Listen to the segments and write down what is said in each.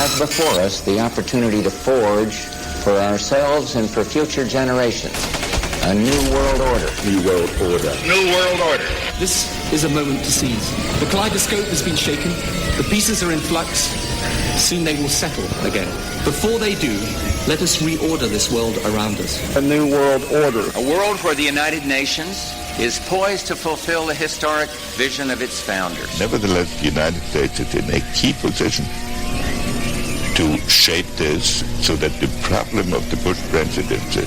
have before us the opportunity to forge for ourselves and for future generations a new world order. New world order. New world order. This is a moment to seize. The kaleidoscope has been shaken. The pieces are in flux. Soon they will settle again. Before they do, let us reorder this world around us. A new world order. A world where the United Nations is poised to fulfill the historic vision of its founders. Nevertheless, the United States is in a key position to shape this so that the problem of the Bush presidency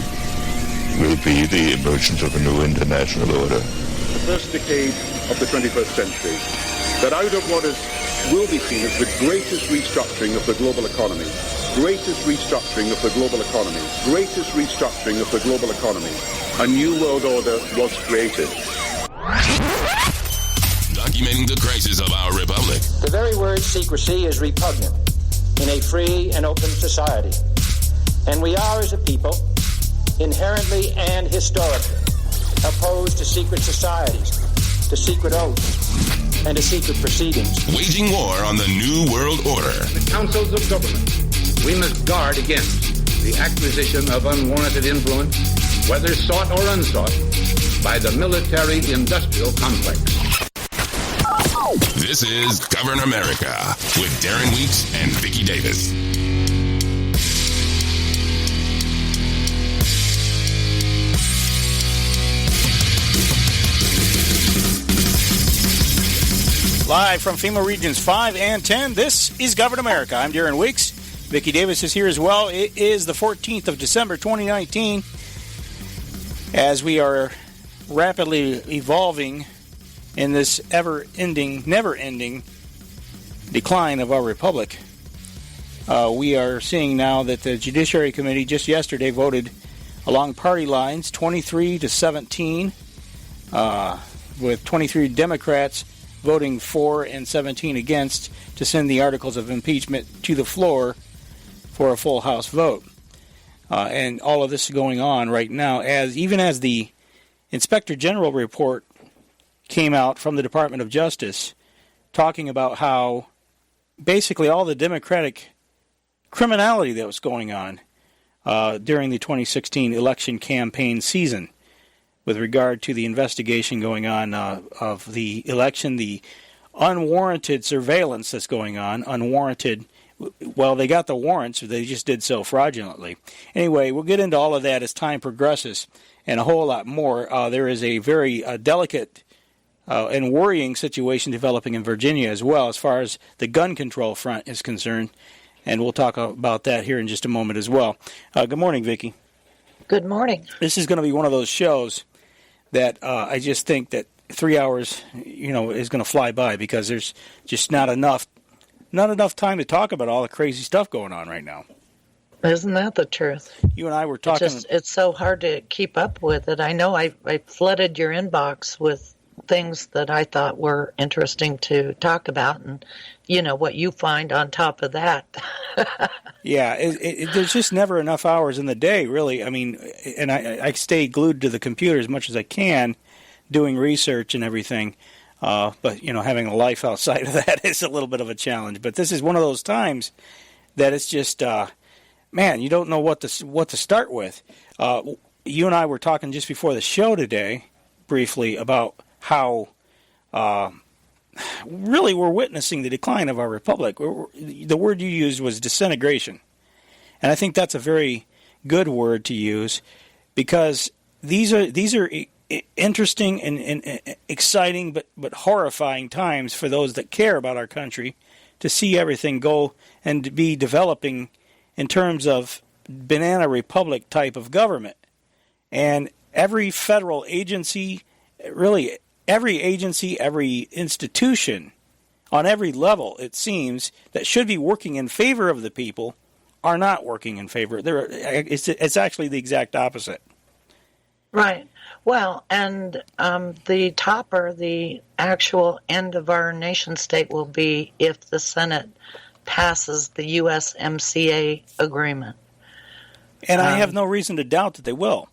will be the emergence of a new international order. The first decade of the 21st century, that out of what will be seen as the greatest restructuring of the global economy, a new world order was created. Documenting the crisis of our republic. The very word secrecy is repugnant in a free and open society. And we are, as a people, inherently and historically opposed to secret societies, to secret oaths, and to secret proceedings. Waging war on the New World Order. In the councils of government, we must guard against the acquisition of unwarranted influence, whether sought or unsought, by the military-industrial complex. This is Govern America with Darren Weeks and Vicky Davis. Live from FEMA Regions 5 and 10, this is Govern America. I'm Darren Weeks. Vicky Davis is here as well. It is the 14th of December, 2019. As we are rapidly evolving in this ever-ending, never-ending decline of our republic, we are seeing now that the Judiciary Committee just yesterday voted along party lines 23-17, with 23 Democrats voting for and 17 against to send the articles of impeachment to the floor for a full House vote. And all of this is going on right now, even as the Inspector General report came out from the Department of Justice talking about how basically all the Democratic criminality that was going on during the 2016 election campaign season with regard to the investigation going on of the election, the unwarranted surveillance that's going on, well, they got the warrants, they just did so fraudulently. Anyway, we'll get into all of that as time progresses and a whole lot more. There is a very delicate and worrying situation developing in Virginia as well as far as the gun control front is concerned, and we'll talk about that here in just a moment as well. Good morning, Vicky. Good morning. This is going to be one of those shows that I just think that 3 hours, is going to fly by because there's just not enough time to talk about all the crazy stuff going on right now. Isn't that the truth? You and I were talking. It's so hard to keep up with it. I know I flooded your inbox with things that I thought were interesting to talk about, and what you find on top of that. Yeah, there's just never enough hours in the day, really. I mean, and I stay glued to the computer as much as I can, doing research and everything. But having a life outside of that is a little bit of a challenge. But this is one of those times that it's just, man, you don't know what to start with. You and I were talking just before the show today, briefly, about how really we're witnessing the decline of our republic. The word you used was disintegration. And I think that's a very good word to use because these are interesting and exciting but horrifying times for those that care about our country to see everything go and to be developing in terms of banana republic type of government. And every federal agency, really every agency, every institution, on every level, it seems, that should be working in favor of the people are not working in favor. It's actually the exact opposite. Right. Well, and the topper, the actual end of our nation state will be if the Senate passes the USMCA agreement. And I have no reason to doubt that they will.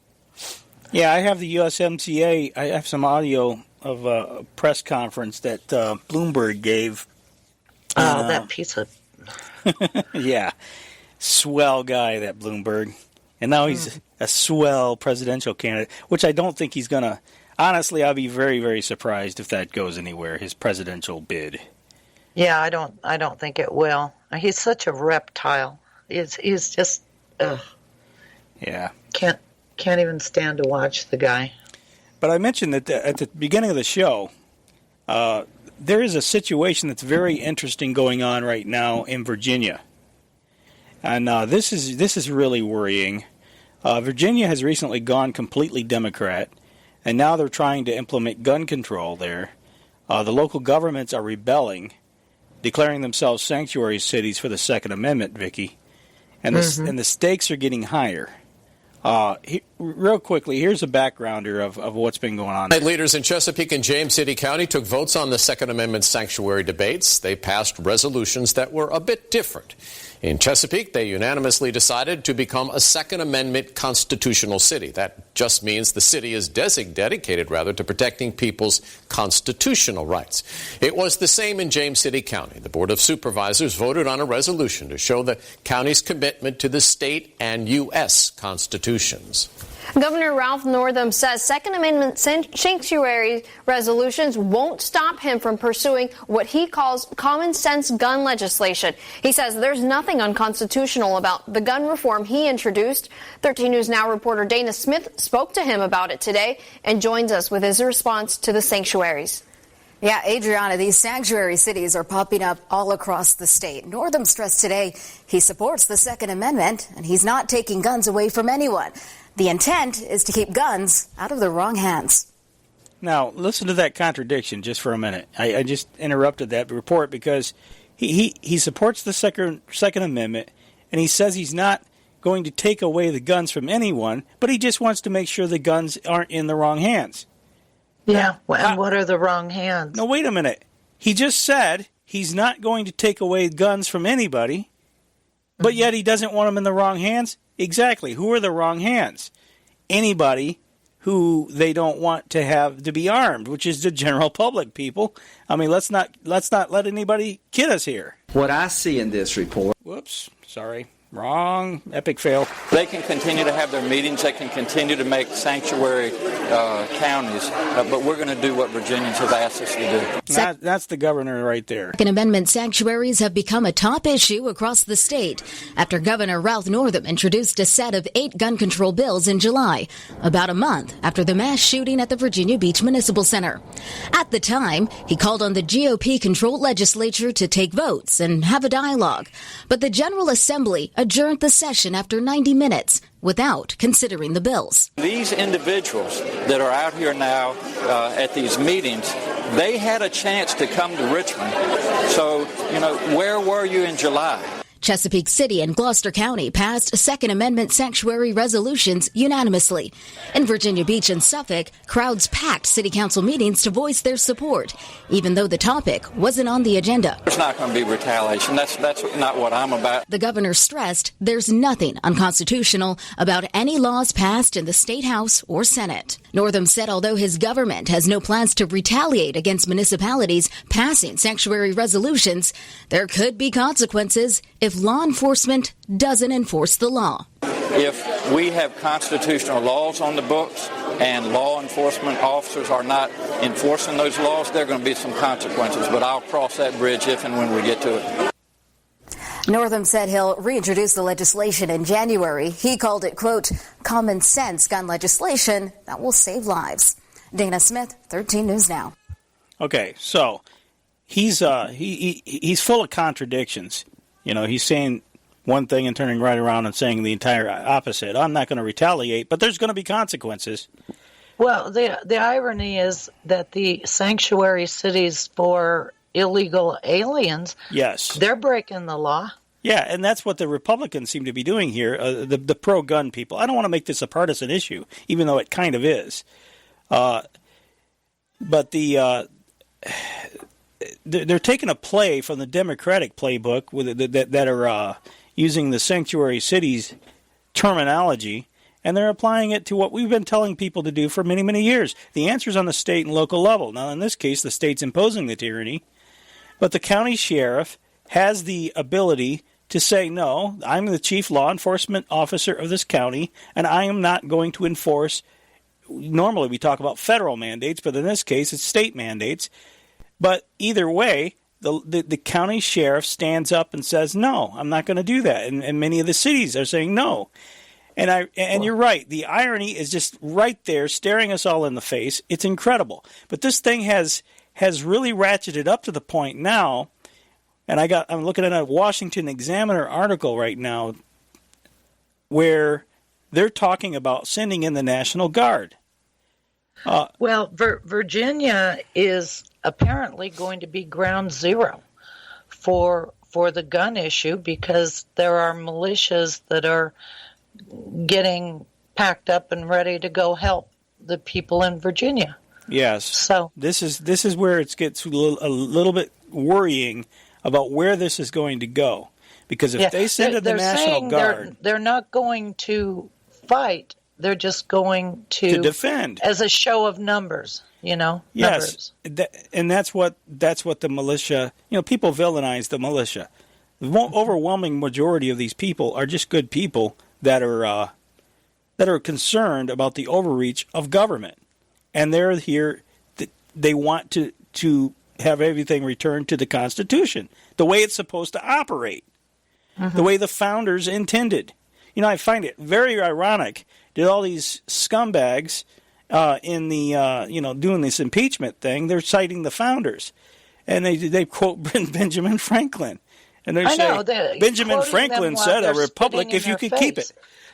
Yeah, I have the USMCA. I have some audio of a press conference that Bloomberg gave. That piece of Yeah. Swell guy, that Bloomberg. And now he's a swell presidential candidate, which I don't think he's going to. Honestly, I'll be very, very surprised if that goes anywhere, his presidential bid. Yeah, I don't think it will. He's such a reptile. He's just Yeah. Can't even stand to watch the guy. But I mentioned that at the beginning of the show, there is a situation that's very interesting going on right now in Virginia. And this is really worrying. Virginia has recently gone completely Democrat, and now they're trying to implement gun control there. The local governments are rebelling, declaring themselves sanctuary cities for the Second Amendment, Vicky. And the stakes are getting higher. Real quickly, here's a backgrounder of what's been going on. Leaders in Chesapeake and James City County took votes on the Second Amendment sanctuary debates. They passed resolutions that were a bit different. In Chesapeake, they unanimously decided to become a Second Amendment constitutional city. That just means the city is dedicated to protecting people's constitutional rights. It was the same in James City County. The Board of Supervisors voted on a resolution to show the county's commitment to the state and U.S. constitutions. Governor Ralph Northam says Second Amendment sanctuary resolutions won't stop him from pursuing what he calls common sense gun legislation. He says there's nothing unconstitutional about the gun reform he introduced. 13 News Now reporter Dana Smith spoke to him about it today and joins us with his response to the sanctuaries. Yeah, Adriana, these sanctuary cities are popping up all across the state. Northam stressed today he supports the Second Amendment and he's not taking guns away from anyone. The intent is to keep guns out of the wrong hands. Now, listen to that contradiction just for a minute. I just interrupted that report because he supports the Second Amendment, and he says he's not going to take away the guns from anyone, but he just wants to make sure the guns aren't in the wrong hands. Yeah, and what are the wrong hands? No, wait a minute. He just said he's not going to take away guns from anybody, but yet he doesn't want them in the wrong hands? Exactly. Who are the wrong hands? Anybody who they don't want to have to be armed, which is the general public, people. I mean, let's not let anybody kid us here. What I see in this report... Whoops, sorry. Wrong. Epic fail. They can continue to have their meetings. They can continue to make sanctuary counties. But we're going to do what Virginians have asked us to do. That's the governor right there. Second Amendment sanctuaries have become a top issue across the state after Governor Ralph Northam introduced a set of 8 gun control bills in July, about a month after the mass shooting at the Virginia Beach Municipal Center. At the time, he called on the GOP-controlled legislature to take votes and have a dialogue. But the General Assembly adjourned the session after 90 minutes without considering the bills. These individuals that are out here now at these meetings, they had a chance to come to Richmond. So, where were you in July? Chesapeake City and Gloucester County passed Second Amendment sanctuary resolutions unanimously. In Virginia Beach and Suffolk, crowds packed city council meetings to voice their support, even though the topic wasn't on the agenda. There's not going to be retaliation. That's not what I'm about. The governor stressed there's nothing unconstitutional about any laws passed in the State House or Senate. Northam said although his government has no plans to retaliate against municipalities passing sanctuary resolutions, there could be consequences if law enforcement doesn't enforce the law. If we have constitutional laws on the books and law enforcement officers are not enforcing those laws, there are going to be some consequences. But I'll cross that bridge if and when we get to it. Northam said he'll reintroduce the legislation in January. He called it, quote, common sense gun legislation that will save lives. Dana Smith, 13 News Now. Okay, so he's full of contradictions. He's saying one thing and turning right around and saying the entire opposite. I'm not going to retaliate, but there's going to be consequences. Well, the irony is that the sanctuary cities for illegal aliens, yes, they're breaking the law. Yeah, and that's what the Republicans seem to be doing here, the pro-gun people. I don't want to make this a partisan issue, even though it kind of is. But they're taking a play from the Democratic playbook that are using the sanctuary cities terminology, and they're applying it to what we've been telling people to do for many, many years. The answer's on the state and local level. Now, in this case, the state's imposing the tyranny, but the county sheriff has the ability to say, no, I'm the chief law enforcement officer of this county, and I am not going to enforce. Normally we talk about federal mandates, but in this case it's state mandates. But either way, the county sheriff stands up and says, no, I'm not going to do that. And many of the cities are saying no. And you're right. The irony is just right there staring us all in the face. It's incredible. But this thing has really ratcheted up to the point now. And I'm looking at a Washington Examiner article right now where they're talking about sending in the National Guard. Virginia is apparently going to be ground zero for the gun issue because there are militias that are getting packed up and ready to go help the people in Virginia. Yes. So this is where it gets a little bit worrying about where this is going to go, because if they send in the National Guard, they're not going to fight. They're just going to defend as a show of numbers. Yes, and that's what the militia. People villainize the militia. The overwhelming majority of these people are just good people that are concerned about the overreach of government, and they're here. They want to have everything returned to the Constitution, the way it's supposed to operate, the way the founders intended. I find it very ironic that all these scumbags in the doing this impeachment thing, they're citing the founders, and they quote Benjamin Franklin, and they say Benjamin Franklin said, "A republic if you can keep it,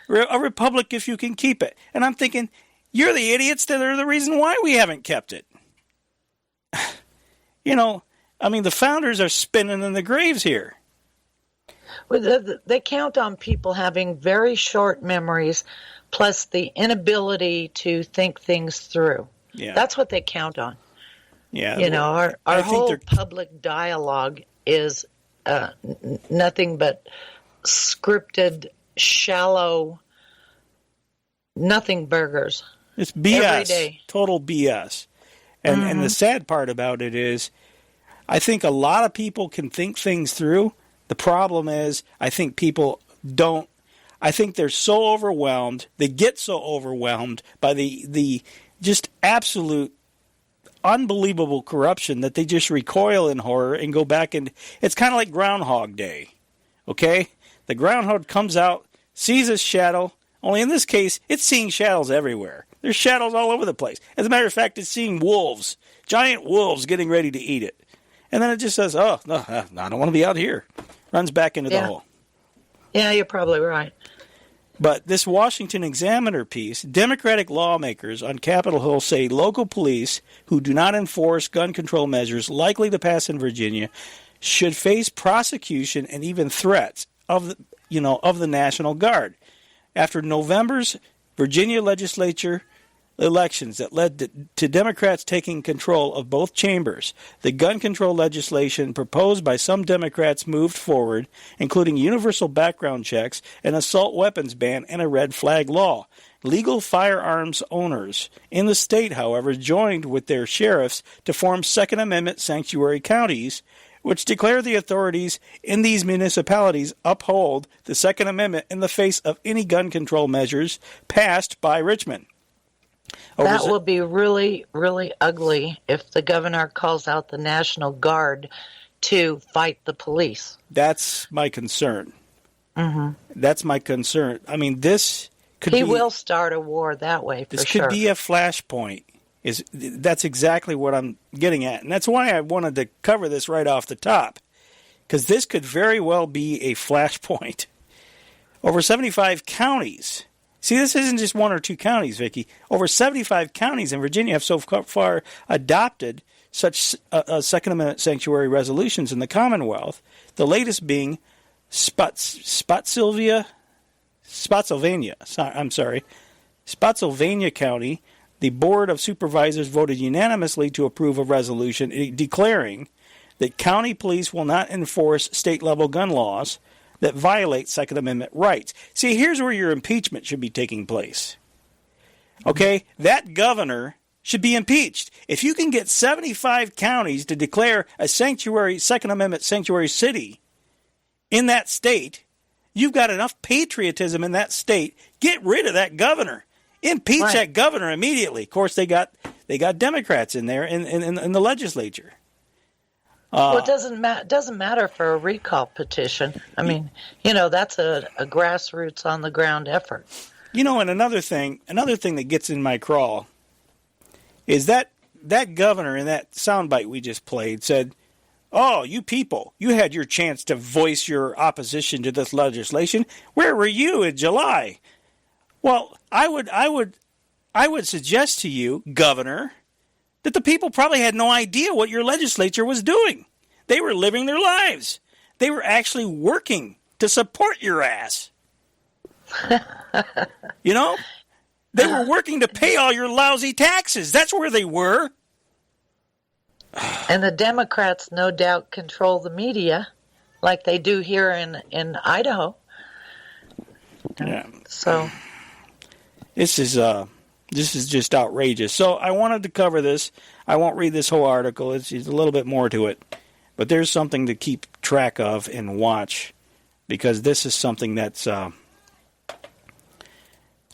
a republic if you can keep it." And I'm thinking, you're the idiots that are the reason why we haven't kept it. The founders are spinning in the graves here. Well, they count on people having very short memories, plus the inability to think things through. Yeah. That's what they count on. Yeah. Our whole public dialogue is nothing but scripted, shallow, nothing burgers. It's BS. Every day. Total BS. And the sad part about it is, I think a lot of people can think things through. The problem is, I think people don't. I think they're so overwhelmed. They get so overwhelmed by the just absolute unbelievable corruption that they just recoil in horror and go back. And it's kind of like Groundhog Day. Okay? The groundhog comes out, sees a shadow. Only in this case, it's seeing shadows everywhere. There's shadows all over the place. As a matter of fact, it's seeing wolves, giant wolves getting ready to eat it. And then it just says, oh, no, I don't want to be out here. Runs back into the hole. Yeah, you're probably right. But this Washington Examiner piece, Democratic lawmakers on Capitol Hill say local police who do not enforce gun control measures likely to pass in Virginia should face prosecution and even threats of the National Guard. After November's Virginia legislature elections that led to Democrats taking control of both chambers, the gun control legislation proposed by some Democrats moved forward, including universal background checks, an assault weapons ban, and a red flag law. Legal firearms owners in the state, however, joined with their sheriffs to form Second Amendment sanctuary counties, which declare the authorities in these municipalities uphold the Second Amendment in the face of any gun control measures passed by Richmond. That will be really, really ugly if the governor calls out the National Guard to fight the police. That's my concern. Mm-hmm. That's my concern. I mean, this could He will start a war that way, for sure. This could be a flashpoint. That's exactly what I'm getting at. And that's why I wanted to cover this right off the top, because this could very well be a flashpoint. Over 75 counties. See, this isn't just one or two counties, Vicky. Over 75 counties in Virginia have so far adopted such Second Amendment sanctuary resolutions in the Commonwealth, the latest being Spotsylvania County. The Board of Supervisors voted unanimously to approve a resolution declaring that county police will not enforce state-level gun laws that violate Second Amendment rights. See, here's where your impeachment should be taking place. Okay? That governor should be impeached. If you can get 75 counties to declare a sanctuary, Second Amendment sanctuary city in that state, you've got enough patriotism in that state. Get rid of that governor. Impeach that governor immediately. Of course, they got Democrats in there in the legislature. Well, it doesn't matter for a recall petition. I mean, that's a grassroots on the ground effort. And another thing that gets in my crawl is that governor in that soundbite we just played said, "Oh, you people, you had your chance to voice your opposition to this legislation. Where were you in July?" Well, I would suggest to you, Governor, that the people probably had no idea what your legislature was doing. They were living their lives. They were actually working to support your ass. They were working to pay all your lousy taxes. That's where they were. And the Democrats no doubt control the media like they do here in Idaho. Yeah. So this is just outrageous. So I wanted to cover this. I won't read this whole article. It's a little bit more to it. But there's something to keep track of and watch, because this is something that's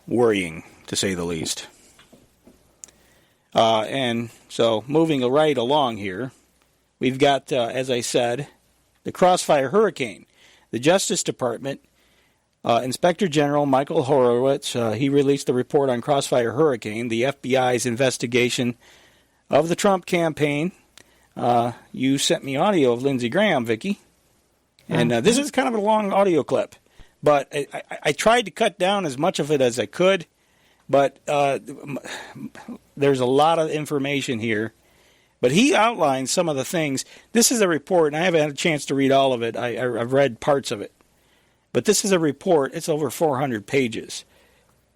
worrying, to say the least. And so moving right along here, we've got, as I said, the Crossfire Hurricane. The Justice Department, Inspector General Michael Horowitz, he released the report on Crossfire Hurricane, the FBI's investigation of the Trump campaign. You sent me audio of Lindsey Graham, Vicky, and this is kind of a long audio clip, but I tried to cut down as much of it as I could, but there's a lot of information here. But he outlines some of the things. This is a report, and I haven't had a chance to read all of it. I've read parts of it. But this is a report. It's over 400 pages.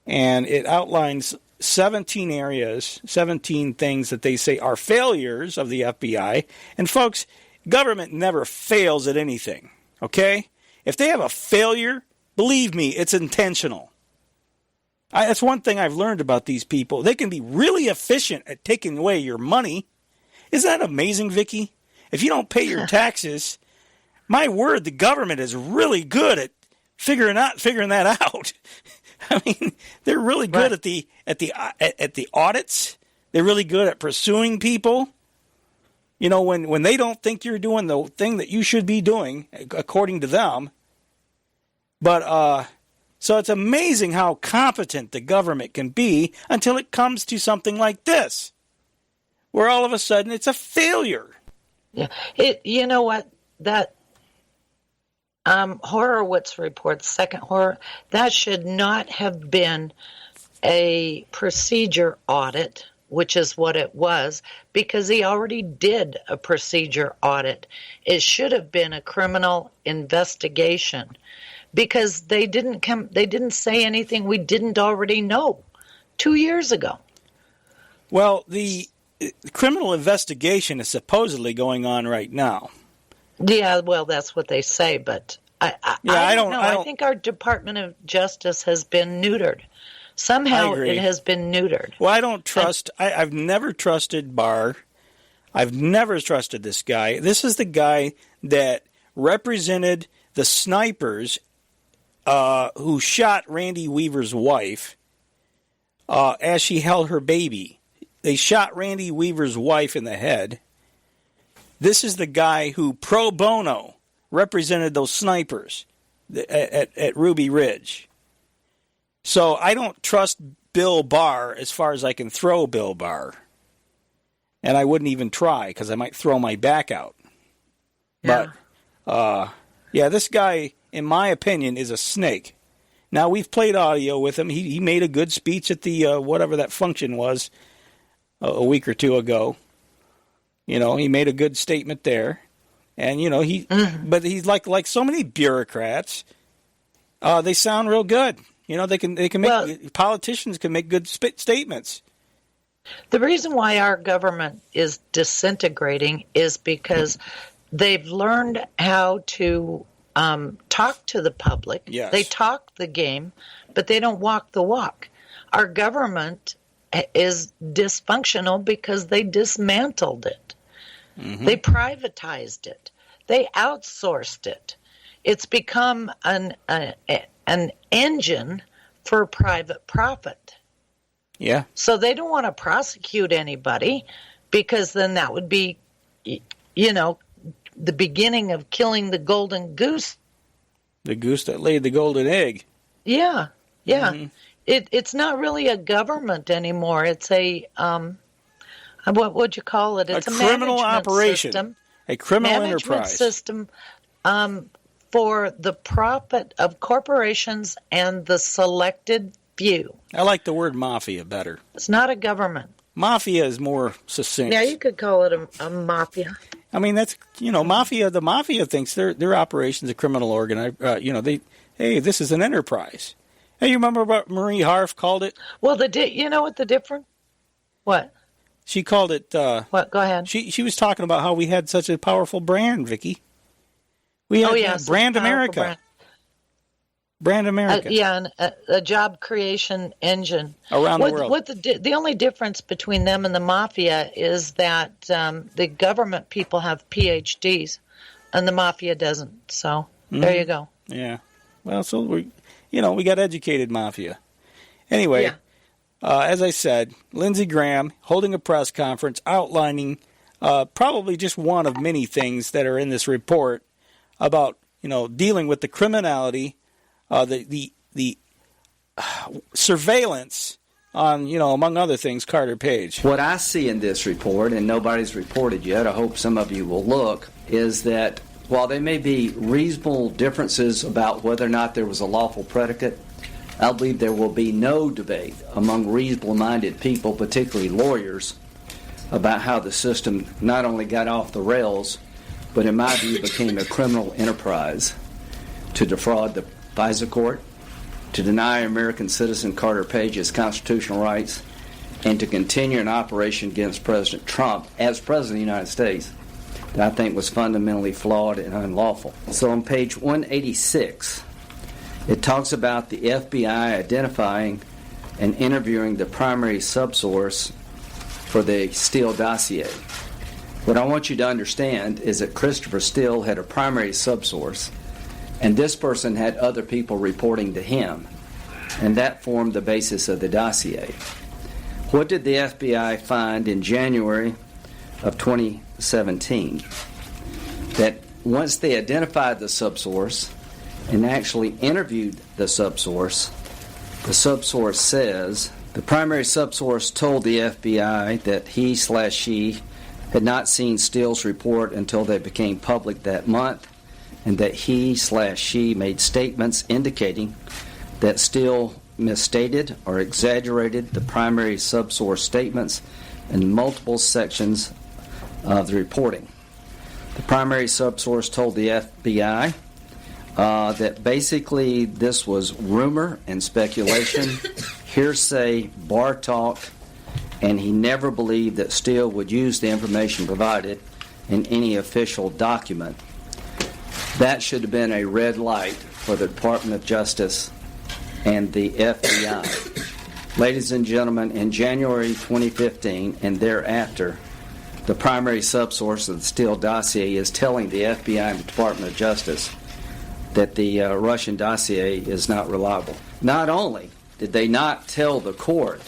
And it outlines 17 areas, 17 things that they say are failures of the FBI. And folks, government never fails at anything, okay? If they have a failure, believe me, it's intentional. That's one thing I've learned about these people. They can be really efficient at taking away your money. Isn't that amazing, Vicky? If you don't pay your taxes, my word, the government is really good at figuring that out. I mean, they're really good at the audits. They're really good at pursuing people. When they don't think you're doing the thing that you should be doing, according to them. But so it's amazing how competent the government can be until it comes to something like this, where all of a sudden it's a failure. Yeah, you know what, that Horowitz report, second horror, that should not have been a procedure audit, which is what it was, because he already did a procedure audit. It should have been a criminal investigation, because they didn't say anything we didn't already know 2 years ago. Well, the criminal investigation is supposedly going on right now. Yeah, well, that's what they say, but I don't know. I think our Department of Justice has been neutered. Somehow it has been neutered. Well, I don't trust. I've never trusted Barr. I've never trusted this guy. This is the guy that represented the snipers who shot Randy Weaver's wife as she held her baby. They shot Randy Weaver's wife in the head. This is the guy who pro bono represented those snipers at Ruby Ridge. So I don't trust Bill Barr as far as I can throw Bill Barr. And I wouldn't even try, because I might throw my back out. Yeah. But, this guy, in my opinion, is a snake. Now, we've played audio with him. He made a good speech at the whatever that function was a week or two ago. He made a good statement there. And, but he's like so many bureaucrats. They sound real good. They can make, politicians can make good statements. The reason why our government is disintegrating is because they've learned how to talk to the public. Yes. They talk the game, but they don't walk the walk. Our government is dysfunctional because they dismantled it. Mm-hmm. They privatized it. They outsourced it. It's become an engine for private profit. Yeah. So they don't want to prosecute anybody because then that would be, the beginning of killing the golden goose. The goose that laid the golden egg. Yeah, yeah. Mm-hmm. It's not really a government anymore. It's a, what would you call it? It's a criminal operation. System, a criminal management enterprise. system for the profit of corporations and the selected few. I like the word mafia better. It's not a government. Mafia is more succinct. Yeah, you could call it a mafia. I mean, that's, mafia. The mafia thinks their operation's a criminal organ. This is an enterprise. Hey, you remember what Marie Harf called it? Well, you know what the difference? What? She called it. What? Go ahead. She was talking about how we had such a powerful brand, Vicky. We had Brand America. Brand America. And a job creation engine around the world. The only difference between them and the mafia is that the government people have PhDs, and the mafia doesn't. So there you go. Yeah. Well, so we got educated mafia. Anyway, as I said, Lindsey Graham holding a press conference outlining probably just one of many things that are in this report about dealing with the criminality. The surveillance on, among other things, Carter Page. What I see in this report, and nobody's reported yet, I hope some of you will look, is that while there may be reasonable differences about whether or not there was a lawful predicate, I believe there will be no debate among reasonable-minded people, particularly lawyers, about how the system not only got off the rails, but in my view became a criminal enterprise to defraud the FISA court, to deny American citizen Carter Page his constitutional rights, and to continue an operation against President Trump as President of the United States that I think was fundamentally flawed and unlawful. So on page 186, it talks about the FBI identifying and interviewing the primary subsource for the Steele dossier. What I want you to understand is that Christopher Steele had a primary subsource, and this person had other people reporting to him, and that formed the basis of the dossier. What did the FBI find in January of 2017? That once they identified the subsource and actually interviewed the subsource says the primary subsource told the FBI that he/she had not seen Steele's report until they became public that month, and that he/she made statements indicating that Steele misstated or exaggerated the primary subsource statements in multiple sections of the reporting. The primary subsource told the FBI that basically this was rumor and speculation, hearsay, bar talk, and he never believed that Steele would use the information provided in any official document. That should have been a red light for the Department of Justice and the FBI. Ladies and gentlemen, in January 2015 and thereafter, the primary subsource of the Steele dossier is telling the FBI and the Department of Justice that the Russian dossier is not reliable. Not only did they not tell the court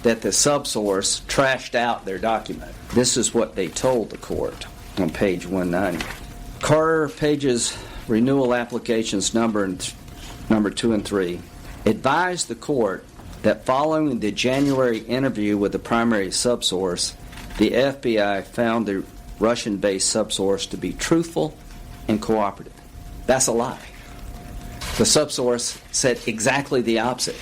that the subsource trashed out their document, this is what they told the court on page 190. Carter Page's renewal applications number 2 and 3 advised the court that following the January interview with the primary subsource, the FBI found the Russian-based subsource to be truthful and cooperative. That's a lie. The subsource said exactly the opposite.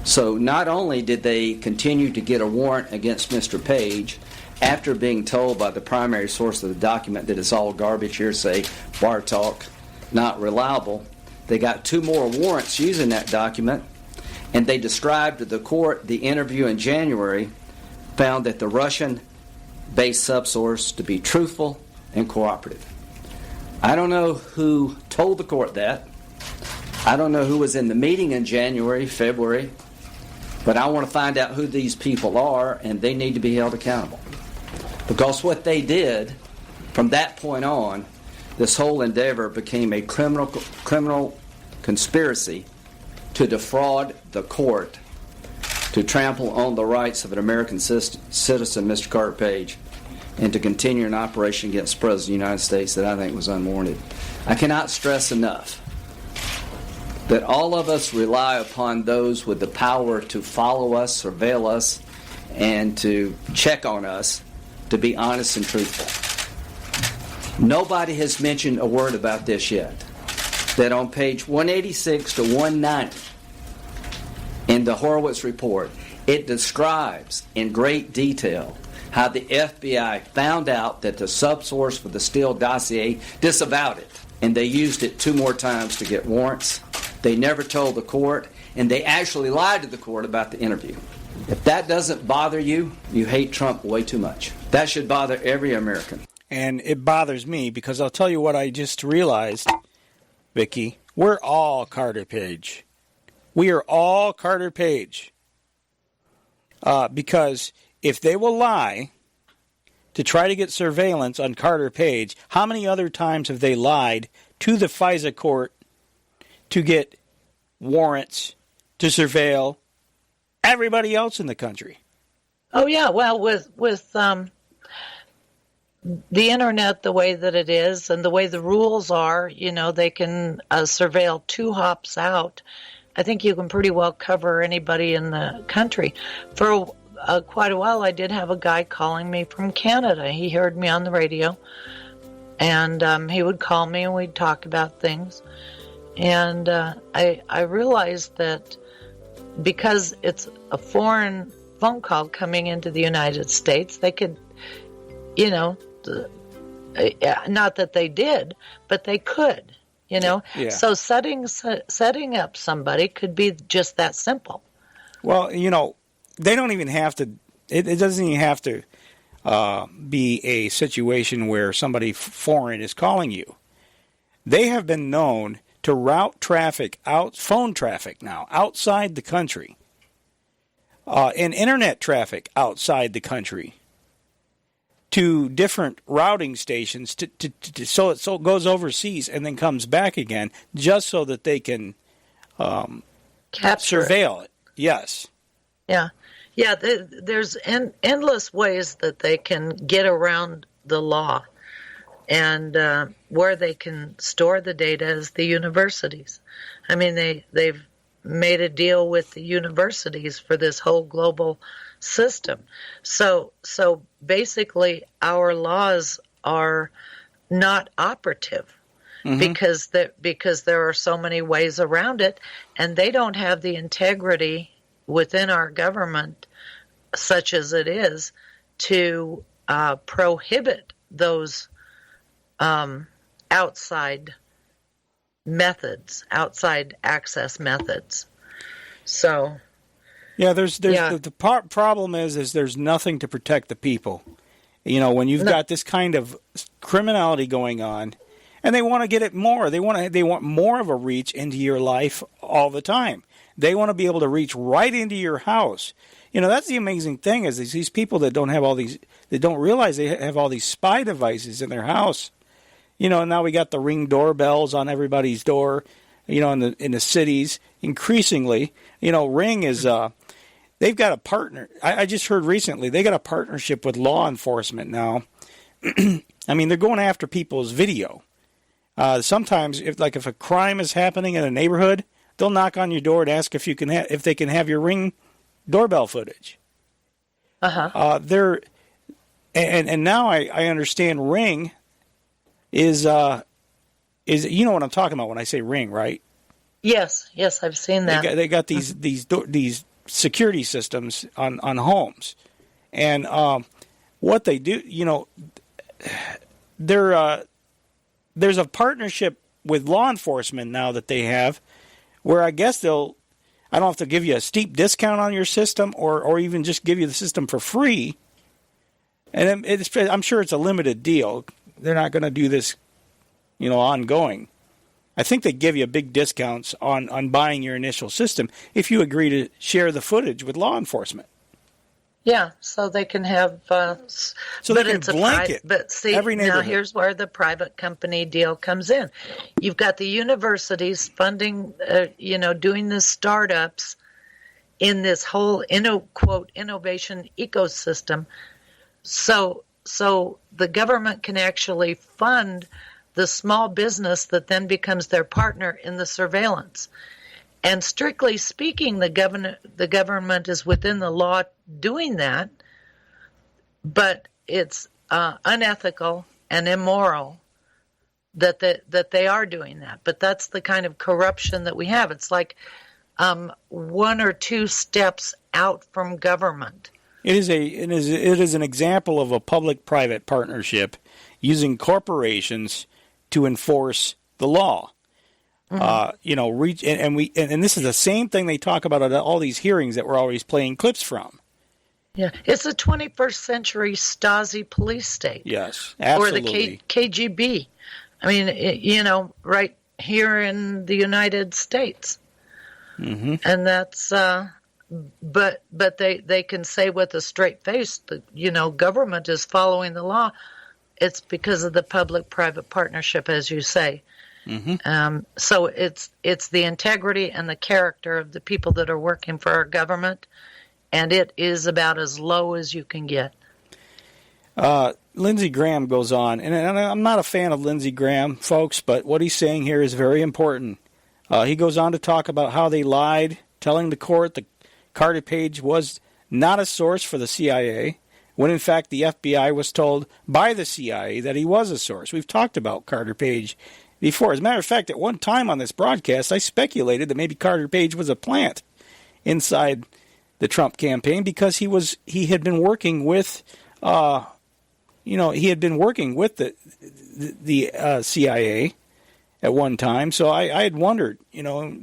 So not only did they continue to get a warrant against Mr. Page after being told by the primary source of the document that it's all garbage, hearsay, bar talk, not reliable, they got 2 more warrants using that document, and they described to the court the interview in January, found that the Russian-based subsource to be truthful and cooperative. I don't know who told the court that. I don't know who was in the meeting in January, February, But I want to find out who these people are, and they need to be held accountable. Because what they did, from that point on, this whole endeavor became a criminal conspiracy to defraud the court, to trample on the rights of an American citizen, Mr. Carter Page, and to continue an operation against the President of the United States that I think was unwarranted. I cannot stress enough that all of us rely upon those with the power to follow us, surveil us, and to check on us to be honest and truthful. Nobody has mentioned a word about this yet. That on page 186 to 190 in the Horowitz report, it describes in great detail how the FBI found out that the subsource for the Steele dossier disavowed it. And they used it 2 more times to get warrants. They never told the court, and they actually lied to the court about the interview. If that doesn't bother you, you hate Trump way too much. That should bother every American. And it bothers me because I'll tell you what I just realized, Vicky. We're all Carter Page. We are all Carter Page. Because if they will lie to try to get surveillance on Carter Page, how many other times have they lied to the FISA court to get warrants to surveil everybody else in the country? Oh, yeah. Well, with the internet the way that it is and the way the rules are, they can surveil 2 hops out. I think you can pretty well cover anybody in the country. For quite a while, I did have a guy calling me from Canada. He heard me on the radio, and he would call me and we'd talk about things. And I realized that because it's a foreign phone call coming into the United States, they could, not that they did, but they could, Yeah. So setting up somebody could be just that simple. Well, they don't even have to, it doesn't even have to be a situation where somebody foreign is calling you. They have been known to route traffic phone traffic now, outside the country, and internet traffic outside the country, to different routing stations, so it goes overseas and then comes back again, just so that they can surveil it. Yes. Yeah. Yeah, there's endless ways that they can get around the law. And where they can store the data is the universities. I mean, they've made a deal with the universities for this whole global system. So basically, our laws are not operative because there are so many ways around it, and they don't have the integrity within our government, such as it is, to prohibit those outside access methods. So, yeah, the problem is there's nothing to protect the people. When you've got this kind of criminality going on, and they want to get it more. They want more of a reach into your life all the time. They want to be able to reach right into your house. That's the amazing thing is these people that don't have all these, they don't realize they have all these spy devices in their house. And now we got the Ring doorbells on everybody's door, in the cities. Increasingly, Ring is, they've got a partner. I just heard recently, they got a partnership with law enforcement now. I mean, they're going after people's video. Sometimes, if a crime is happening in a neighborhood, they'll knock on your door and ask if they can have your Ring doorbell footage. And now I understand Ring is what I'm talking about when I say Ring, right? Yes, I've seen that. They got these security systems on homes, and what they do, there's a partnership with law enforcement now that they have, where I guess I don't know if they'll give you a steep discount on your system or even just give you the system for free. And I'm sure it's a limited deal. They're not going to do this, ongoing. I think they give you big discounts on buying your initial system if you agree to share the footage with law enforcement. Yeah, so they can have. So they can blanket But see, every neighborhood. now here's where the private company deal comes in. You've got the universities funding, doing the startups in this whole quote innovation ecosystem. So the government can actually fund the small business that then becomes their partner in the surveillance. And strictly speaking, the government is within the law doing that, but it's unethical and immoral that they are doing that. But that's the kind of corruption that we have. It's like one or two steps out from government. It is an example of a public-private partnership using corporations to enforce the law. Mm-hmm. And this is the same thing they talk about at all these hearings that we're always playing clips from. Yeah, it's a 21st century Stasi police state. Yes, absolutely. Or the KGB. I mean, right here in the United States. Mm-hmm. And that's, but they can say with a straight face that, government is following the law. It's because of the public-private partnership, as you say. Mm-hmm. So it's the integrity and the character of the people that are working for our government, and it is about as low as you can get. Lindsey Graham goes on, and I'm not a fan of Lindsey Graham, folks, but what he's saying here is very important. He goes on to talk about how they lied, telling the court that Carter Page was not a source for the CIA, when in fact the FBI was told by the CIA that he was a source. We've talked about Carter Page before. As a matter of fact, at one time on this broadcast, I speculated that maybe Carter Page was a plant inside the Trump campaign because he had been working with, the CIA at one time. So I had wondered,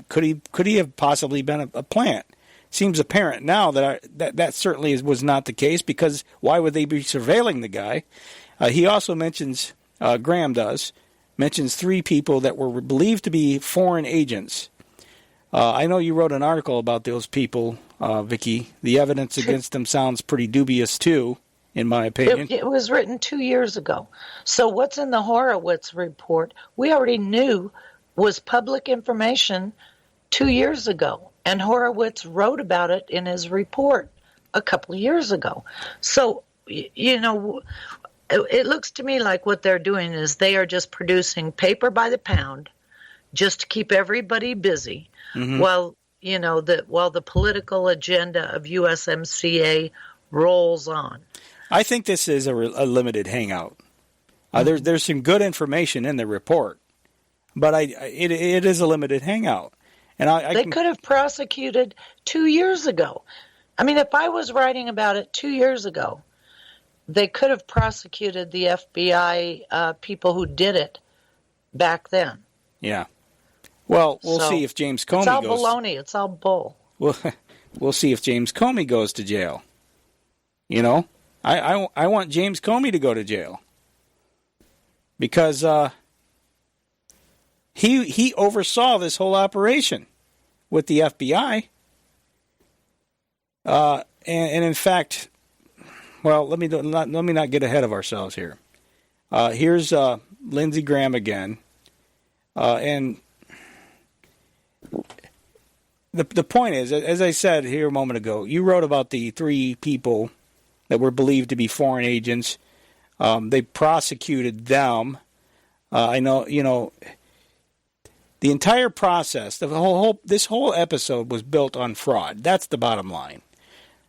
could he have possibly been a plant? Seems apparent now that certainly was not the case, because why would they be surveilling the guy? He also mentions, Graham mentions 3 people that were believed to be foreign agents. I know you wrote an article about those people, Vicky. The evidence against them sounds pretty dubious too, in my opinion. It was written 2 years ago. So what's in the Horowitz report, we already knew was public information 2 years ago. And Horowitz wrote about it in his report a couple of years ago. So, it looks to me like what they're doing is they are just producing paper by the pound just to keep everybody busy, mm-hmm. while the political agenda of USMCA rolls on. I think this is a limited hangout. There's some good information in the report, but it is a limited hangout. And they could have prosecuted 2 years ago. I mean, if I was writing about it 2 years ago, they could have prosecuted the FBI people who did it back then. Yeah. Well, we'll see if James Comey goes. It's all baloney. It's all bull. We'll see if James Comey goes to jail. I want James Comey to go to jail because he oversaw this whole operation with the FBI. And in fact, well, let me not get ahead of ourselves here. Here's Lindsey Graham again, and the point is, as I said here a moment ago, you wrote about the 3 people that were believed to be foreign agents. They prosecuted them. I know, the entire process, this whole episode was built on fraud. That's the bottom line.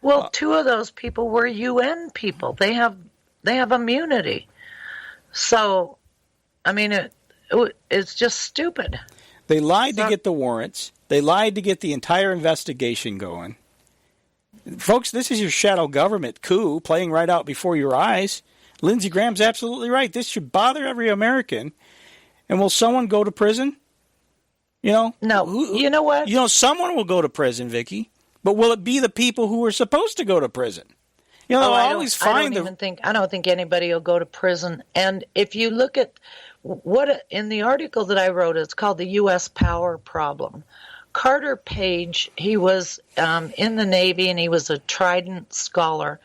Well, 2 of those people were UN people. They have immunity. So, I mean, it's just stupid. They lied to get the warrants. They lied to get the entire investigation going. Folks, this is your shadow government coup playing right out before your eyes. Lindsey Graham's absolutely right. This should bother every American. And will someone go to prison? No. You know what? Someone will go to prison, Vicky. But will it be the people who are supposed to go to prison? I don't think anybody will go to prison. And if you look at in the article that I wrote, it's called the U.S. Power Problem. Carter Page, he was in the Navy, and he was a Trident Scholar,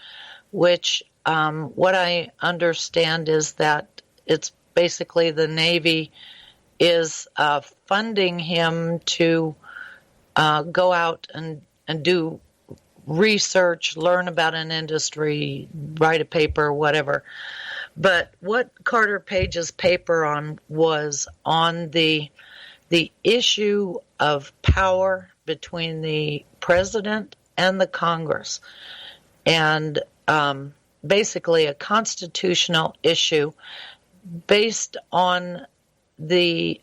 which what I understand is that it's basically the Navy is funding him to go out and do research, learn about an industry, write a paper, whatever. But what Carter Page's paper on was on the issue of power between the president and the Congress, and basically a constitutional issue based on Go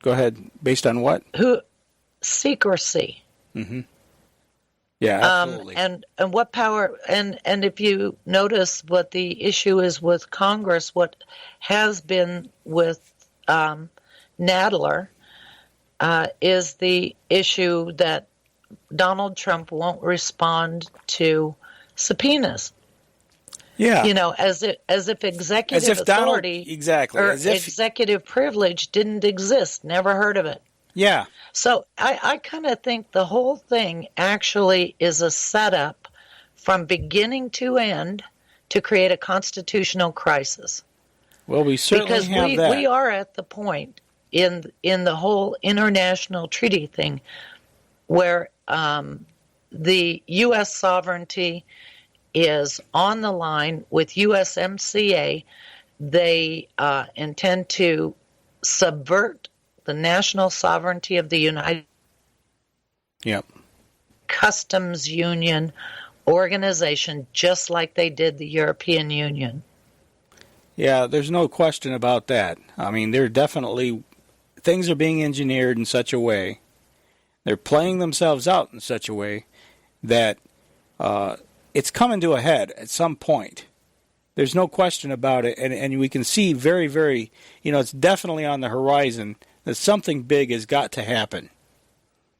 ahead. Based on what? Secrecy. Mm-hmm. Yeah, absolutely. And what power, and if you notice what the issue is with Congress, what has been with Nadler is the issue that Donald Trump won't respond to subpoenas. Yeah, as if executive authority, executive privilege didn't exist. Never heard of it. Yeah. So I kind of think the whole thing actually is a setup from beginning to end to create a constitutional crisis. Well, we certainly have that. We are at the point in the whole international treaty thing where the U.S. sovereignty is on the line with USMCA. They intend to subvert the national sovereignty of the United Customs Union organization, just like they did the European Union. Yeah, there's no question about that. I mean, they're definitely, things are being engineered in such a way, they're playing themselves out in such a way that it's coming to a head at some point. There's no question about it, and we can see very, very, it's definitely on the horizon that something big has got to happen,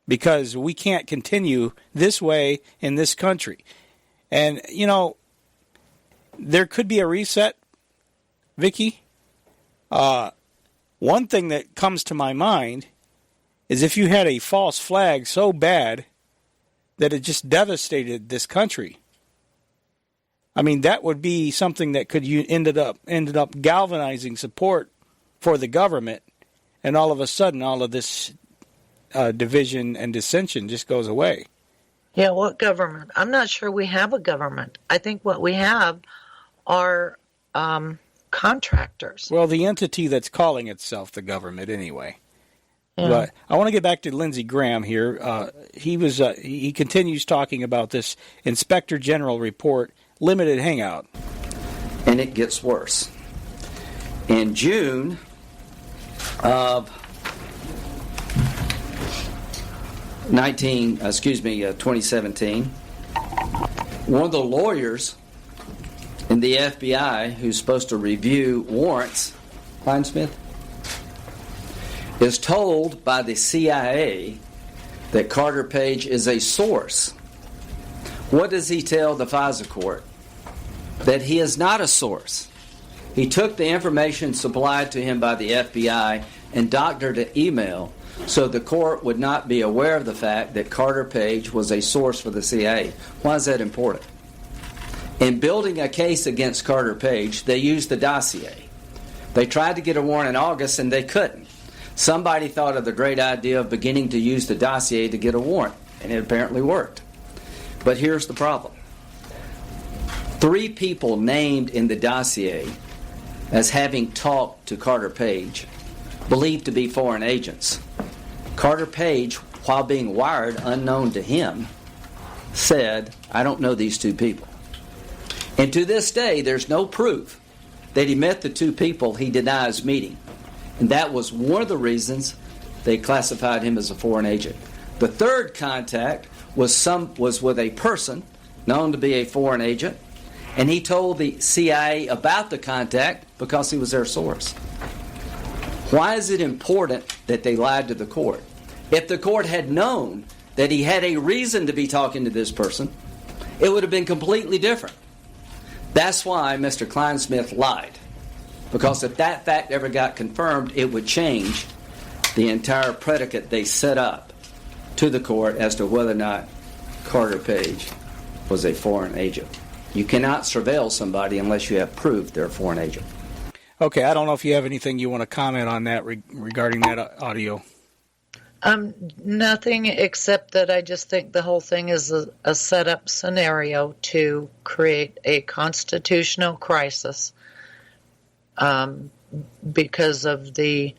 because we can't continue this way in this country. And, there could be a reset, Vicky. One thing that comes to my mind is if you had a false flag so bad that it just devastated this country. I mean, that would be something that could ended up galvanizing support for the government, and all of a sudden, all of this division and dissension just goes away. Yeah, what government? I'm not sure we have a government. I think what we have are contractors. Well, the entity that's calling itself the government, anyway. Yeah. But I want to get back to Lindsey Graham here. He continues talking about this Inspector General report, limited hangout. And it gets worse. In June of 2017, one of the lawyers in the FBI who's supposed to review warrants, Kleinsmith, is told by the CIA that Carter Page is a source. What does he tell the FISA court? That he is not a source. He took the information supplied to him by the FBI and doctored an email so the court would not be aware of the fact that Carter Page was a source for the CIA. Why is that important? In building a case against Carter Page, they used the dossier. They tried to get a warrant in August and they couldn't. Somebody thought of the great idea of beginning to use the dossier to get a warrant, and it apparently worked. But here's the problem. 3 people named in the dossier as having talked to Carter Page, believed to be foreign agents. Carter Page, while being wired unknown to him, said, I don't know these 2 people. And to this day, there's no proof that he met the 2 people he denies meeting. And that was one of the reasons they classified him as a foreign agent. The third contact was with a person known to be a foreign agent, and he told the CIA about the contact because he was their source. Why is it important that they lied to the court? If the court had known that he had a reason to be talking to this person, it would have been completely different. That's why Mr. Kleinsmith lied. Because if that fact ever got confirmed, it would change the entire predicate they set up to the court as to whether or not Carter Page was a foreign agent. You cannot surveil somebody unless you have proof they're a foreign agent. Okay, I don't know if you have anything you want to comment on that regarding that audio. Nothing except that I just think the whole thing is a set-up scenario to create a constitutional crisis because of the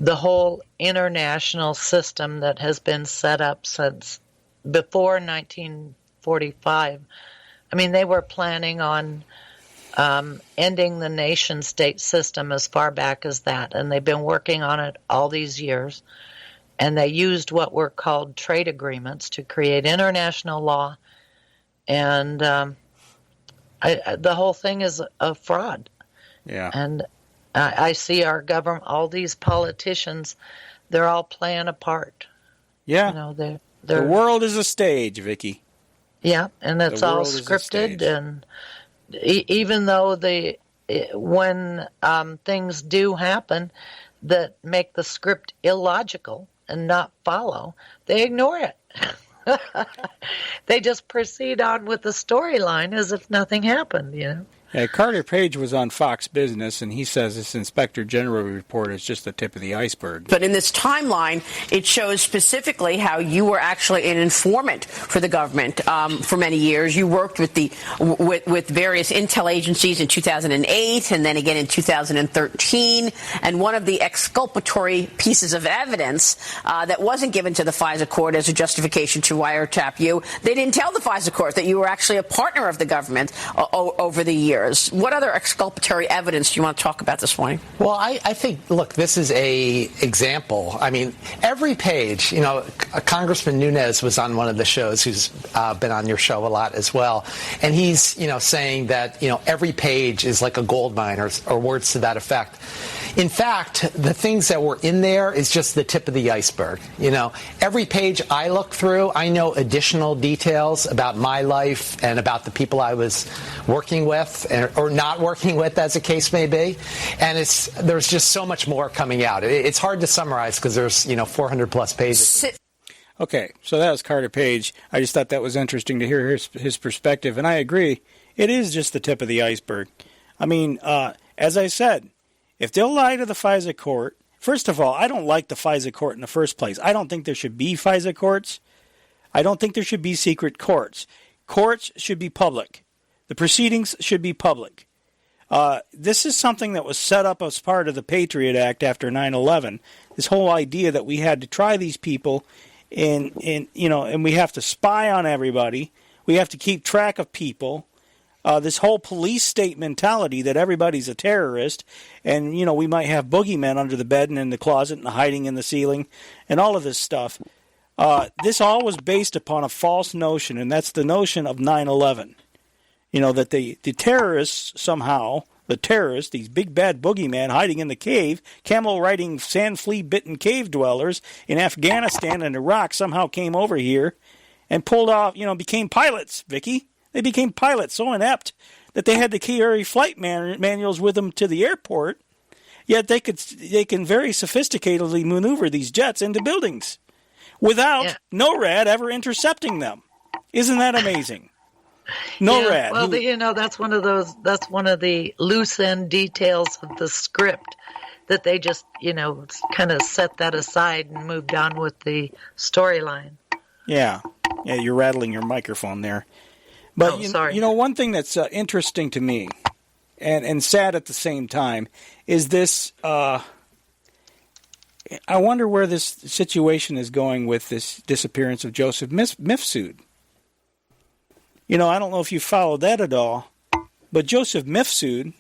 whole international system that has been set up since before 1945. I mean, they were planning on ending the nation-state system as far back as that, and they've been working on it all these years. And they used what were called trade agreements to create international law. And the whole thing is a fraud. Yeah. And I see our government, all these politicians, they're all playing a part. Yeah. You know, they're the world is a stage, Vicky. Yeah, and it's all scripted. And even though when things do happen that make the script illogical and not follow, they ignore it. They just proceed on with the storyline as if nothing happened, you know. Yeah, Carter Page was on Fox Business, and he says this Inspector General report is just the tip of the iceberg. But in this timeline, it shows specifically how you were actually an informant for the government for many years. You worked with with various intel agencies in 2008 and then again in 2013. And one of the exculpatory pieces of evidence that wasn't given to the FISA court as a justification to wiretap you, they didn't tell the FISA court that you were actually a partner of the government over the years. What other exculpatory evidence do you want to talk about this morning? Well, I think, look, this is a example. I mean, every page, you know, Congressman Nunes was on one of the shows, who's been on your show a lot as well, and he's, you know, saying that, you know, every page is like a gold mine or words to that effect. In fact, the things that were in there is just the tip of the iceberg. You know, every page I look through, I know additional details about my life and about the people I was working with or not working with, as the case may be. And there's just so much more coming out. It's hard to summarize because there's, you know, 400 plus pages. Okay, so that was Carter Page. I just thought that was interesting to hear his perspective, and I agree. It is just the tip of the iceberg. I mean, as I said, if they'll lie to the FISA court, first of all, I don't like the FISA court in the first place. I don't think there should be FISA courts. I don't think there should be secret courts. Courts should be public. The proceedings should be public. This is something that was set up as part of the Patriot Act after 9/11. This whole idea that we had to try these people, and we have to spy on everybody. We have to keep track of people. This whole police state mentality that everybody's a terrorist, and we might have boogeymen under the bed and in the closet and hiding in the ceiling, and all of this stuff. This all was based upon a false notion, and that's the notion of 9/11. That the terrorists somehow, these big bad boogeymen hiding in the cave, camel-riding sand flea-bitten cave dwellers in Afghanistan and Iraq somehow came over here and pulled off, became pilots, Vicky. They became pilots so inept that they had to carry flight manuals with them to the airport, yet they can very sophisticatedly maneuver these jets into buildings without NORAD ever intercepting them. Isn't that amazing? NORAD. Well, that's one of the loose end details of the script that they just, kind of set that aside and moved on with the storyline. Yeah, you're rattling your microphone there. But, sorry. One thing that's interesting to me and sad at the same time is this, I wonder where this situation is going with this disappearance of Joseph Mifsud. I don't know if you followed that at all, but Joseph Mifsud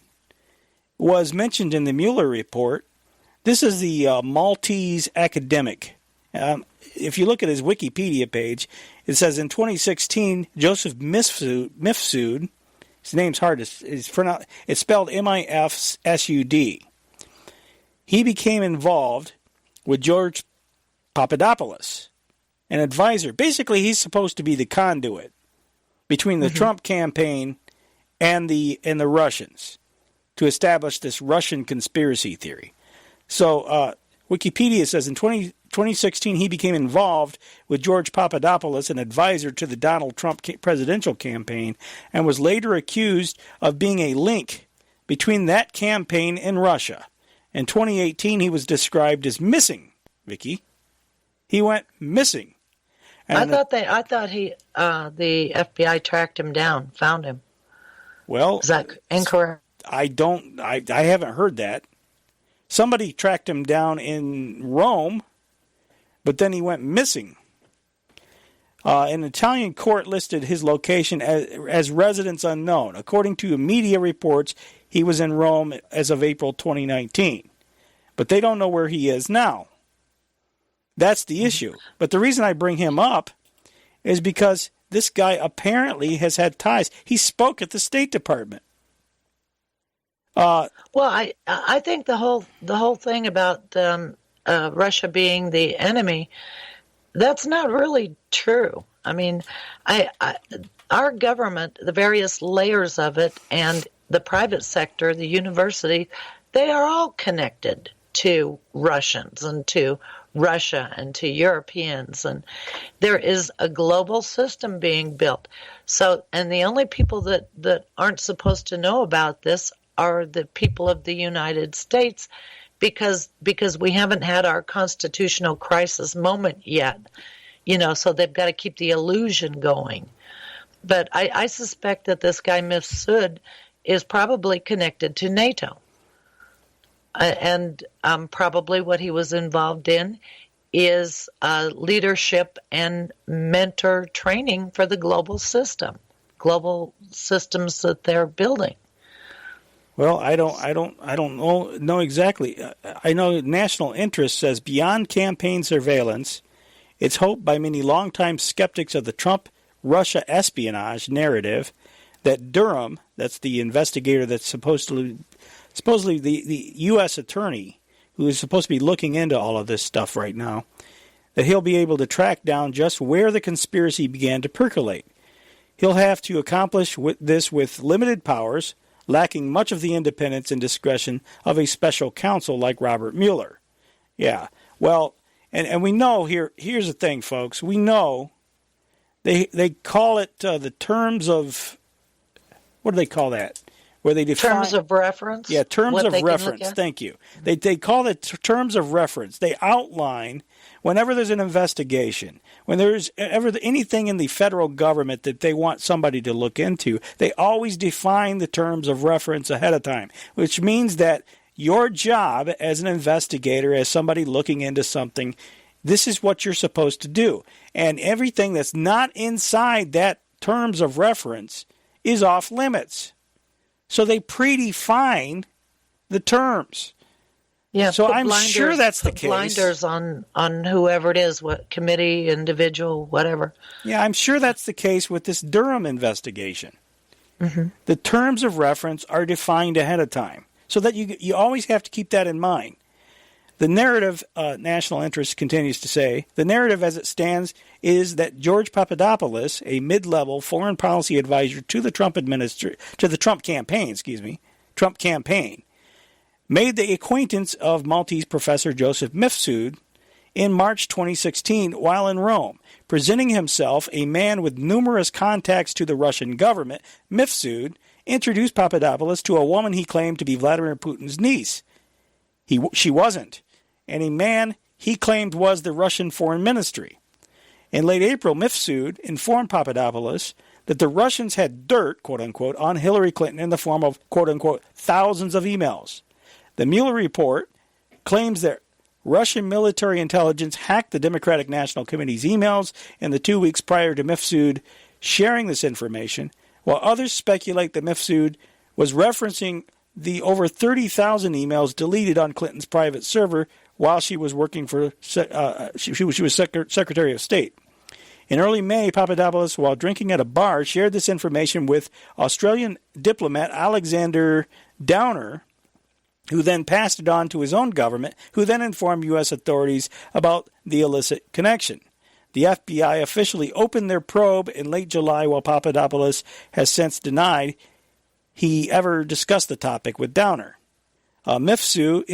was mentioned in the Mueller report. This is the Maltese academic. If you look at his Wikipedia page, it says in 2016, Joseph Mifsud, his name's hard to, it's spelled Mifsud. He became involved with George Papadopoulos, an advisor. Basically, he's supposed to be the conduit between the Trump campaign and the Russians to establish this Russian conspiracy theory. So Wikipedia says in 2016 he became involved with George Papadopoulos, an advisor to the Donald Trump presidential campaign, and was later accused of being a link between that campaign and Russia. In 2018 he was described as missing, Vicky. He went missing. And I thought the FBI tracked him down, found him. Well, is that incorrect? I haven't heard that. Somebody tracked him down in Rome, but then he went missing. An Italian court listed his location as residence unknown. According to media reports, he was in Rome as of April 2019. But they don't know where he is now. That's the issue. But the reason I bring him up is because this guy apparently has had ties. He spoke at the State Department. Well, I think the whole thing about Russia being the enemy, that's not really true. I mean, our government, the various layers of it, and the private sector, the university, they are all connected to Russians and to Russia and to Europeans, and there is a global system being built. So, and the only people that aren't supposed to know about this are the people of the United States, because we haven't had our constitutional crisis moment yet, so they've got to keep the illusion going. But I suspect that this guy Mifsud is probably connected to NATO. And probably what he was involved in is leadership and mentor training for the global systems that they're building. Well, I don't know exactly. I know national interest says beyond campaign surveillance, it's hoped by many longtime skeptics of the Trump-Russia espionage narrative that Durham, that's the investigator that's supposedly the U.S. attorney who is supposed to be looking into all of this stuff right now, that he'll be able to track down just where the conspiracy began to percolate. He'll have to accomplish this with limited powers, lacking much of the independence and discretion of a special counsel like Robert Mueller. Yeah, well, and we know here's the thing, folks. We know they call it the terms of, what do they call that? Where they define terms of reference. Yeah, terms of reference. Thank you. They call it terms of reference. They outline whenever there's an investigation, when there's ever anything in the federal government that they want somebody to look into, they always define the terms of reference ahead of time, which means that your job as an investigator, as somebody looking into something, this is what you're supposed to do. And everything that's not inside that terms of reference is off limits. So they predefine the terms. Yeah, so I'm sure that's the case. Blinders on whoever it is, what committee, individual, whatever. Yeah, I'm sure that's the case with this Durham investigation. Mm-hmm. The terms of reference are defined ahead of time, so that you always have to keep that in mind. The narrative, national interest continues to say, the narrative as it stands is that George Papadopoulos, a mid-level foreign policy advisor to the Trump campaign, made the acquaintance of Maltese professor Joseph Mifsud in March 2016 while in Rome. Presenting himself a man with numerous contacts to the Russian government, Mifsud introduced Papadopoulos to a woman he claimed to be Vladimir Putin's niece. She wasn't. And a man he claimed was the Russian Foreign Ministry. In late April, Mifsud informed Papadopoulos that the Russians had dirt, quote-unquote, on Hillary Clinton in the form of, quote-unquote, thousands of emails. The Mueller report claims that Russian military intelligence hacked the Democratic National Committee's emails in the 2 weeks prior to Mifsud sharing this information, while others speculate that Mifsud was referencing the over 30,000 emails deleted on Clinton's private server while she was working for she was Secretary of State. In early May, Papadopoulos, while drinking at a bar, shared this information with Australian diplomat Alexander Downer, who then passed it on to his own government, who then informed U.S. authorities about the illicit connection. The FBI officially opened their probe in late July, while Papadopoulos has since denied he ever discussed the topic with Downer. Mifsud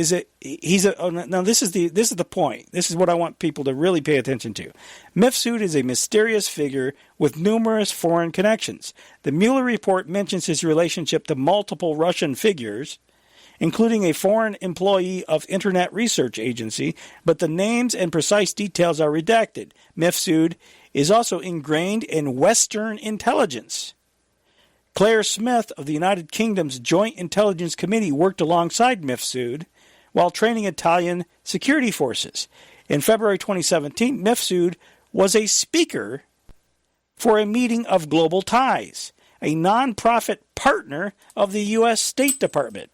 now this is the point. This is what I want people to really pay attention to. Mifsud is a mysterious figure with numerous foreign connections. The Mueller report mentions his relationship to multiple Russian figures, including a foreign employee of Internet Research Agency, but the names and precise details are redacted. Mifsud is also ingrained in Western intelligence. Claire Smith of the United Kingdom's Joint Intelligence Committee worked alongside Mifsud while training Italian security forces. In February 2017, Mifsud was a speaker for a meeting of Global Ties, a nonprofit partner of the U.S. State Department.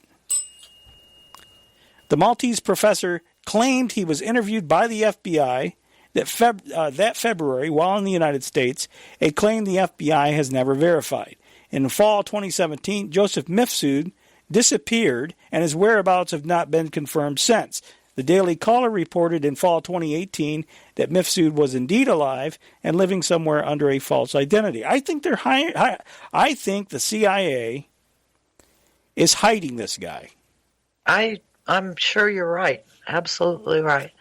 The Maltese professor claimed he was interviewed by the FBI that February while in the United States, a claim the FBI has never verified. In fall 2017, Joseph Mifsud disappeared, and his whereabouts have not been confirmed since. The Daily Caller reported in fall 2018 that Mifsud was indeed alive and living somewhere under a false identity. I think I think the CIA is hiding this guy. I'm sure you're right. Absolutely right.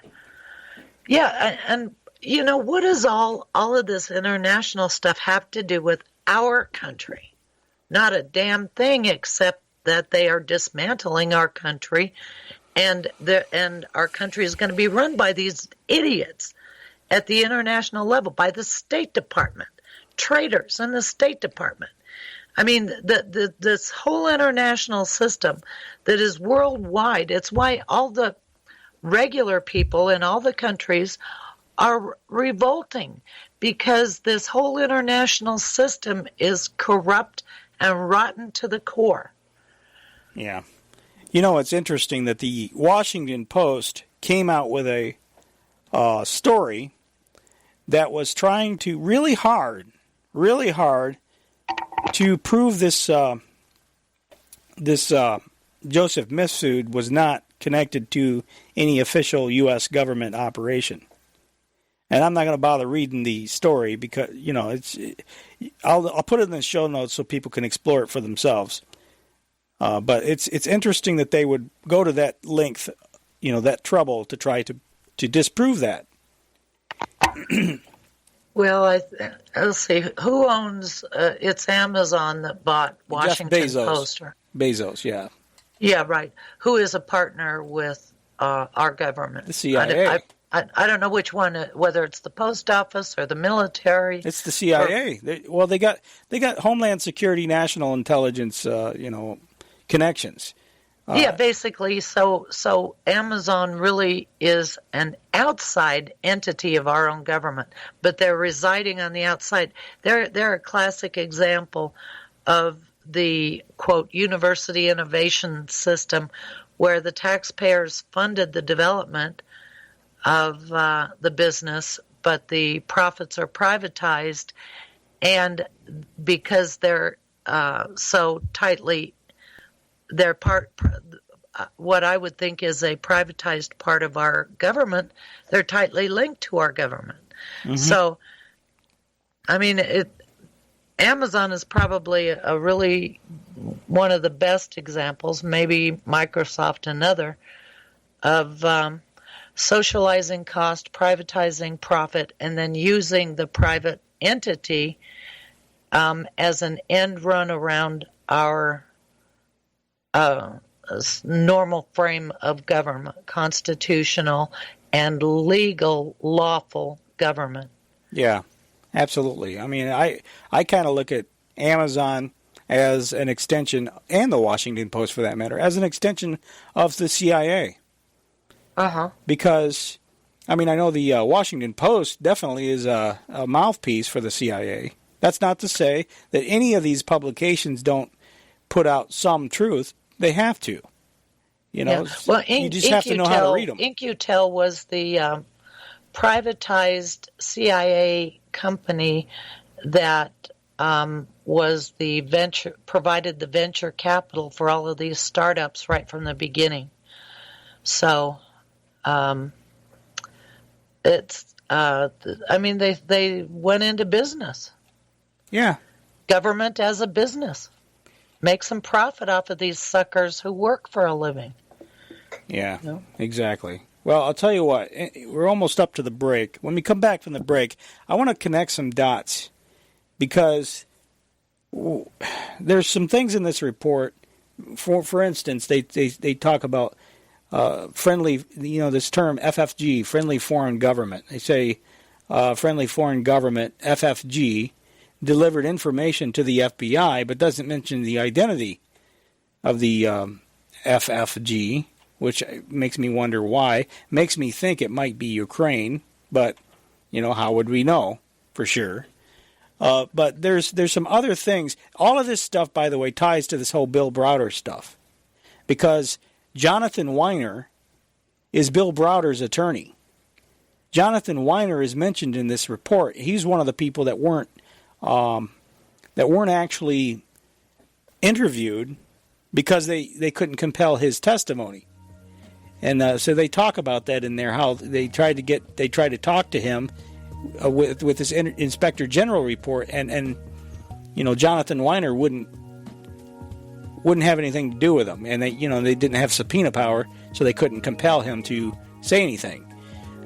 Yeah, and you know, what does all of this international stuff have to do with our country? Not a damn thing, except that they are dismantling our country, and our country is going to be run by these idiots at the international level, by the State Department, traitors in the State Department. I mean, this whole international system that is worldwide, it's why all the regular people in all the countries are revolting, because this whole international system is corrupt and rotten to the core. Yeah. You know, it's interesting that the Washington Post came out with a story that was trying to really hard to prove this Joseph Mifsud was not connected to any official U.S. government operation. And I'm not going to bother reading the story because, you know, I'll put it in the show notes so people can explore it for themselves. But it's interesting that they would go to that length, you know, that trouble to try to disprove that. Well, let's see. Who owns? It's Amazon that bought Washington Post. Bezos, yeah. Yeah, right. Who is a partner with our government? The CIA. I don't know which one, whether it's the post office or the military. It's the CIA. They got Homeland Security, National Intelligence, connections. Yeah, basically. So Amazon really is an outside entity of our own government, but they're residing on the outside. They're a classic example of the, quote, university innovation system, where the taxpayers funded the development of the business, but the profits are privatized, and because they're so tightly, they're what I would think is a privatized part of our government, they're tightly linked to our government. Mm-hmm. So, I mean, Amazon is probably a really one of the best examples, maybe Microsoft another, of socializing cost, privatizing profit, and then using the private entity as an end run around our normal frame of government, constitutional and legal, lawful government. Yeah, absolutely. I mean, I kind of look at Amazon as an extension, and the Washington Post for that matter, as an extension of the CIA. Uh-huh. Because, I mean, I know the Washington Post definitely is a mouthpiece for the CIA. That's not to say that any of these publications don't put out some truth. They have to. You know, yeah. Well, you just have to know how to read them. InQtel was the privatized CIA company that was provided the venture capital for all of these startups right from the beginning. So, it's, I mean, they went into business. Yeah. Government as a business. make some profit off of these suckers who work for a living. Yeah, exactly. Well, I'll tell you what, we're almost up to the break. When we come back from the break, I want to connect some dots because there's some things in this report. For instance, they talk about friendly, this term FFG, friendly foreign government. They say friendly foreign government, FFG, delivered information to the FBI, but doesn't mention the identity of the FFG, which makes me wonder why. Makes me think it might be Ukraine, but, how would we know for sure? But there's some other things. All of this stuff, by the way, ties to this whole Bill Browder stuff. Because Jonathan Weiner is Bill Browder's attorney. Jonathan Weiner is mentioned in this report. He's one of the people that weren't actually interviewed because they couldn't compel his testimony. And so they talk about that in there, how they tried to talk to him with this Inspector General report, and Jonathan Weiner wouldn't have anything to do with him, and they didn't have subpoena power, so they couldn't compel him to say anything.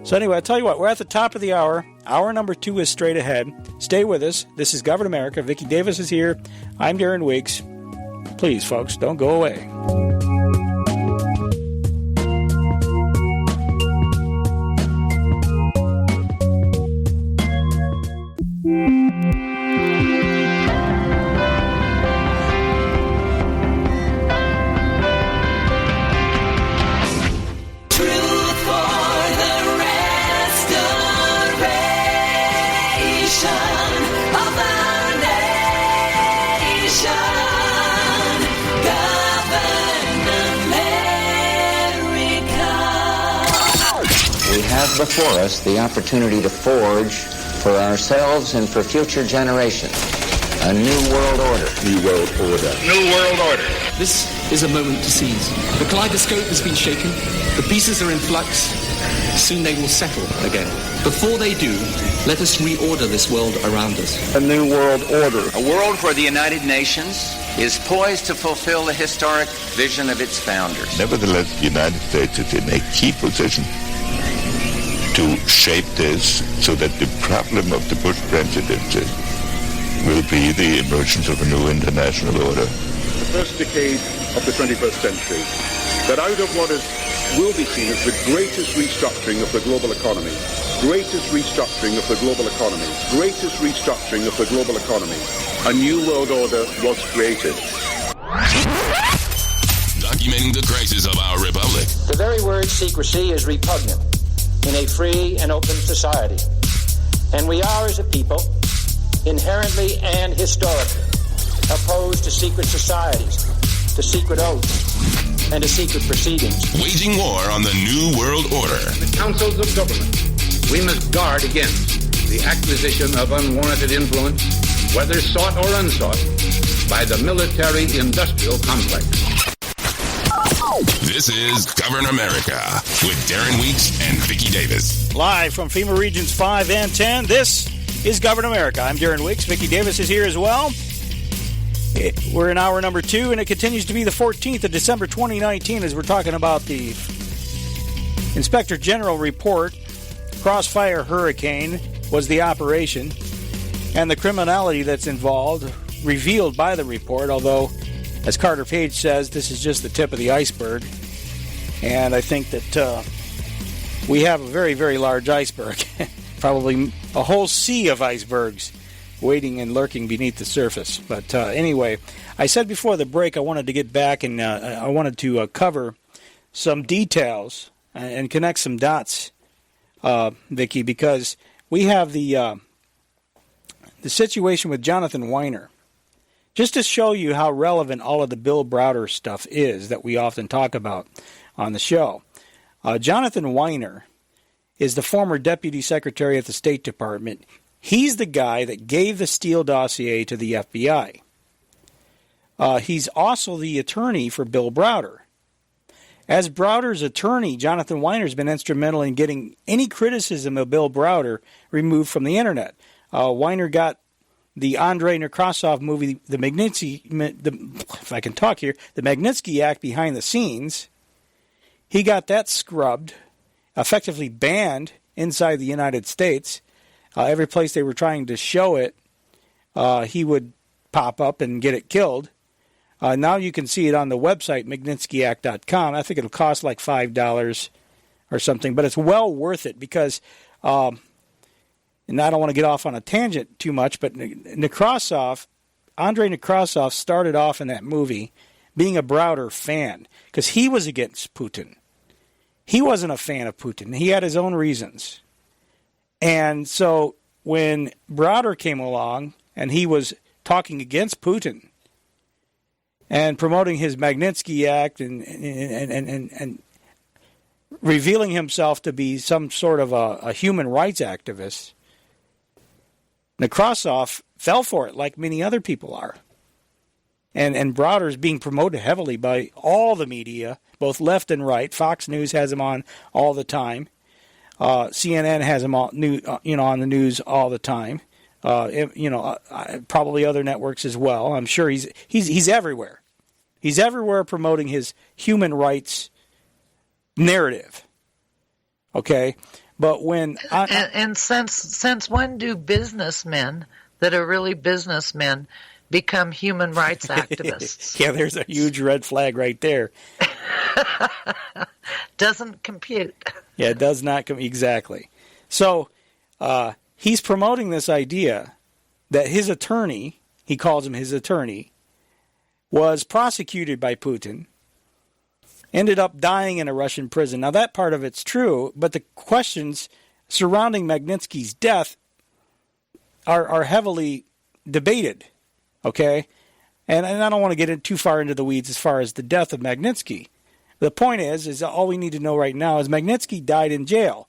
So anyway, I'll tell you what, we're at the top of the hour. Hour number 2 is straight ahead. Stay with us. This is Govern America. Vicky Davis is here. I'm Darren Weeks. Please, folks, don't go away. Before us the opportunity to forge for ourselves and for future generations a new world order. New world order. New world order. This is a moment to seize. The kaleidoscope has been shaken. The pieces are in flux. Soon they will settle again. Before they do, let us reorder this world around us. A new world order. A world where the United Nations is poised to fulfill the historic vision of its founders. Nevertheless, the United States is in a key position to shape this so that the problem of the Bush presidency will be the emergence of a new international order. The first decade of the 21st century, that out of what will be seen as the greatest restructuring of the global economy, a new world order was created. Documenting the crisis of our republic. The very word secrecy is repugnant in a free and open society. And we are, as a people, inherently and historically opposed to secret societies, to secret oaths, and to secret proceedings. Waging war on the New World Order. In the councils of government, we must guard against the acquisition of unwarranted influence, whether sought or unsought, by the military-industrial complex. This is Govern America with Darren Weeks and Vicky Davis. Live from FEMA Regions 5 and 10, this is Govern America. I'm Darren Weeks. Vicky Davis is here as well. We're in hour number 2, and it continues to be the 14th of December 2019 as we're talking about the Inspector General report. Crossfire Hurricane was the operation, and the criminality that's involved revealed by the report, although, as Carter Page says, this is just the tip of the iceberg. And I think that we have a very, very large iceberg. Probably a whole sea of icebergs waiting and lurking beneath the surface. But anyway, I said before the break I wanted to get back and I wanted to cover some details and connect some dots, Vicky, because we have the situation with Jonathan Weiner. Just to show you how relevant all of the Bill Browder stuff is that we often talk about on the show. Jonathan Weiner is the former Deputy Secretary at the State Department. He's the guy that gave the Steele dossier to the FBI. He's also the attorney for Bill Browder. As Browder's attorney, Jonathan Weiner has been instrumental in getting any criticism of Bill Browder removed from the Internet. Weiner got the Andrei Nekrasov movie, the Magnitsky Act behind the scenes, he got that scrubbed, effectively banned inside the United States. Every place they were trying to show it, he would pop up and get it killed. Now you can see it on the website, MagnitskyAct.com. I think it'll cost like $5 or something, but it's well worth it because, and I don't want to get off on a tangent too much, but Andrei Nekrasov started off in that movie being a Browder fan because he was against Putin. He wasn't a fan of Putin. He had his own reasons. And so when Browder came along and he was talking against Putin and promoting his Magnitsky Act and revealing himself to be some sort of a human rights activist, Nekrasov fell for it like many other people are. And Browder is being promoted heavily by all the media, both left and right. Fox News has him on all the time. CNN has him on the news all the time. Probably other networks as well. I'm sure he's everywhere. He's everywhere promoting his human rights narrative. Okay, but when and since when do businessmen that are really businessmen become human rights activists? Yeah, there's a huge red flag right there. Doesn't compute. Yeah, it does not come exactly. So he's promoting this idea that his attorney, he calls him his attorney, was prosecuted by Putin, ended up dying in a Russian prison. Now that part of it's true, but the questions surrounding Magnitsky's death are heavily debated. Okay, and I don't want to get too far into the weeds as far as the death of Magnitsky. The point is all we need to know right now is Magnitsky died in jail,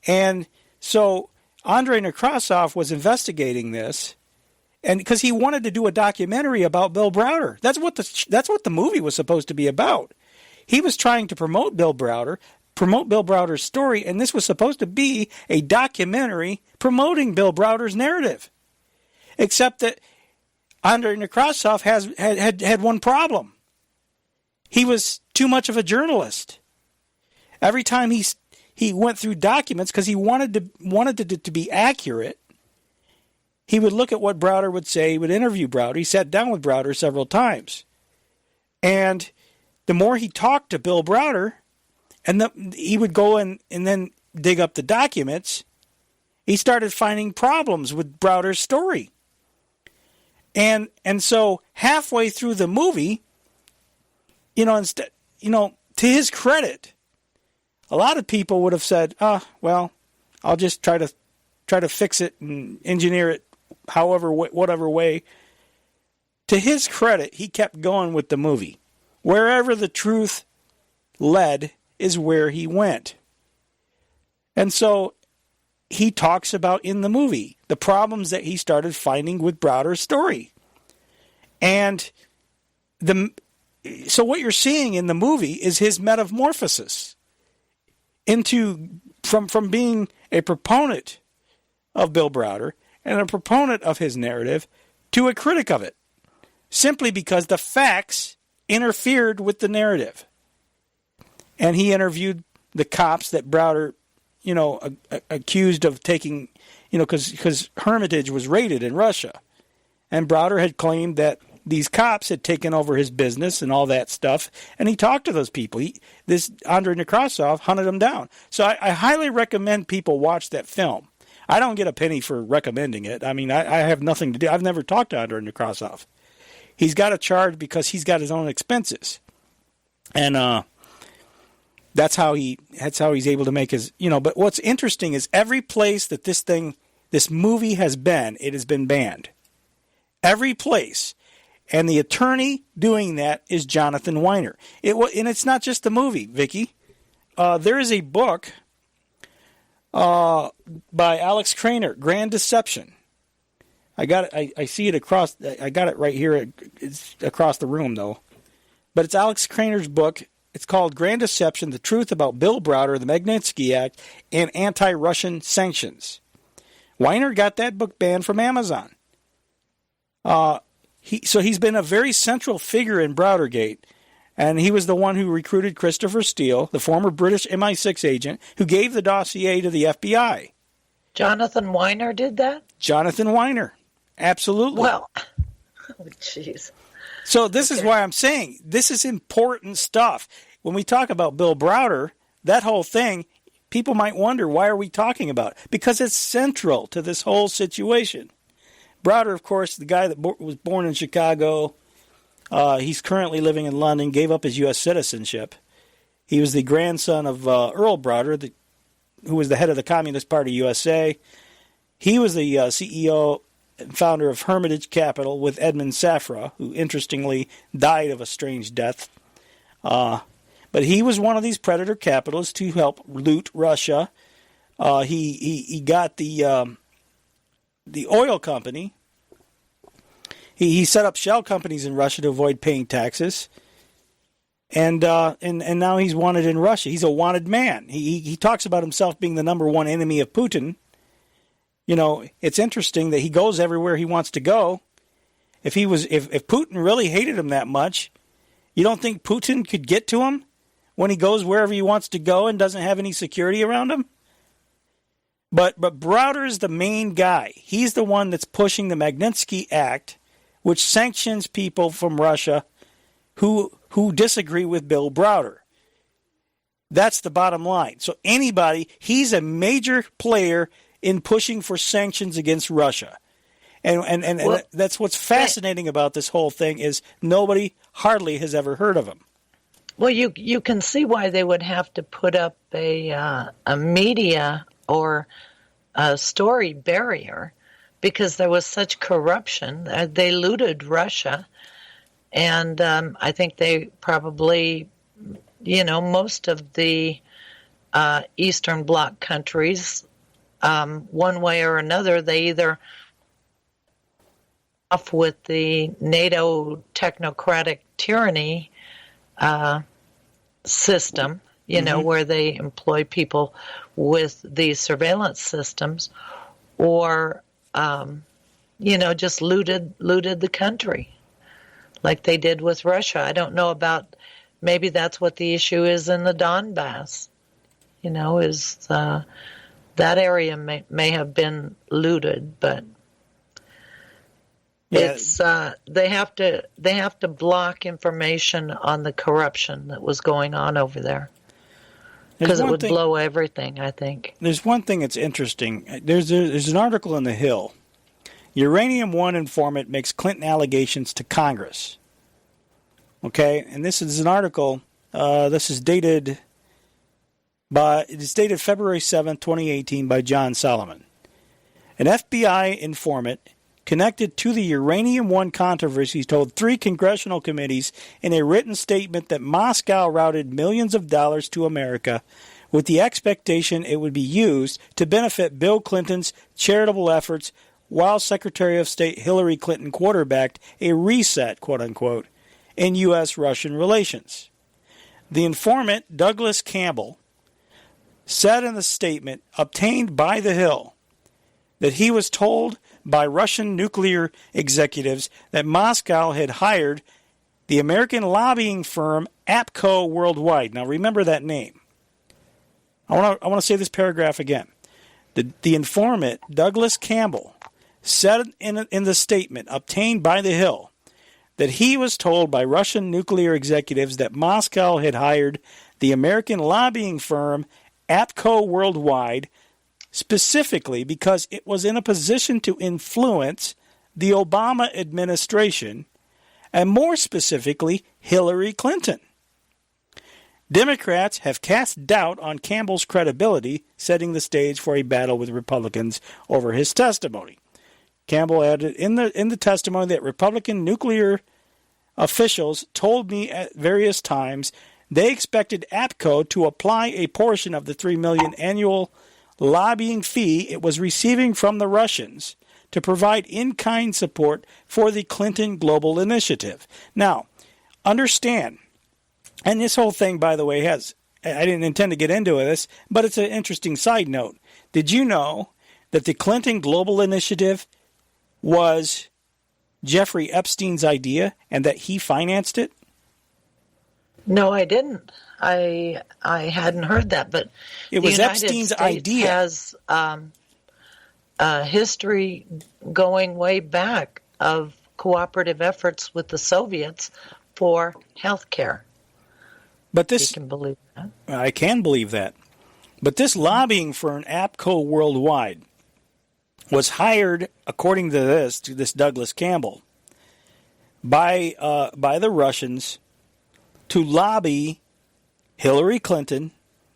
and so Andrei Nekrasov was investigating this, and because he wanted to do a documentary about Bill Browder. That's what the movie was supposed to be about. He was trying to promote Bill Browder's story, and this was supposed to be a documentary promoting Bill Browder's narrative, except that Andrei Nekrasov had one problem. He was too much of a journalist. Every time he went through documents, because he wanted it to be accurate, he would look at what Browder would say. He would interview Browder. He sat down with Browder several times. And the more he talked to Bill Browder, and he would go and then dig up the documents, he started finding problems with Browder's story. And so halfway through the movie, to his credit, a lot of people would have said, well, I'll just try to fix it and engineer it whatever way. To his credit, he kept going with the movie. Wherever the truth led is where he went. And so he talks about in the movie the problems that he started finding with Browder's story. And so what you're seeing in the movie is his metamorphosis from being a proponent of Bill Browder and a proponent of his narrative to a critic of it, simply because the facts interfered with the narrative. And he interviewed the cops that Browder, accused of taking, because Hermitage was raided in Russia. And Browder had claimed that these cops had taken over his business and all that stuff. And he talked to those people. This Andrei Nekrasov hunted them down. So I highly recommend people watch that film. I don't get a penny for recommending it. I mean, I have nothing to do. I've never talked to Andrei Nekrasov. He's got a charge because he's got his own expenses. And that's how he's able to make his, but what's interesting is every place that this movie has been, it has been banned. Every place. And the attorney doing that is Jonathan Weiner. And it's not just the movie, Vicky. There is a book by Alex Krainer, Grand Deception. I got it. I see it across. I got it right here. It's across the room, though. But it's Alex Krainer's book. It's called Grand Deception, The Truth About Bill Browder, the Magnitsky Act, and Anti-Russian Sanctions. Weiner got that book banned from Amazon. He's been a very central figure in Browdergate, and he was the one who recruited Christopher Steele, the former British MI6 agent, who gave the dossier to the FBI. Jonathan Weiner did that? Jonathan Weiner. Absolutely. Well, oh, jeez. So this is why I'm saying this is important stuff. When we talk about Bill Browder, that whole thing, people might wonder, why are we talking about it? Because it's central to this whole situation. Browder, of course, the guy that was born in Chicago, he's currently living in London, gave up his U.S. citizenship. He was the grandson of Earl Browder, who was the head of the Communist Party USA. He was the CEO and founder of Hermitage Capital with Edmund Safra, who interestingly died of a strange death. But he was one of these predator capitalists to help loot Russia. He got the oil company. He set up shell companies in Russia to avoid paying taxes. And now he's wanted in Russia. He's a wanted man. He talks about himself being the number one enemy of Putin. You know, it's interesting that he goes everywhere he wants to go. If Putin really hated him that much, you don't think Putin could get to him when he goes wherever he wants to go and doesn't have any security around him? But Browder is the main guy. He's the one that's pushing the Magnitsky Act, which sanctions people from Russia who disagree with Bill Browder. That's the bottom line. So he's a major player in pushing for sanctions against Russia. And that's what's fascinating about this whole thing is nobody hardly has ever heard of him. Well, you can see why they would have to put up a media or a story barrier, because there was such corruption. They looted Russia, and I think they probably, most of the Eastern Bloc countries, one way or another, they either off with the NATO technocratic tyranny system, where they employ people with these surveillance systems, or just looted the country like they did with Russia. I don't know about, maybe that's what the issue is in the Donbass, is that area may have been looted, but it's they have to block information on the corruption that was going on over there, because it would blow everything, I think. There's one thing that's interesting. There's an article in The Hill. Uranium One informant makes Clinton allegations to Congress. Okay, and this is an article. This is dated February 7th, 2018 by John Solomon. An FBI informant connected to the Uranium One controversy told 3 congressional committees in a written statement that Moscow routed millions of dollars to America with the expectation it would be used to benefit Bill Clinton's charitable efforts while Secretary of State Hillary Clinton quarterbacked a reset, quote-unquote, in U.S.-Russian relations. The informant, Douglas Campbell, said in the statement obtained by The Hill that he was told by Russian nuclear executives that Moscow had hired the American lobbying firm APCO Worldwide. Now remember that name. I want to say this paragraph again. The informant, Douglas Campbell, said in the statement obtained by The Hill that he was told by Russian nuclear executives that Moscow had hired the American lobbying firm APCO Worldwide specifically because it was in a position to influence the Obama administration, and more specifically, Hillary Clinton. Democrats have cast doubt on Campbell's credibility, setting the stage for a battle with Republicans over his testimony. Campbell added in the testimony that Republican nuclear officials told me at various times they expected APCO to apply a portion of the $3 million annual lobbying fee it was receiving from the Russians to provide in-kind support for the Clinton Global Initiative. Now, understand, and this whole thing, by the way, I didn't intend to get into this, but it's an interesting side note. Did you know that the Clinton Global Initiative was Jeffrey Epstein's idea and that he financed it? No, I didn't. I hadn't heard that, but it was Epstein's States idea. Has history going way back of cooperative efforts with the Soviets for health care. But this, you can believe that. I can believe that. But this lobbying for an APCO worldwide was hired, according to this Douglas Campbell, by the Russians to lobby Hillary Clinton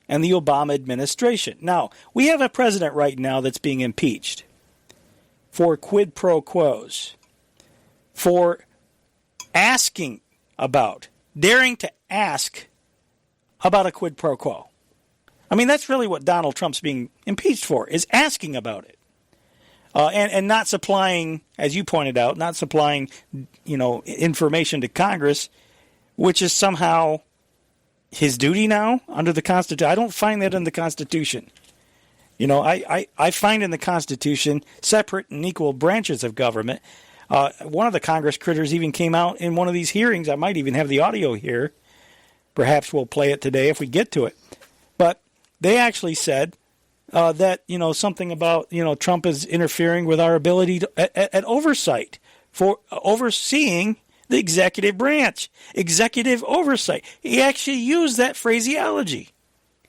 and the Obama administration. Now, we have a president right now that's being impeached for quid pro quos, for daring to ask about a quid pro quo. I mean, that's really what Donald Trump's being impeached for, is asking about it. And not supplying, as you pointed out, not supplying, information to Congress, which is somehow his duty now under the Constitution. I don't find that in the Constitution. I find in the Constitution separate and equal branches of government. One of the Congress critters even came out in one of these hearings. I might even have the audio here. Perhaps we'll play it today if we get to it. But they actually said that, something about, Trump is interfering with our ability at oversight for overseeing the executive branch, executive oversight. He actually used that phraseology.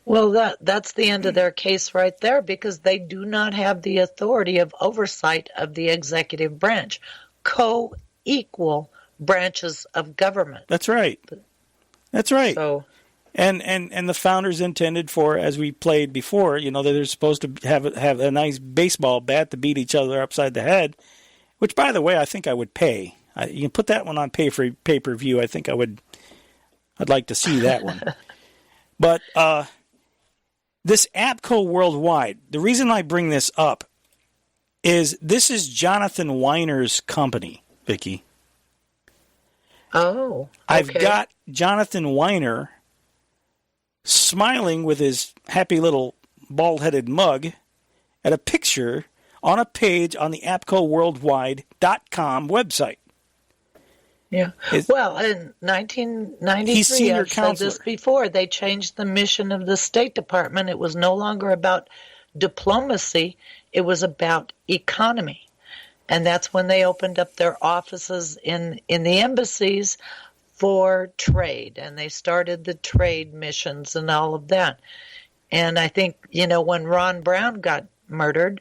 Well, that's the end of their case right there, because they do not have the authority of oversight of the executive branch. Co-equal branches of government. That's right. That's right. So, and the founders intended for, as we played before, that they're supposed to have a nice baseball bat to beat each other upside the head, which, by the way, I think I would pay. You can put that one on pay-per-view. I think I'd like to see that one. But this APCO worldwide, the reason I bring this up is this is Jonathan Weiner's company, Vicky. Oh, okay. I've got Jonathan Weiner smiling with his happy little bald-headed mug at a picture on a page on the APCOworldwide.com website. Yeah. Well, in 1993, I've said this before, they changed the mission of the State Department. It was no longer about diplomacy. It was about economy. And that's when they opened up their offices in the embassies for trade. And they started the trade missions and all of that. And I think, when Ron Brown got murdered,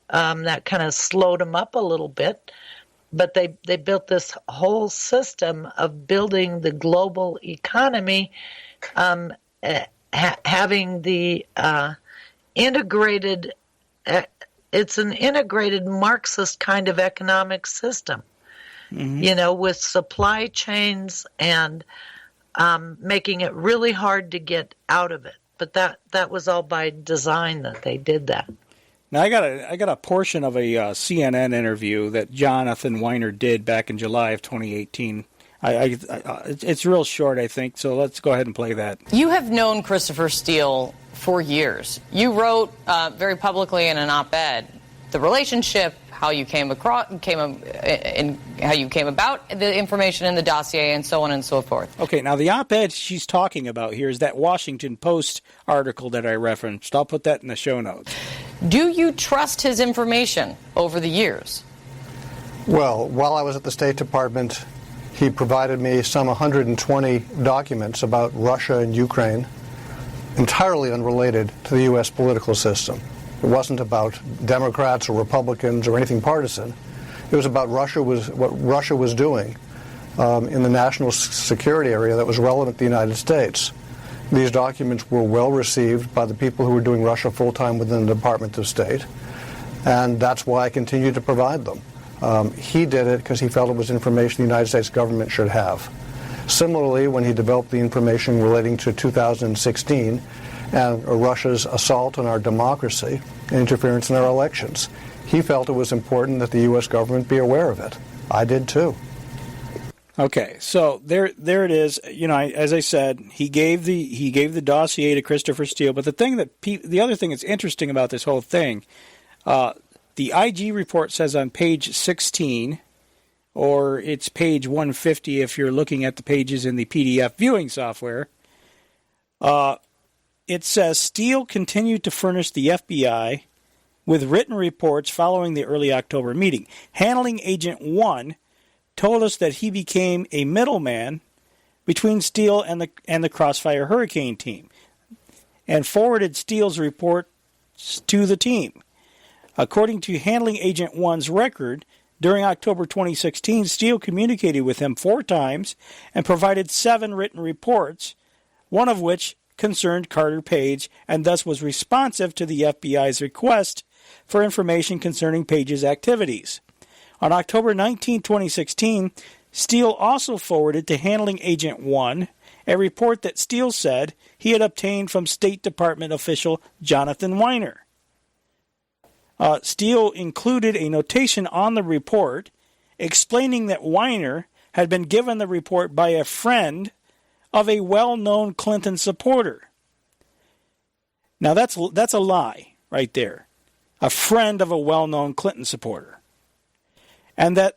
that kind of slowed him up a little bit. But they built this whole system of building the global economy, having the integrated, it's an integrated Marxist kind of economic system, with supply chains and making it really hard to get out of it. But that was all by design that they did that. Now, I got a portion of a CNN interview that Jonathan Weiner did back in July of 2018. It's real short, I think, so let's go ahead and play that. You have known Christopher Steele for years. You wrote very publicly in an op-ed the relationship, how you came about the information in the dossier, and so on and so forth. Okay, now the op-ed she's talking about here is that Washington Post article that I referenced. I'll put that in the show notes. Do you trust his information over the years? Well, while I was at the State Department, he provided me some 120 documents about Russia and Ukraine, entirely unrelated to the U.S. political system. It wasn't about Democrats or Republicans or anything partisan. It was about what Russia was doing in the national security area that was relevant to the United States. These documents were well received by the people who were doing Russia full-time within the Department of State, and that's why I continue to provide them. He did it because he felt it was information the United States government should have. Similarly, when he developed the information relating to 2016 and Russia's assault on our democracy and interference in our elections, he felt it was important that the U.S. government be aware of it. I did too. Okay, so there it is. As I said, he gave the dossier to Christopher Steele. But the other thing that's interesting about this whole thing, the IG report says on page 16, or it's page 150 if you're looking at the pages in the PDF viewing software. It says Steele continued to furnish the FBI with written reports following the early October meeting. Handling Agent 1 told us that he became a middleman between Steele and the Crossfire Hurricane team and forwarded Steele's reports to the team. According to Handling Agent 1's record, during October 2016, Steele communicated with him 4 times and provided 7 written reports, one of which concerned Carter Page and thus was responsive to the FBI's request for information concerning Page's activities. On October 19, 2016, Steele also forwarded to Handling Agent 1 a report that Steele said he had obtained from State Department official Jonathan Weiner. Steele included a notation on the report explaining that Weiner had been given the report by a friend of a well-known Clinton supporter. Now that's a lie right there. A friend of a well-known Clinton supporter. And that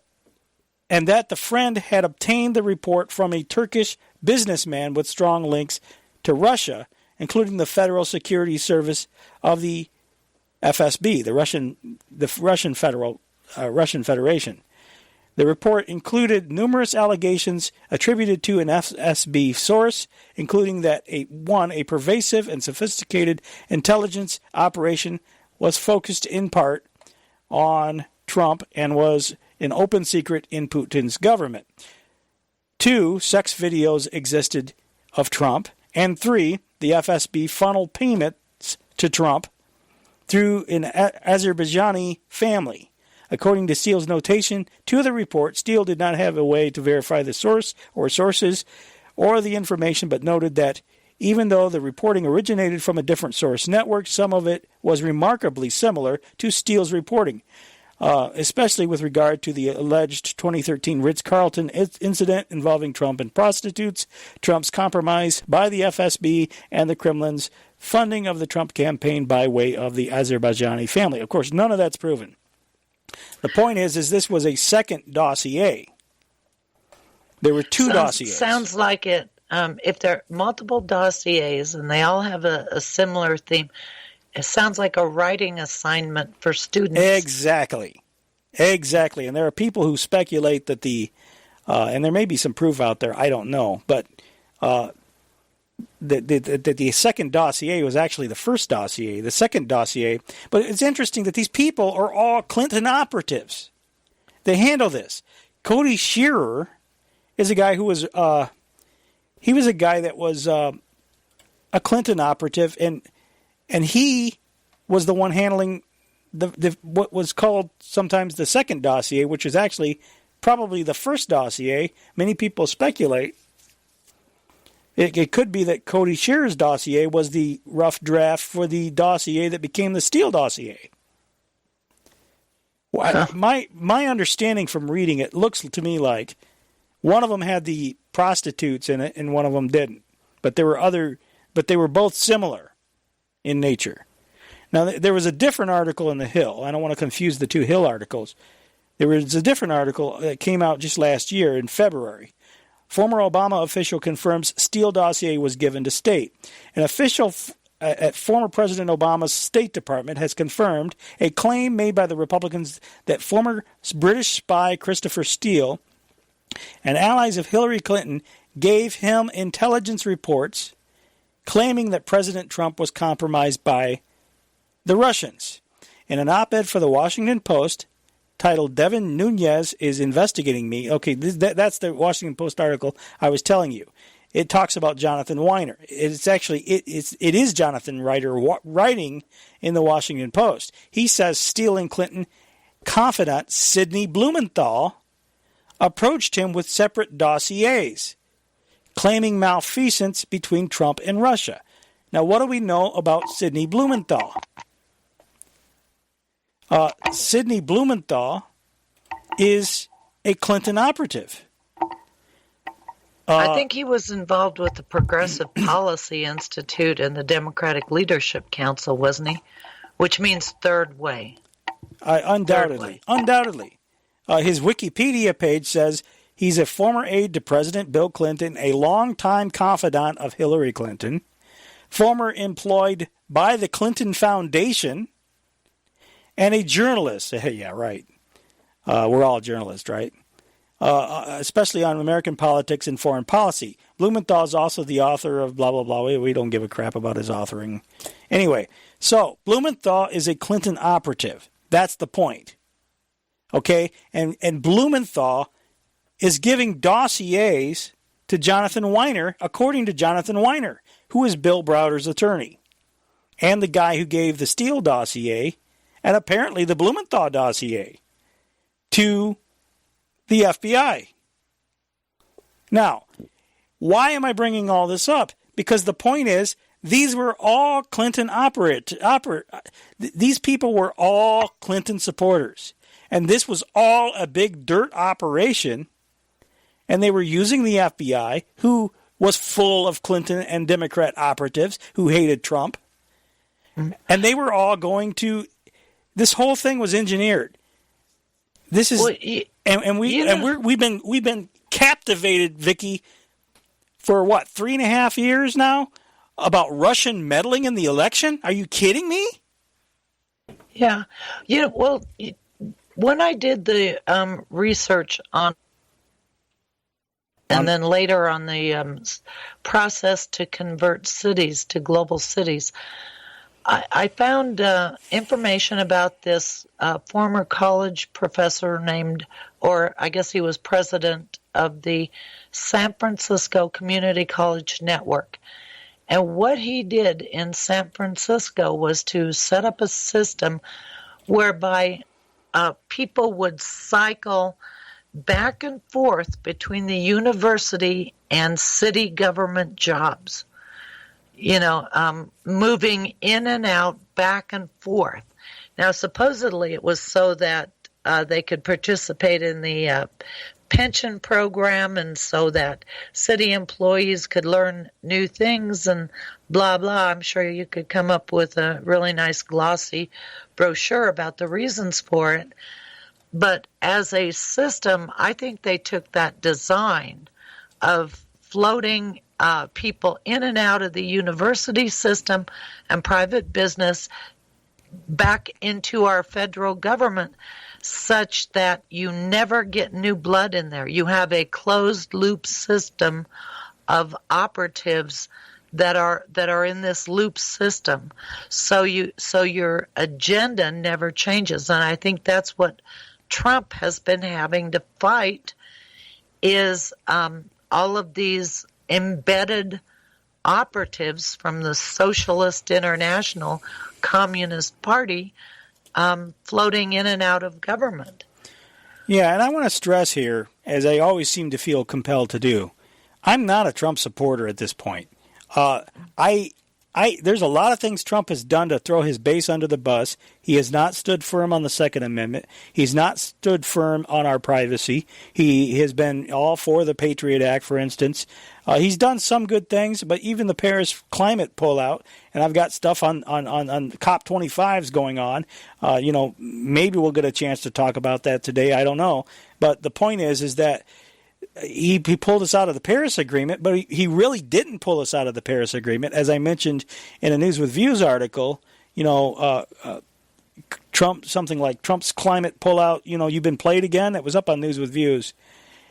the friend had obtained the report from a Turkish businessman with strong links to Russia, including the Federal Security Service of the FSB, the Russian Federation. The report included numerous allegations attributed to an FSB source, including that a pervasive and sophisticated intelligence operation was focused in part on Trump and was an open secret in Putin's government. 2, sex videos existed of Trump. And 3, the FSB funneled payments to Trump through an Azerbaijani family. According to Steele's notation to the report, Steele did not have a way to verify the source or sources or the information, but noted that even though the reporting originated from a different source network, some of it was remarkably similar to Steele's reporting, especially with regard to the alleged 2013 Ritz-Carlton incident involving Trump and prostitutes, Trump's compromise by the FSB, and the Kremlin's funding of the Trump campaign by way of the Azerbaijani family. Of course, none of that's proven. The point is this was a second dossier. There were 2 dossiers. Sounds like it. If there are multiple dossiers and they all have a similar theme, it sounds like a writing assignment for students. Exactly. And there are people who speculate that and there may be some proof out there, I don't know, but that the second dossier was actually the first dossier, the second dossier. But it's interesting that these people are all Clinton operatives. They handle this. Cody Shearer is a guy who was he was a guy that was a Clinton operative, and he was the one handling the what was called sometimes the second dossier, which is actually probably the first dossier. Many people speculate it could be that Cody Shearer's dossier was the rough draft for the dossier that became the Steele dossier. Well, my understanding from reading it looks to me like one of them had the prostitutes in it and one of them didn't. But they were both similar in nature. Now, there was a different article in the Hill. I don't want to confuse the 2 Hill articles. There was a different article that came out just last year in February. Former Obama official confirms Steele dossier was given to state. An official at former President Obama's State Department has confirmed a claim made by the Republicans that former British spy Christopher Steele and allies of Hillary Clinton gave him intelligence reports claiming that President Trump was compromised by the Russians. In an op-ed for the Washington Post titled "Devin Nunes is Investigating Me," okay, that's the Washington Post article I was telling you. It talks about Jonathan Weiner. It's actually it is Jonathan writing in the Washington Post. He says Steele and Clinton confidant Sidney Blumenthal approached him with separate dossiers, claiming malfeasance between Trump and Russia. Now, what do we know about Sidney Blumenthal? Sidney Blumenthal is a Clinton operative. I think he was involved with the Progressive Policy Institute and the Democratic Leadership Council, wasn't he? Which means third way. Undoubtedly. his Wikipedia page says he's a former aide to President Bill Clinton, a longtime confidant of Hillary Clinton, former employed by the Clinton Foundation, and a journalist. Yeah, right. We're all journalists, right? Especially on American politics and foreign policy. Blumenthal is also the author of blah, blah, blah. We don't give a crap about his authoring. Anyway, so Blumenthal is a Clinton operative. That's the point. Okay? And Blumenthal is giving dossiers to Jonathan Weiner, according to Jonathan Weiner, who is Bill Browder's attorney, and the guy who gave the Steele dossier, and apparently the Blumenthal dossier, to the FBI. Now, why am I bringing all this up? Because the point is, these were all Clinton these people were all Clinton supporters. And this was all a big dirt operation. And they were using the FBI, who was full of Clinton and Democrat operatives who hated Trump. And they were all going to... This whole thing was engineered. This is... we've been captivated, Vicky, for what, 3.5 years now, about Russian meddling in the election? Are you kidding me? Yeah. When I did the research on, and then later on the process to convert cities to global cities, I found information about this former college professor named, or I guess he was president of the San Francisco Community College Network. And what he did in San Francisco was to set up a system whereby people would cycle back and forth between the university and city government jobs. Moving in and out, back and forth. Now, supposedly it was so that they could participate in the pension program, and so that city employees could learn new things and blah, blah. I'm sure you could come up with a really nice glossy brochure about the reasons for it. But as a system, I think they took that design of floating people in and out of the university system and private business back into our federal government, such that you never get new blood in there. You have a closed loop system of operatives that are in this loop system. So your agenda never changes. And I think that's what Trump has been having to fight, is all of these embedded operatives from the Socialist International Communist Party floating in and out of government. Yeah, and I want to stress here, as I always seem to feel compelled to do, I'm not a Trump supporter at this point. There's a lot of things Trump has done to throw his base under the bus. He has not stood firm on the Second Amendment. He's not stood firm on our privacy. He has been all for the Patriot Act, for instance. He's done some good things, but even the Paris climate pullout, and I've got stuff on COP25s going on. Maybe we'll get a chance to talk about that today. I don't know. But the point is that he pulled us out of the Paris Agreement, but he really didn't pull us out of the Paris Agreement. As I mentioned in a News with Views article, Trump, something like Trump's climate pullout, you've been played again. It was up on News with Views.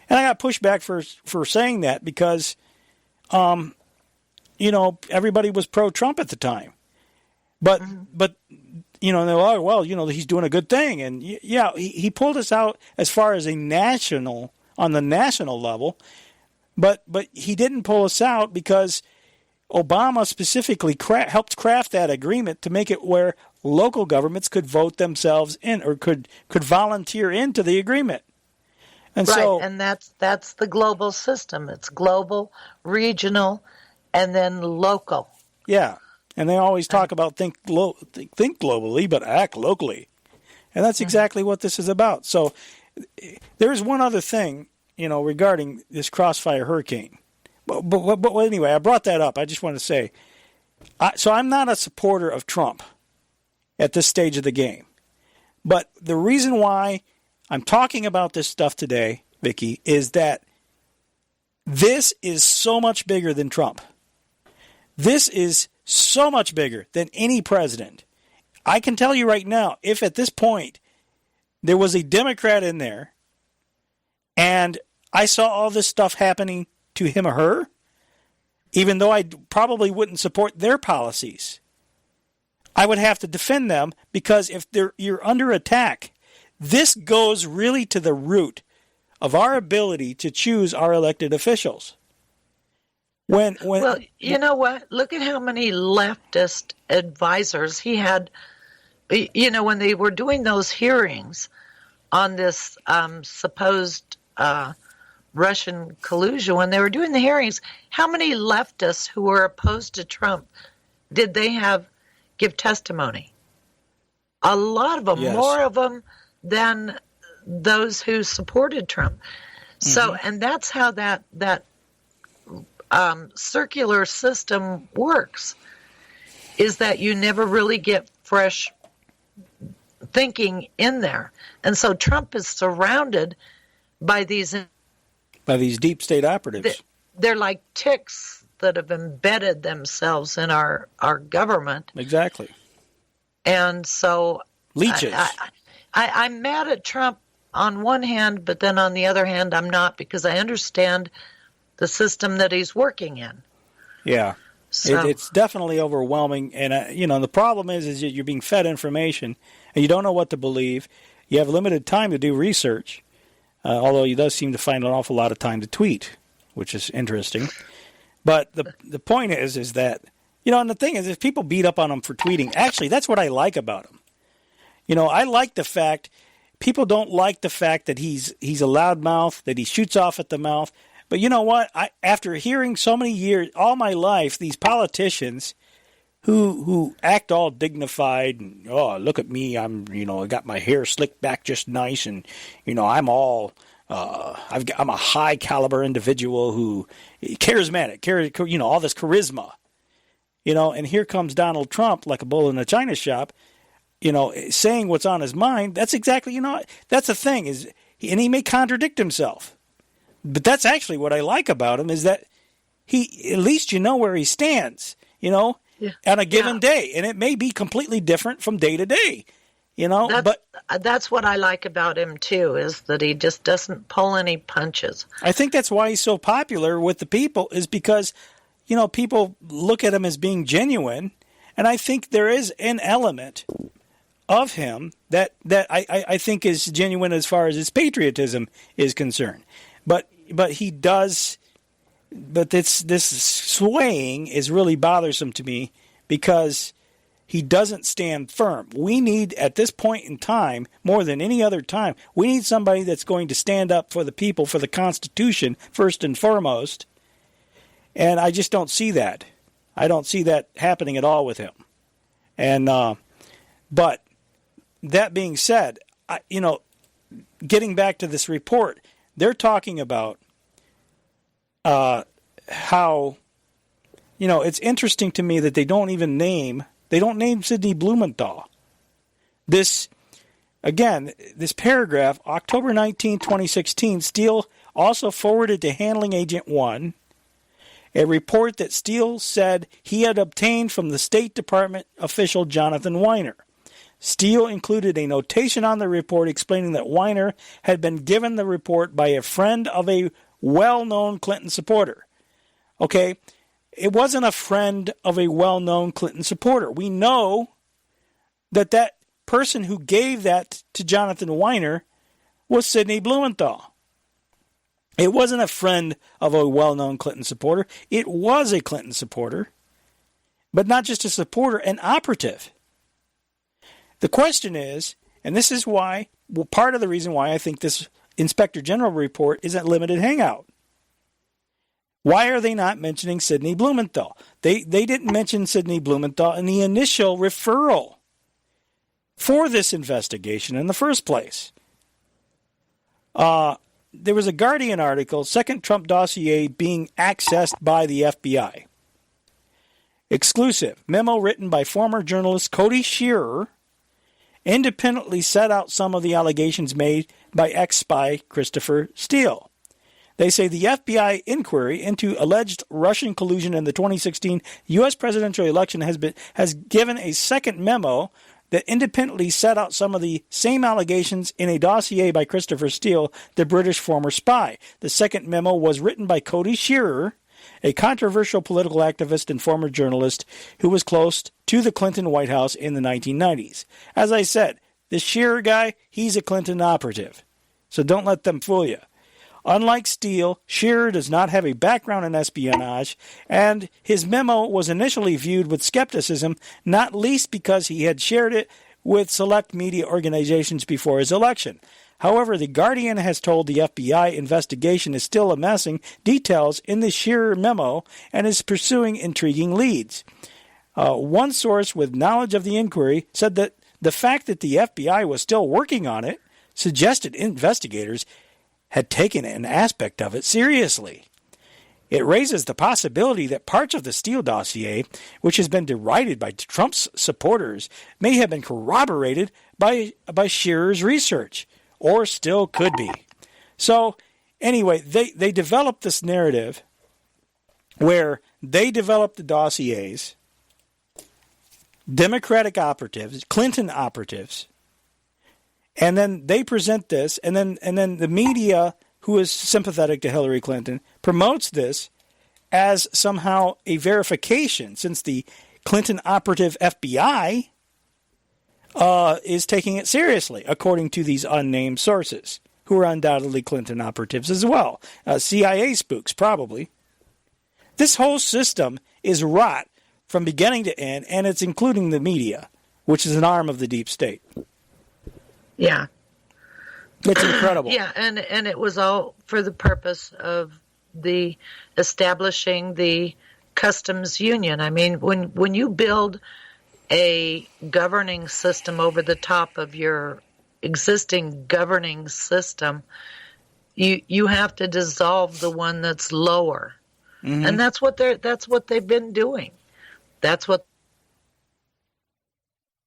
And I got pushback for saying that because, everybody was pro-Trump at the time. But he's doing a good thing. And, yeah, he pulled us out as far as on the national level, but he didn't pull us out because Obama specifically helped craft that agreement to make it where local governments could vote themselves in or could volunteer into the agreement. And right, and that's the global system. It's global, regional, and then local. Yeah, and they always talk about think globally, but act locally, and that's exactly what this is about. So there is one other thing, regarding this Crossfire Hurricane. But anyway, I brought that up. I just want to say, so I'm not a supporter of Trump at this stage of the game. But the reason why I'm talking about this stuff today, Vicky, is that this is so much bigger than Trump. This is so much bigger than any president. I can tell you right now, if at this point there was a Democrat in there and I saw all this stuff happening to him or her, even though I probably wouldn't support their policies, I would have to defend them, because if you're under attack, this goes really to the root of our ability to choose our elected officials. Well, you know what? Look at how many leftist advisors he had. You know, when they were doing those hearings on this supposed Russian collusion, when they were doing the hearings, how many leftists who were opposed to Trump did they have give testimony? A lot of them, Yes. more of them than those who supported Trump. So, and that's how that circular system works, is that you never really get fresh thinking in there. And so Trump is surrounded by these deep state operatives. They're like ticks that have embedded themselves in our government. Exactly. And so leeches. I'm mad at Trump on one hand, but then on the other hand, I'm not, because I understand the system that he's working in. Yeah. So, It's definitely overwhelming. And, the problem is you're being fed information and you don't know what to believe. You have limited time to do research, although he does seem to find an awful lot of time to tweet, which is interesting. But the point is that, and the thing is, if people beat up on him for tweeting, actually, that's what I like about him. I like the fact, people don't like the fact that he's a loudmouth, that he shoots off at the mouth. But you know what? After hearing so many years, all my life, these politicians who act all dignified and, oh, look at me, I'm, I got my hair slicked back just nice, and, I'm all, I'm a high caliber individual who charismatic, all this charisma, and here comes Donald Trump like a bull in a china shop, saying what's on his mind. That's exactly, that's the thing and he may contradict himself. But that's actually what I like about him, is that at least where he stands, on a given day. And it may be completely different from day to day, but that's what I like about him too, is that he just doesn't pull any punches. I think that's why he's so popular with the people, is because, people look at him as being genuine. And I think there is an element of him that I think is genuine as far as his patriotism is concerned. But he does. But this swaying is really bothersome to me, because he doesn't stand firm. We need, at this point in time, more than any other time, we need somebody that's going to stand up for the people, for the Constitution, first and foremost. And I just don't see that. I don't see that happening at all with him. And but that being said, getting back to this report, they're talking about how, it's interesting to me that they don't name Sidney Blumenthal. This paragraph, October 19, 2016, Steele also forwarded to Handling Agent 1 a report that Steele said he had obtained from the State Department official Jonathan Weiner. Steele included a notation on the report explaining that Weiner had been given the report by a friend of a well-known Clinton supporter. Okay, it wasn't a friend of a well-known Clinton supporter. We know that person who gave that to Jonathan Weiner was Sidney Blumenthal. It wasn't a friend of a well-known Clinton supporter. It was a Clinton supporter, but not just a supporter, an operative. The question is, and this is why, part of the reason why I think this Inspector General report isn't limited hangout. Why are they not mentioning Sidney Blumenthal? They didn't mention Sidney Blumenthal in the initial referral for this investigation in the first place. There was a Guardian article, Second Trump Dossier Being Accessed by the FBI. Exclusive. Memo written by former journalist Cody Shearer independently set out some of the allegations made by ex-spy Christopher Steele. They say the FBI inquiry into alleged Russian collusion in the 2016 U.S. presidential election has given a second memo that independently set out some of the same allegations in a dossier by Christopher Steele, the British former spy. The second memo was written by Cody Shearer, a controversial political activist and former journalist who was close to the Clinton White House in the 1990s. As I said, this Shearer guy, he's a Clinton operative. So don't let them fool you. Unlike Steele, Shearer does not have a background in espionage, and his memo was initially viewed with skepticism, not least because he had shared it with select media organizations before his election. However, The Guardian has told the FBI investigation is still amassing details in the Shearer memo and is pursuing intriguing leads. One source with knowledge of the inquiry said that the fact that the FBI was still working on it suggested investigators had taken an aspect of it seriously. It raises the possibility that parts of the Steele dossier, which has been derided by Trump's supporters, may have been corroborated by Shearer's research, or still could be. So, anyway, they developed this narrative where they developed the dossiers, Democratic operatives, Clinton operatives, and then they present this, and then the media, who is sympathetic to Hillary Clinton, promotes this as somehow a verification, since the Clinton operative FBI is taking it seriously, according to these unnamed sources, who are undoubtedly Clinton operatives as well. CIA spooks, probably. This whole system is rot from beginning to end, and it's including the media, which is an arm of the deep state. Yeah. It's incredible. Yeah, and it was all for the purpose of the establishing the customs union. I mean, when you build a governing system over the top of your existing governing system, you have to dissolve the one that's lower. Mm-hmm. And that's what they've been doing. That's what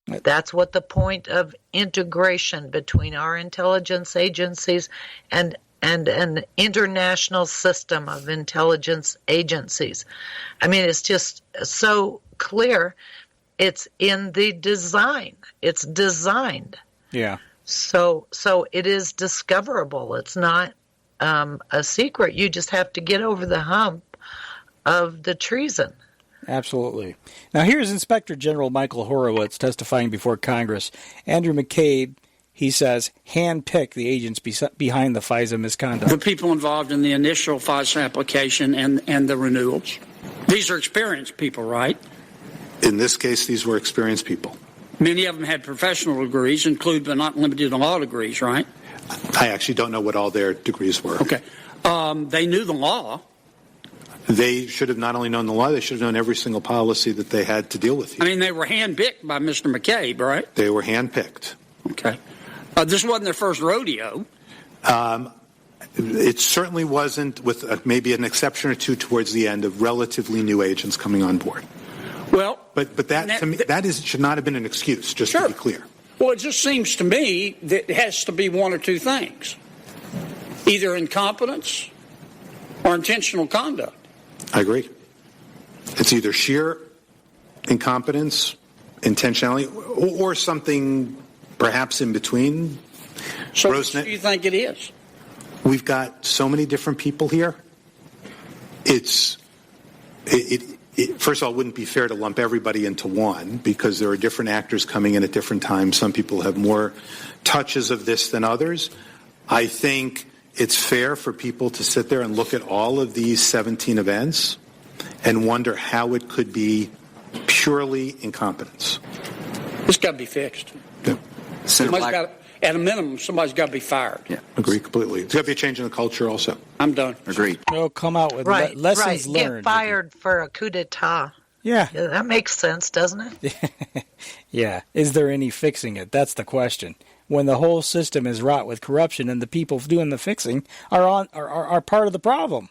the point of integration between our intelligence agencies and an international system of intelligence agencies. I mean, it's just so clear. It's in the design. It's designed. Yeah. So it is discoverable. It's not a secret. You just have to get over the hump of the treason. Absolutely. Now, here's Inspector General Michael Horowitz testifying before Congress. Andrew McCabe, he says, handpicked the agents behind the FISA misconduct. The people involved in the initial FISA application and the renewals. These are experienced people, right? In this case, these were experienced people. Many of them had professional degrees, include but not limited to law degrees, right? I actually don't know what all their degrees were. Okay. They knew the law. They should have not only known the law, they should have known every single policy that they had to deal with. I mean, they were handpicked by Mr. McCabe, right? They were handpicked. Okay. This wasn't their first rodeo. It certainly wasn't, with maybe an exception or two towards the end, of relatively new agents coming on board. Well, but that to me, should not have been an excuse, just to be clear. Well, it just seems to me that it has to be one or two things. Either incompetence or intentional conduct. I agree. It's either sheer incompetence, intentionality, or something perhaps in between. So what do you think it is? We've got so many different people here. First of all, it wouldn't be fair to lump everybody into one, because there are different actors coming in at different times. Some people have more touches of this than others. I think it's fair for people to sit there and look at all of these 17 events and wonder how it could be purely incompetence. It's got to be fixed. Yeah. At a minimum, somebody's got to be fired. Yeah, agree completely. There's got to be a change in the culture also. I'm done. Agreed. They'll come out with lessons learned. Get fired for a coup d'etat. Yeah. That makes sense, doesn't it? Yeah. Is there any fixing it? That's the question. When the whole system is wrought with corruption and the people doing the fixing are part of the problem.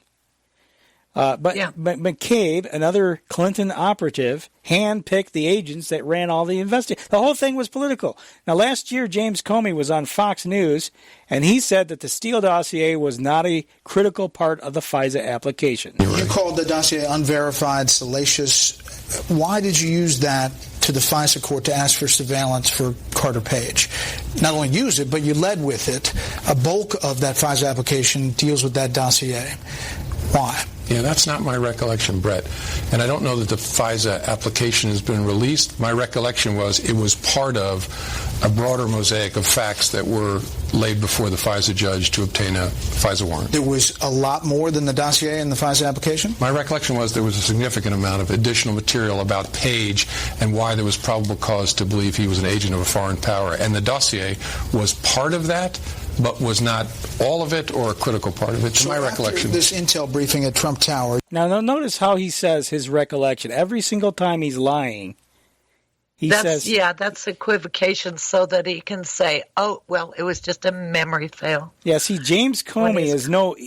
But McCabe, another Clinton operative, handpicked the agents that ran all the investigations. The whole thing was political. Now, last year, James Comey was on Fox News, and he said that the Steele dossier was not a critical part of the FISA application. You called the dossier unverified, salacious. Why did you use that to the FISA court to ask for surveillance for Carter Page? Not only use it, but you led with it. A bulk of that FISA application deals with that dossier. Why? Yeah, that's not my recollection, Brett. And I don't know that the FISA application has been released. My recollection was it was part of a broader mosaic of facts that were laid before the FISA judge to obtain a FISA warrant. There was a lot more than the dossier in the FISA application? My recollection was there was a significant amount of additional material about Page and why there was probable cause to believe he was an agent of a foreign power. And the dossier was part of that, but was not all of it or a critical part of it, to my recollection. This intel briefing at Trump Tower. Now, notice how he says his recollection. Every single time he's lying, that's equivocation so that he can say, oh, well, it was just a memory fail. Yeah, see, James Comey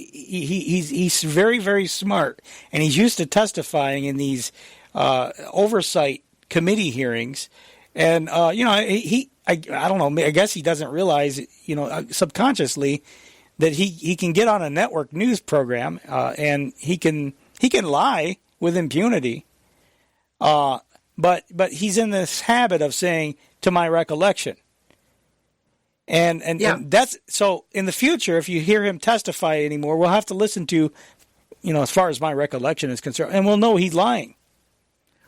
he's very, very smart, and he's used to testifying in these oversight committee hearings. And, I don't know, I guess he doesn't realize, subconsciously that he can get on a network news program and he can lie with impunity. But he's in this habit of saying, to my recollection. And that's, so in the future, if you hear him testify anymore, we'll have to listen to, as far as my recollection is concerned, and we'll know he's lying.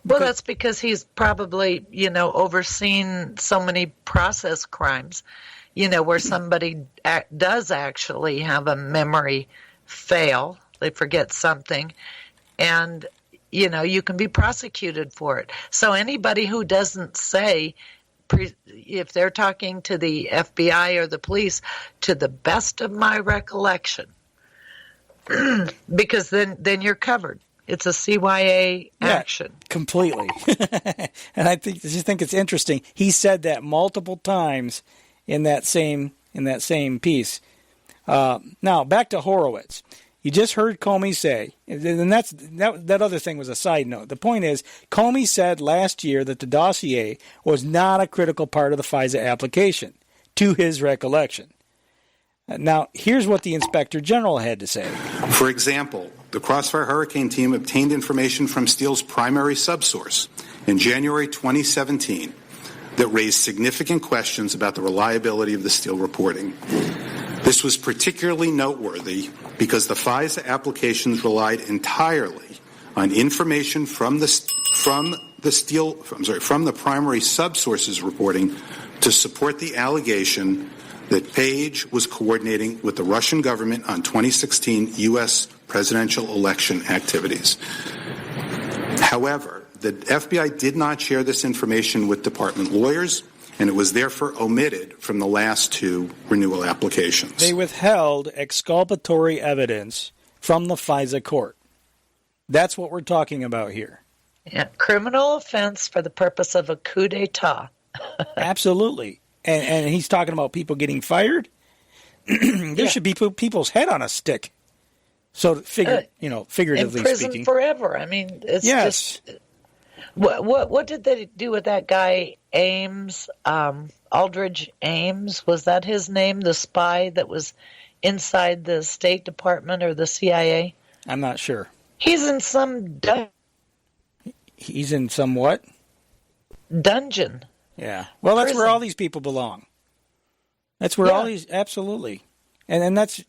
Well, that's because he's probably, overseen so many process crimes, where somebody does actually have a memory fail. They forget something. And, you can be prosecuted for it. So anybody who doesn't say, if they're talking to the FBI or the police, to the best of my recollection, because then you're covered. It's a CYA action. Completely. And I just think it's interesting. He said that multiple times in that same piece. Now, back to Horowitz. You just heard Comey say, and that other thing was a side note. The point is, Comey said last year that the dossier was not a critical part of the FISA application, to his recollection. Now, here's what the Inspector General had to say. For example, the Crossfire Hurricane team obtained information from Steele's primary subsource in January 2017 that raised significant questions about the reliability of the Steele reporting. This was particularly noteworthy because the FISA applications relied entirely on information from the primary subsource's reporting to support the allegation that Page was coordinating with the Russian government on 2016 U.S. presidential election activities. However, the FBI did not share this information with department lawyers, and it was therefore omitted from the last two renewal applications. They withheld exculpatory evidence from the FISA court. That's what we're talking about here. Yeah, criminal offense for the purpose of a coup d'etat. Absolutely. And he's talking about people getting fired. There should be people's head on a stick. So, figuratively in prison speaking, forever. I mean, it's just. What did they do with that guy Ames? Aldridge Ames, was that his name? The spy that was inside the State Department or the CIA? I'm not sure. He's in some. He's in some what? Dungeon. Yeah. Well, that's where all these people belong. That's where all these, absolutely. And that's,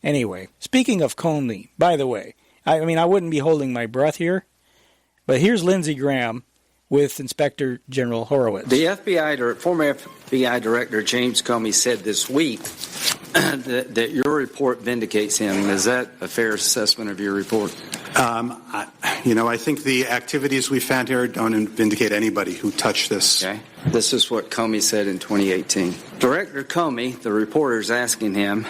anyway, speaking of Comey, by the way, I mean, I wouldn't be holding my breath here, but here's Lindsey Graham with Inspector General Horowitz. The former FBI Director James Comey said this week that your report vindicates him. Is that a fair assessment of your report? I think the activities we found here don't vindicate anybody who touched this. Okay. This is what Comey said in 2018. Director Comey, the reporter is asking him,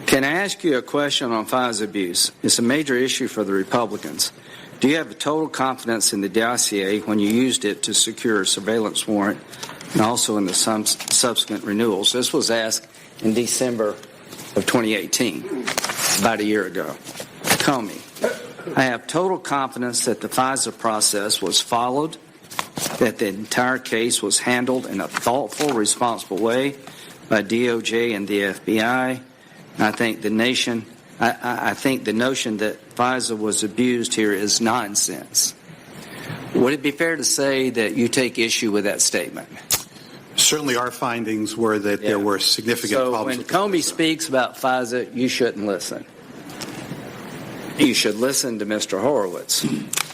can I ask you a question on FISA abuse? It's a major issue for the Republicans. Do you have a total confidence in the dossier when you used it to secure a surveillance warrant and also in the subsequent renewals? This was asked in December of 2018, about a year ago. Comey. I have total confidence that the FISA process was followed, that the entire case was handled in a thoughtful, responsible way by DOJ and the FBI. I think the notion that FISA was abused here is nonsense. Would it be fair to say that you take issue with that statement? Certainly our findings were that there were significant problems. So when Comey speaks about FISA, you shouldn't listen. You should listen to Mr. Horowitz.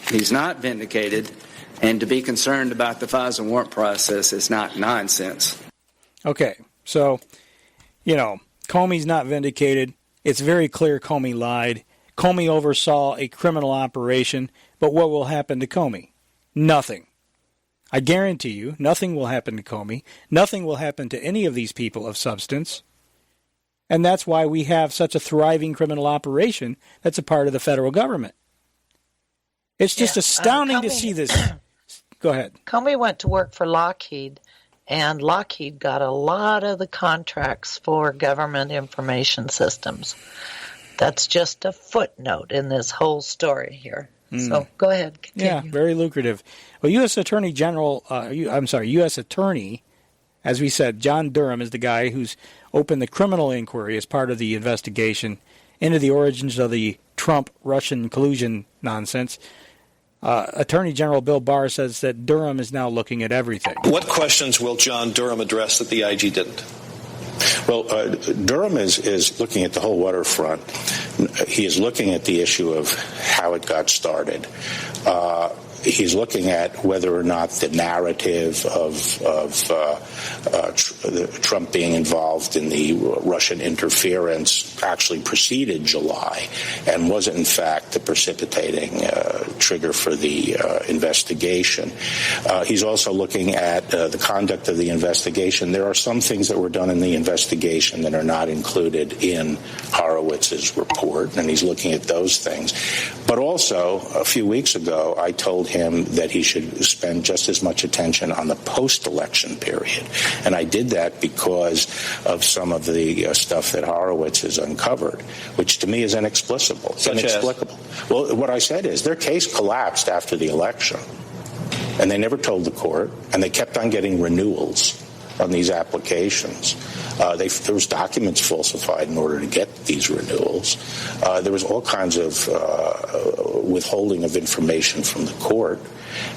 He's not vindicated, and to be concerned about the FISA warrant process is not nonsense. Okay, so, Comey's not vindicated. It's very clear Comey lied. Comey oversaw a criminal operation, but what will happen to Comey? Nothing. I guarantee you, nothing will happen to Comey. Nothing will happen to any of these people of substance. And that's why we have such a thriving criminal operation that's a part of the federal government. It's just astounding to see this. Go ahead. Comey went to work for Lockheed, and Lockheed got a lot of the contracts for government information systems. That's just a footnote in this whole story here. So go ahead. Continue. Yeah, very lucrative. Well, U.S. Attorney, as we said, John Durham is the guy who's opened the criminal inquiry as part of the investigation into the origins of the Trump-Russian collusion nonsense. Attorney General Bill Barr says that Durham is now looking at everything. What questions will John Durham address that the IG didn't? Well, Durham is looking at the whole waterfront. He is looking at the issue of how it got started. He's looking at whether or not the narrative of Trump being involved in the Russian interference actually preceded July and was in fact the precipitating trigger for the investigation. He's also looking at the conduct of the investigation. There are some things that were done in the investigation that are not included in Horowitz's report, and he's looking at those things. But also, a few weeks ago, I told him that he should spend just as much attention on the post-election period. And I did that because of some of the stuff that Horowitz has uncovered, which to me is inexplicable. Inexplicable. Well, what I said is their case collapsed after the election, and they never told the court, and they kept on getting renewals on these applications. There was documents falsified in order to get these renewals. There was all kinds of withholding of information from the court.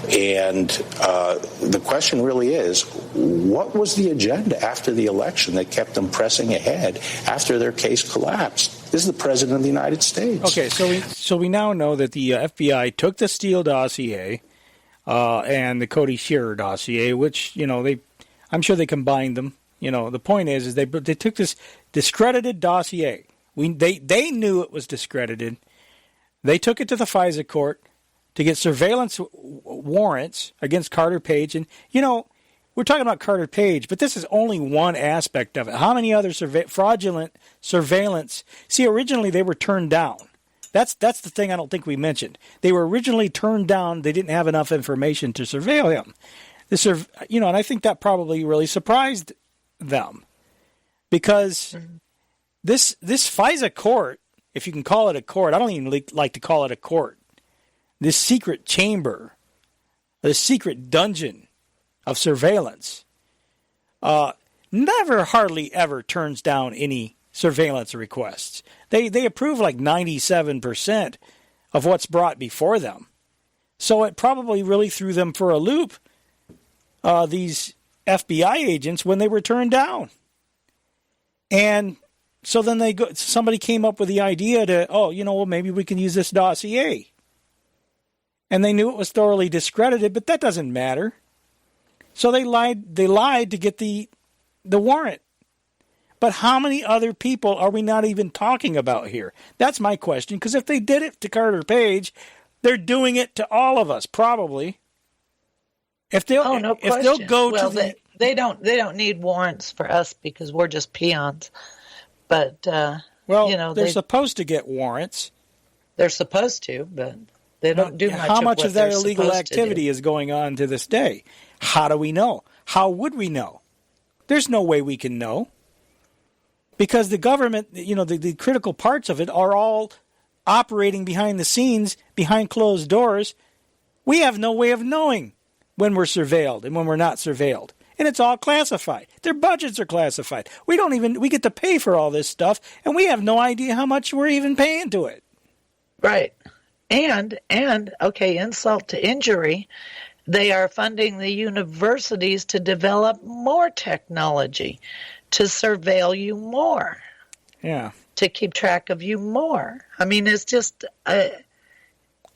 And the question really is, what was the agenda after the election that kept them pressing ahead after their case collapsed? This is the President of the United States. Okay, so we now know that the FBI took the Steele dossier and the Cody Shearer dossier, which, I'm sure they combined them. The point is they took this discredited dossier. They knew it was discredited. They took it to the FISA court to get surveillance warrants against Carter Page. And, we're talking about Carter Page, but this is only one aspect of it. How many other fraudulent surveillance? See, originally they were turned down. That's the thing I don't think we mentioned. They were originally turned down. They didn't have enough information to surveil him. And I think that probably really surprised them, because this FISA court, if you can call it a court, I don't even like to call it a court. This secret chamber, this secret dungeon of surveillance, never, hardly ever turns down any surveillance requests. They approve like 97% of what's brought before them. So it probably really threw them for a loop, these FBI agents, when they were turned down. And so then somebody came up with the idea to, maybe we can use this dossier. And they knew it was thoroughly discredited, but that doesn't matter. So they lied to get the warrant. But how many other people are we not even talking about here? That's my question, because if they did it to Carter Page, they're doing it to all of us, probably. If they'll go to the... They don't need warrants for us because we're just peons. But they're supposed to get warrants. They're supposed to, but they don't do much. How much of of that illegal activity is going on to this day? How do we know? How would we know? There's no way we can know, because the government, the critical parts of it are all operating behind the scenes, behind closed doors, we have no way of knowing when we're surveilled and when we're not surveilled. And it's all classified. Their budgets are classified. We get to pay for all this stuff, and we have no idea how much we're even paying to it. Right. And okay, insult to injury, they are funding the universities to develop more technology, to surveil you more. Yeah. To keep track of you more. I mean, it's just,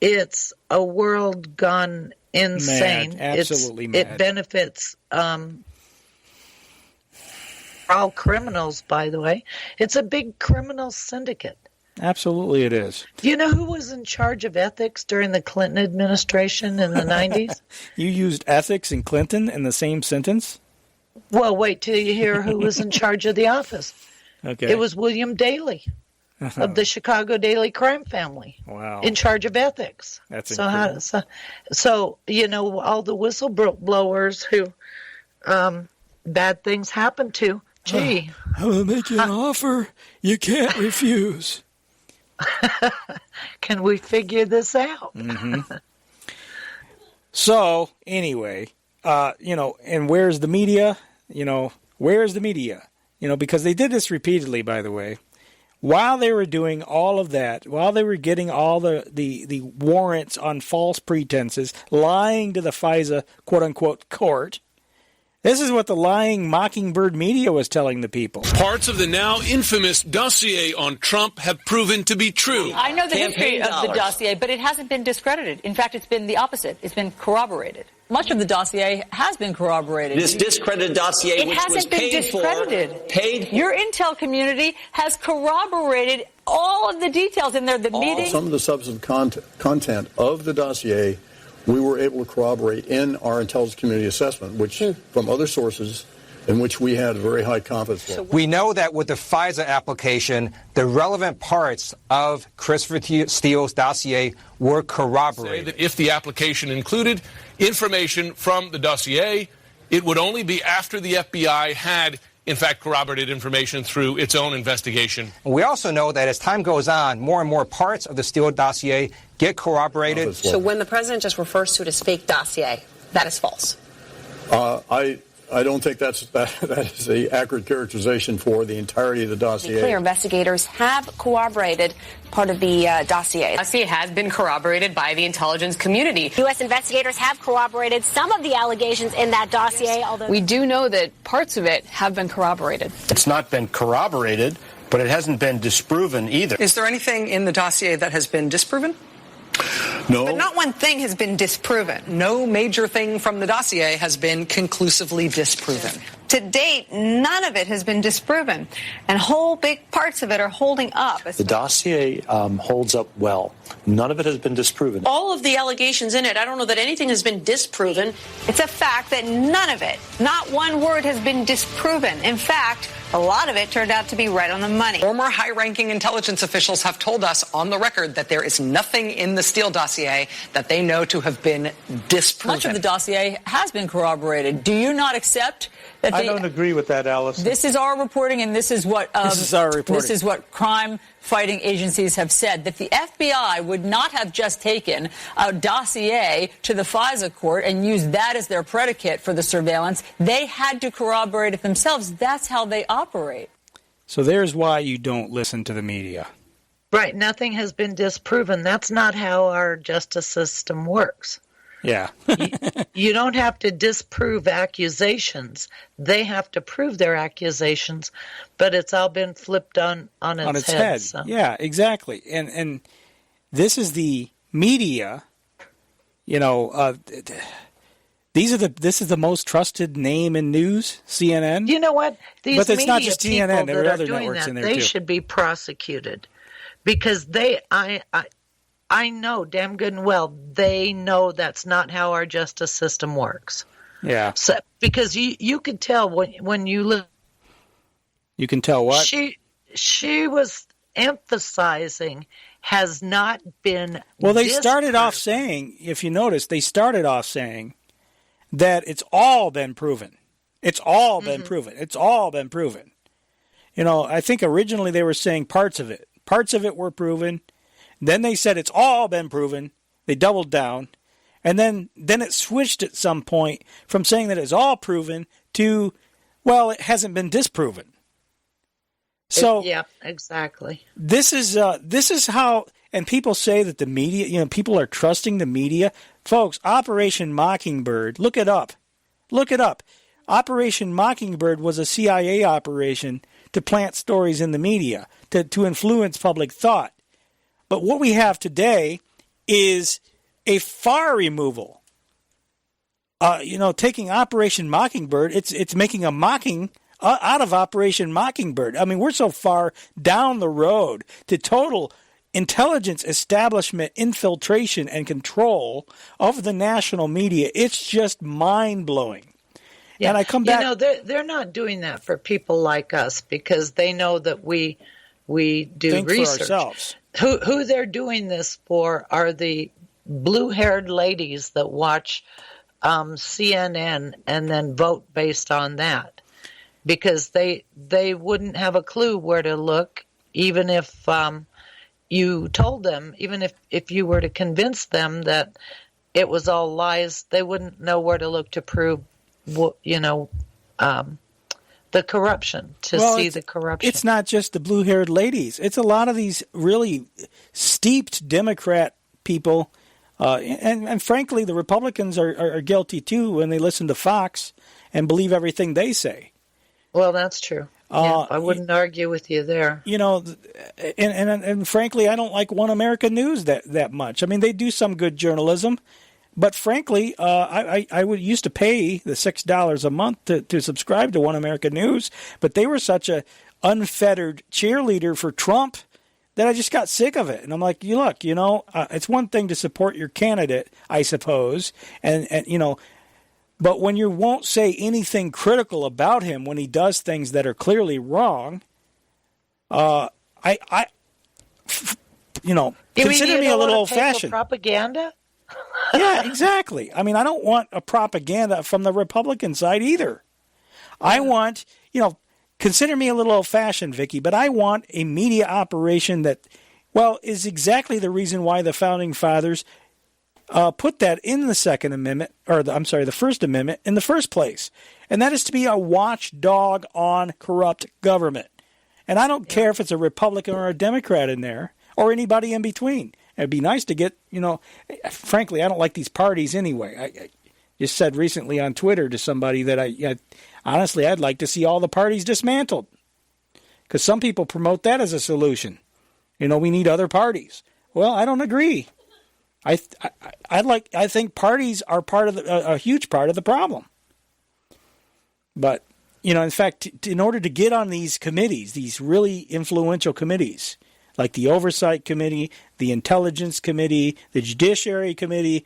it's a world gone insane. Mad. Absolutely mad. It benefits all criminals, by the way. It's a big criminal syndicate. Absolutely it is. Do you know who was in charge of ethics during the Clinton administration in the 90s? You used ethics and Clinton in the same sentence? Well, wait till you hear who was in charge of the office. Okay. It was William Daley of the Chicago Daily Crime Family. Wow. In charge of ethics. That's incredible. So you know, all the whistleblowers who bad things happen to, gee. I will make you an offer you can't refuse. Can we figure this out? Mm-hmm. So, anyway, and where's the media? Where's the media? Because they did this repeatedly, by the way. While they were doing all of that, while they were getting all the warrants on false pretenses, lying to the FISA quote-unquote court, this is what the lying Mockingbird media was telling the people. Parts of the now infamous dossier on Trump have proven to be true. I know the history of the dossier, but it hasn't been discredited. In fact, it's been the opposite. It's been corroborated. Much of the dossier has been corroborated. This discredited dossier, which was paid for, Your intel community has corroborated all of the details in there. The meeting. Some of the substantive content of the dossier we were able to corroborate in our intelligence community assessment, which from other sources in which we had very high confidence level. We know that with the FISA application, the relevant parts of Christopher Steele's dossier were corroborated. Say that if the application included information from the dossier, it would only be after the FBI had, in fact, corroborated information through its own investigation. We also know that as time goes on, more and more parts of the Steele dossier get corroborated. So when the president just refers to it as fake dossier, that is false. I don't think that is the accurate characterization for the entirety of the dossier. To be clear, investigators have corroborated part of the dossier. The dossier has been corroborated by the intelligence community. U.S. investigators have corroborated some of the allegations in that dossier, although we do know that parts of it have been corroborated. It's not been corroborated, but it hasn't been disproven either. Is there anything in the dossier that has been disproven? No. But not one thing has been disproven. No major thing from the dossier has been conclusively disproven. To date, none of it has been disproven, and whole big parts of it are holding up. The dossier holds up well. None of it has been disproven. All of the allegations in it, I don't know that anything has been disproven. It's a fact that none of it, not one word, has been disproven. In fact, a lot of it turned out to be right on the money. Former high-ranking intelligence officials have told us on the record that there is nothing in the Steele dossier that they know to have been disproven. Much of the dossier has been corroborated. Do you not accept that? I don't agree with that, Alice. This is our reporting, and this is what This is what crime-fighting agencies have said, that the FBI would not have just taken a dossier to the FISA court and used that as their predicate for the surveillance. They had to corroborate it themselves. That's how they operate. So there's why you don't listen to the media. Right. Nothing has been disproven. That's not how our justice system works. Yeah. You don't have to disprove accusations. They have to prove their accusations, but it's all been flipped on its head. So. Yeah, exactly. And this is the media, this is the most trusted name in news, CNN. You know what? But it's not just CNN. There are other doing networks that, in there they too. should be prosecuted because I know damn good and well they know that's not how our justice system works. Yeah. So, because you could tell when you look. You can tell what? She was emphasizing has not been. Well, they started off saying, if you notice, they started off saying that it's all been proven. It's all been proven. It's all been proven. I think originally they were saying parts of it. Parts of it were proven. Then they said it's all been proven. They doubled down. And then it switched at some point from saying that it's all proven to, well, it hasn't been disproven. So yeah, exactly. This is how, and people say that the media, people are trusting the media. Folks, Operation Mockingbird, look it up. Look it up. Operation Mockingbird was a CIA operation to plant stories in the media, to influence public thought. But what we have today is a far removal. Taking Operation Mockingbird, it's making a mocking out of Operation Mockingbird. I mean, we're so far down the road to total intelligence establishment infiltration and control of the national media. It's just mind-blowing. Yeah. And I come back... they're not doing that for people like us because they know that we do think research. For ourselves. Who they're doing this for are the blue-haired ladies that watch CNN and then vote based on that, because they wouldn't have a clue where to look, even if you told them, even if you were to convince them that it was all lies, they wouldn't know where to look to prove, the corruption, see the corruption. It's not just the blue-haired ladies. It's a lot of these really steeped Democrat people. And frankly, the Republicans are guilty, too, when they listen to Fox and believe everything they say. Well, that's true. I wouldn't argue with you there. And frankly, I don't like One America News that much. I mean, they do some good journalism. But frankly, I would used to pay the $6 a month to subscribe to One America News. But they were such a unfettered cheerleader for Trump that I just got sick of it. And I'm like, it's one thing to support your candidate, I suppose. And but when you won't say anything critical about him when he does things that are clearly wrong, consider me a little old-fashioned. Propaganda? Yeah, exactly. I mean, I don't want a propaganda from the Republican side either. I want, consider me a little old-fashioned, Vicky, but I want a media operation that, is exactly the reason why the Founding Fathers put that in the Second Amendment, the First Amendment in the first place. And that is to be a watchdog on corrupt government. And I don't care if it's a Republican or a Democrat in there or anybody in between. It'd be nice to get, frankly, I don't like these parties anyway. I just said recently on Twitter to somebody that honestly, I'd like to see all the parties dismantled. Because some people promote that as a solution. We need other parties. Well, I don't agree. I think parties are part of a huge part of the problem. But, in fact, in order to get on these committees, these really influential committees, like the Oversight Committee, the Intelligence Committee, the Judiciary Committee,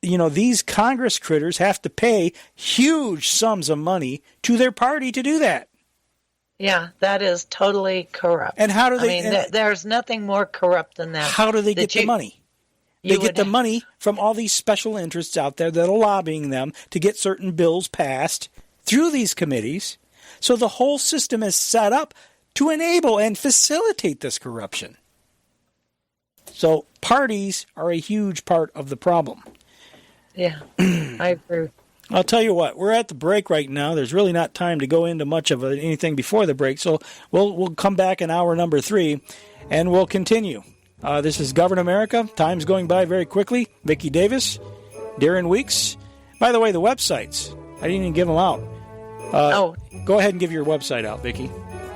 these Congress critters have to pay huge sums of money to their party to do that. Yeah, that is totally corrupt. And how do they... there's nothing more corrupt than that. How do they get the money? They get the money from all these special interests out there that are lobbying them to get certain bills passed through these committees. So the whole system is set up to enable and facilitate this corruption. So parties are a huge part of the problem. Yeah, I agree. I'll tell you what, we're at the break right now. There's really not time to go into much of anything before the break, so we'll come back in hour number 3, and we'll continue. This is Govern America. Time's going by very quickly. Vicky Davis, Darren Weeks. By the way, the websites, I didn't even give them out. Go ahead and give your website out, Vicky.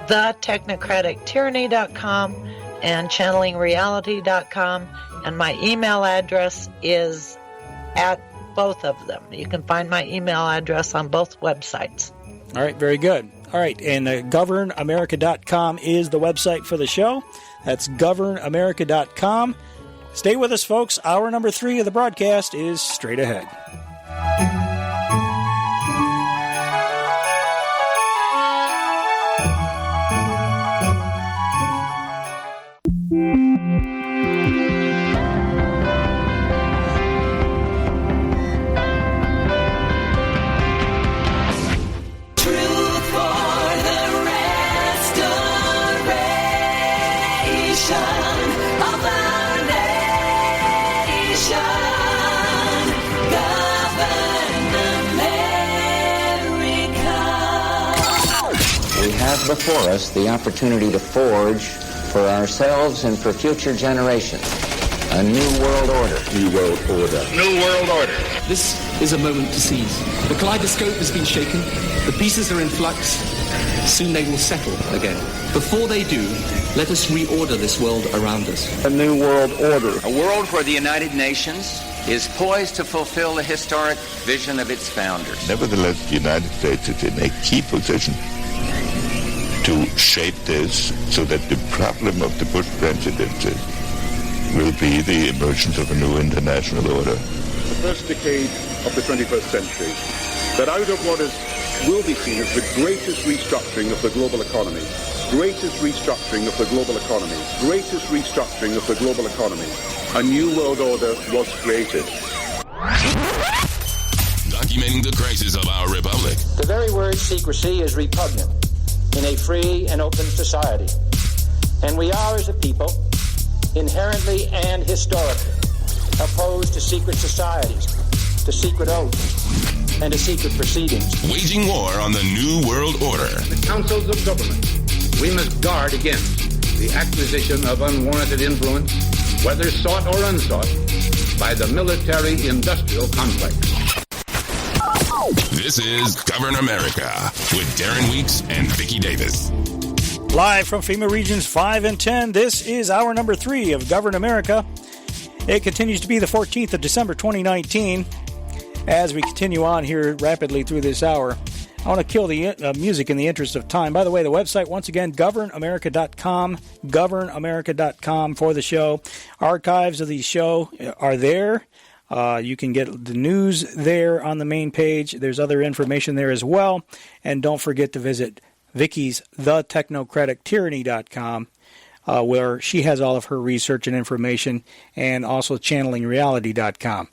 thetechnocratictyranny.com and channelingreality.com, and my email address is at both of them. You can find my email address on both websites. All right, very good. All right, and governamerica.com is the website for the show. That's governamerica.com. Stay with us, folks. Hour number 3 of the broadcast is straight ahead. Of our have before us the opportunity to forge for ourselves and for future generations a new world order. New world order. New world order. This is a moment to seize. The kaleidoscope has been shaken. The pieces are in flux. Soon they will settle again. Before they do, let us reorder this world around us. A new world order. A world where the United Nations is poised to fulfill the historic vision of its founders. Nevertheless, the United States is in a key position to shape this so that the problem of the Bush presidency will be the emergence of a new international order. The first decade of the 21st century, that out of what will be seen as the greatest restructuring of the global economy, a new world order was created. Documenting the crisis of our republic. The very word secrecy is repugnant in a free and open society. And we are, as a people, inherently and historically opposed to secret societies, to secret oaths, and to secret proceedings. Waging war on the New World Order. In the councils of government, we must guard against the acquisition of unwarranted influence, whether sought or unsought, by the military-industrial complex. This is Govern America with Darren Weeks and Vicky Davis. Live from FEMA Regions 5 and 10, this is hour number 3 of Govern America. It continues to be the 14th of December 2019. As we continue on here rapidly through this hour, I want to kill the music in the interest of time. By the way, the website, once again, governamerica.com, governamerica.com for the show. Archives of the show are there. You can get the news there on the main page. There's other information there as well. And don't forget to visit Vicky's thetechnocratictyranny.com, where she has all of her research and information, and also channelingreality.com.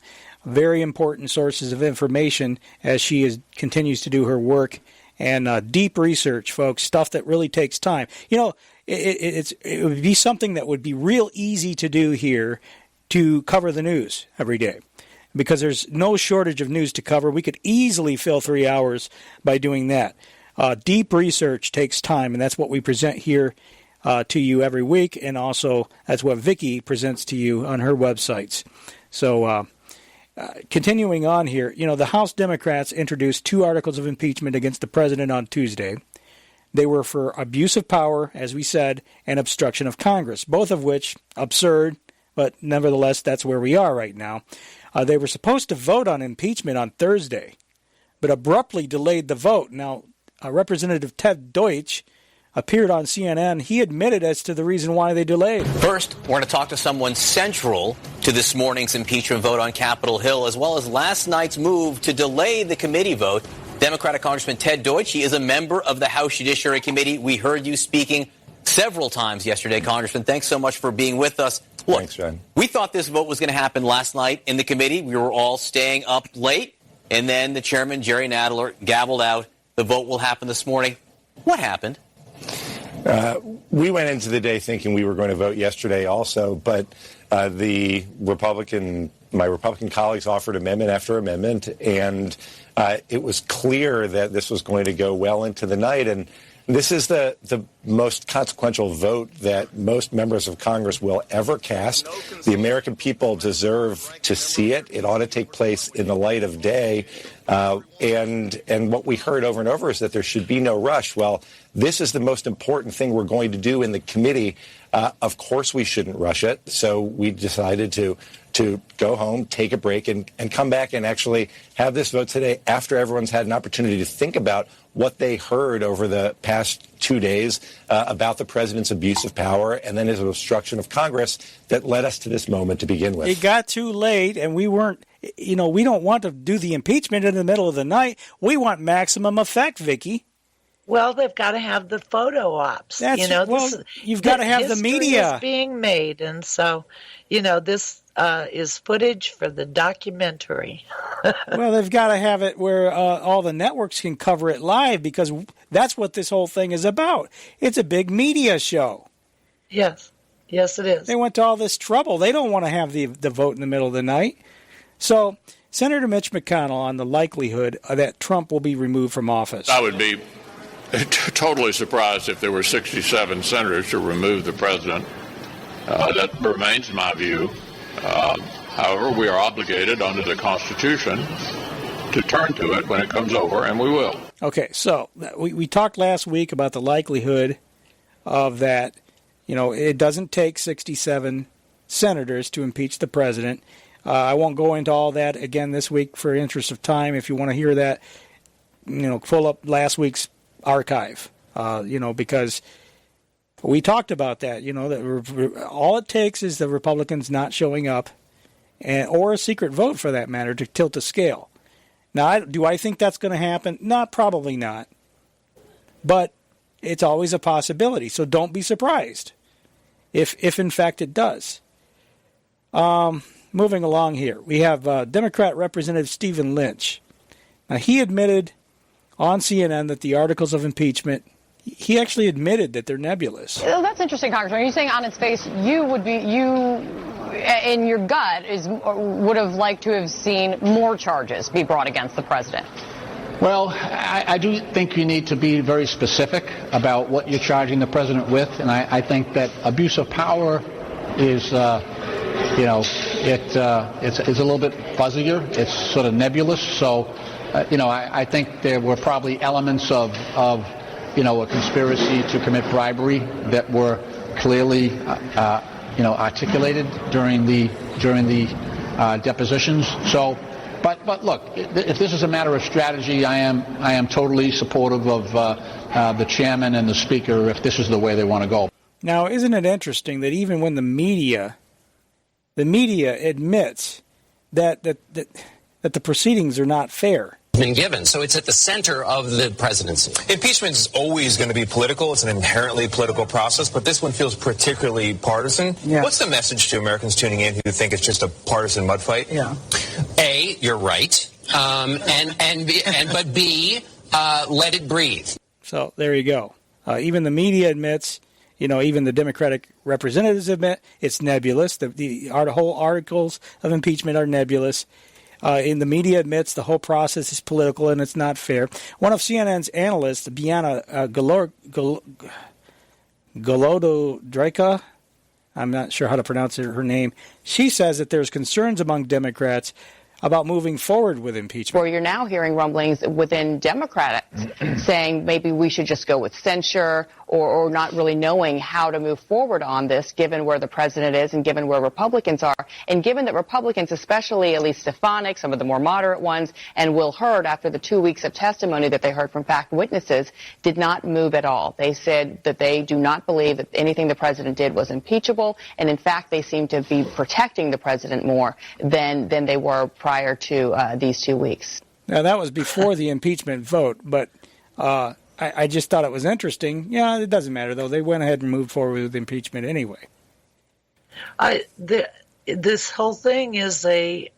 Very important sources of information as she continues to do her work, and deep research, folks, stuff that really takes time. You know, it would be something that would be real easy to do here to cover the news every day, because there's no shortage of news to cover. We could easily fill 3 hours by doing that. Deep research takes time, and that's what we present here to you every week, and also that's what Vicky presents to you on her websites. So continuing on here, you know, the House Democrats introduced 2 articles of impeachment against the president on Tuesday. They were for abuse of power, as we said, and obstruction of Congress, both of which absurd, but nevertheless, that's where we are right now. They were supposed to vote on impeachment on Thursday, but abruptly delayed the vote. Now, Representative Ted Deutsch appeared on CNN. He admitted as to the reason why they delayed. First, we're going to talk to someone central to this morning's impeachment vote on Capitol Hill, as well as last night's move to delay the committee vote. Democratic Congressman Ted Deutsch, he is a member of the House Judiciary Committee. We heard you speaking several times yesterday, Congressman. Thanks so much for being with us. Look, thanks, John. We thought this vote was going to happen last night in the committee. We were all staying up late, and then the chairman, Jerry Nadler, gabbled out, the vote will happen this morning. What happened? We went into the day thinking we were going to vote yesterday also, but my Republican colleagues offered amendment after amendment, and it was clear that this was going to go well into the night. And this is the most consequential vote that most members of Congress will ever cast. The American people deserve to see it. It ought to take place in the light of day. And what we heard over and over is that there should be no rush. Well, this is the most important thing we're going to do in the committee. Of course we shouldn't rush it. So we decided to go home, take a break, and come back and actually have this vote today after everyone's had an opportunity to think about what they heard over the past 2 days about the president's abuse of power and then his obstruction of Congress that led us to this moment to begin with. It got too late, and we don't want to do the impeachment in the middle of the night. We want maximum effect, Vicky. Well, they've got to have the photo ops. You've got to have the media. History is being made, and so, this is footage for the documentary. Well, they've got to have it where all the networks can cover it live, because that's what this whole thing is about. It's a big media show. Yes, it is. They went to all this trouble. They don't want to have the vote in the middle of the night. So, Senator Mitch McConnell on the likelihood that Trump will be removed from office. I would be totally surprised if there were 67 senators to remove the president. That remains my view. However, we are obligated under the Constitution to turn to it when it comes over, and we will. Okay, so we talked last week about the likelihood of that. You know, it doesn't take 67 senators to impeach the president. I won't go into all that again this week for interest of time. If you want to hear that, pull up last week's archive, because we talked about that. That all it takes is the Republicans not showing up, or a secret vote for that matter, to tilt the scale. Now, do I think that's going to happen? Probably not. But it's always a possibility, so don't be surprised if in fact it does. Moving along here, we have Democrat Representative Stephen Lynch. Now, he admitted on CNN that the articles of impeachment, he actually admitted that they're nebulous. Well, that's interesting, Congressman. Are you saying on its face, you in your gut would have liked to have seen more charges be brought against the president? Well, I do think you need to be very specific about what you're charging the president with, and I think that abuse of power is, it's a little bit fuzzier. It's sort of nebulous. So, I think there were probably elements of a conspiracy to commit bribery that were clearly, articulated during the depositions. So, but look, if this is a matter of strategy, I am totally supportive of the chairman and the speaker if this is the way they want to go. Now, isn't it interesting that even when the media admits that the proceedings are not fair, been given. So it's at the center of the presidency. Impeachment is always going to be political. It's an inherently political process, but this one feels particularly partisan. Yeah. What's the message to Americans tuning in who think it's just a partisan mud fight? Yeah. A, you're right. But B, let it breathe. So there you go. Even the media admits, even the Democratic representatives admit it's nebulous. The whole articles of impeachment are nebulous. In the media admits the whole process is political and it's not fair. One of CNN's analysts, Biana Golododrika, I'm not sure how to pronounce her name, she says that there's concerns among Democrats about moving forward with impeachment. Where you're now hearing rumblings within Democrats saying maybe we should just go with censure or not really knowing how to move forward on this, given where the president is and given where Republicans are. And given that Republicans, especially at least Stefanik, some of the more moderate ones, and Will Hurd, after the 2 weeks of testimony that they heard from fact witnesses, did not move at all. They said that they do not believe that anything the president did was impeachable. And in fact, they seem to be protecting the president more than they were prior to these 2 weeks. Now, that was before the impeachment vote, but I just thought it was interesting. Yeah, it doesn't matter, though. They went ahead and moved forward with impeachment anyway. This whole thing is a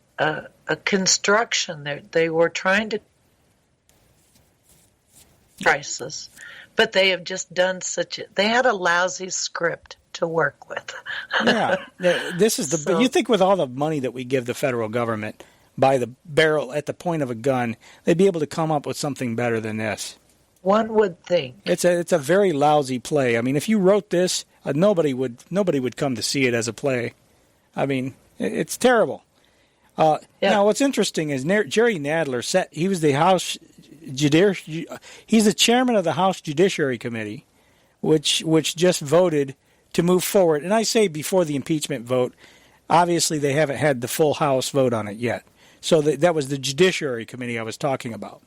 construction. They were trying to crisis, but they have just done they had a lousy script to work with. Yeah, this is you think with all the money that we give the federal government by the barrel at the point of a gun, they'd be able to come up with something better than this. One would think. It's a very lousy play. I mean, if you wrote this, nobody would come to see it as a play. I mean, it's terrible. Now, what's interesting is Jerry Nadler he was the House he's the chairman of the House Judiciary Committee, which just voted to move forward. And I say before the impeachment vote, obviously they haven't had the full House vote on it yet. So that was the Judiciary Committee I was talking about.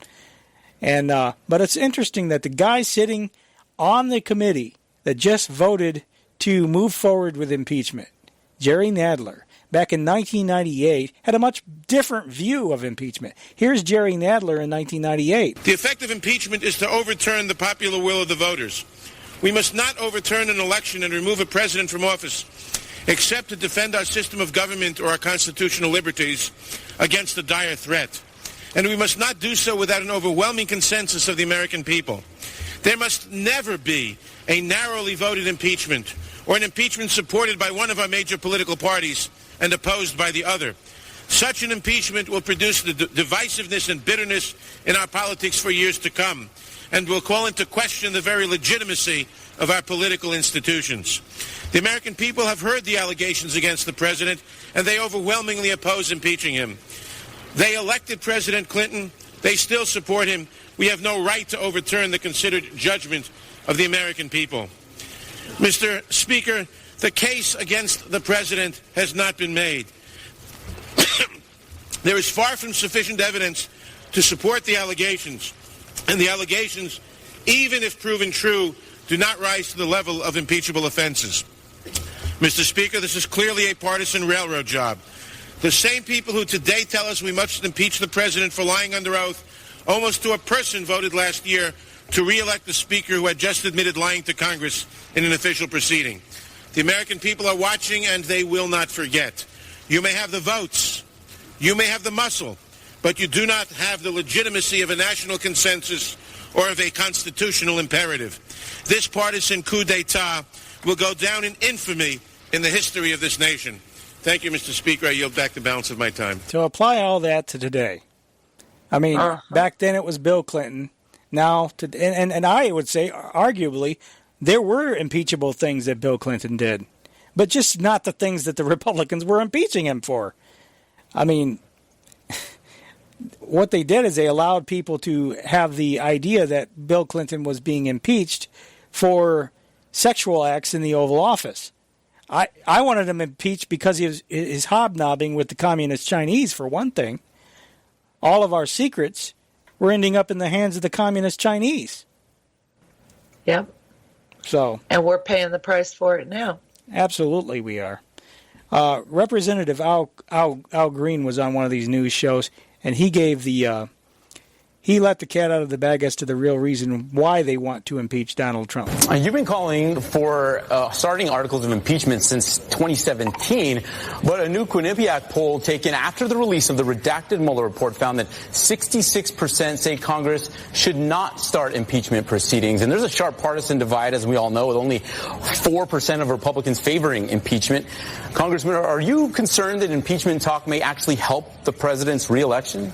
And but it's interesting that the guy sitting on the committee that just voted to move forward with impeachment, Jerry Nadler, back in 1998, had a much different view of impeachment. Here's Jerry Nadler in 1998. The effect of impeachment is to overturn the popular will of the voters. We must not overturn an election and remove a president from office, except to defend our system of government or our constitutional liberties against a dire threat. And we must not do so without an overwhelming consensus of the American people. There must never be a narrowly voted impeachment or an impeachment supported by one of our major political parties and opposed by the other. Such an impeachment will produce the divisiveness and bitterness in our politics for years to come. and will call into question the very legitimacy of our political institutions. The American people have heard the allegations against the president, and they overwhelmingly oppose impeaching him. They elected President Clinton. They still support him. We have no right to overturn the considered judgment of the American people. Mr. Speaker, the case against the president has not been made. There is far from sufficient evidence to support the allegations, and the allegations, even if proven true, do not rise to the level of impeachable offenses. Mr. Speaker, this is clearly a partisan railroad job. The same people who today tell us we must impeach the president for lying under oath almost to a person voted last year to re-elect the speaker who had just admitted lying to Congress in an official proceeding. The American people are watching, and they will not forget. You may have the votes, you may have the muscle, but you do not have the legitimacy of a national consensus or of a constitutional imperative. This partisan coup d'etat will go down in infamy in the history of this nation. Thank you, Mr. Speaker. I yield back the balance of my time. To apply all that to today, I mean, back then it was Bill Clinton. Now, and I would say, arguably, there were impeachable things that Bill Clinton did, but just not the things that the Republicans were impeaching him for. I mean, what they did is they allowed people to have the idea that Bill Clinton was being impeached for sexual acts in the Oval Office. I wanted him impeached because he was his hobnobbing with the Communist Chinese, for one thing. All of our secrets were ending up in the hands of the Communist Chinese. Yep. So. And we're paying the price for it now. Absolutely we are. Representative Al Green was on one of these news shows, and he gave he let the cat out of the bag as to the real reason why they want to impeach Donald Trump. You've been calling for starting articles of impeachment since 2017, but a new Quinnipiac poll taken after the release of the redacted Mueller report found that 66% say Congress should not start impeachment proceedings. And there's a sharp partisan divide, as we all know, with only 4% of Republicans favoring impeachment. Congressman, are you concerned that impeachment talk may actually help the president's reelection?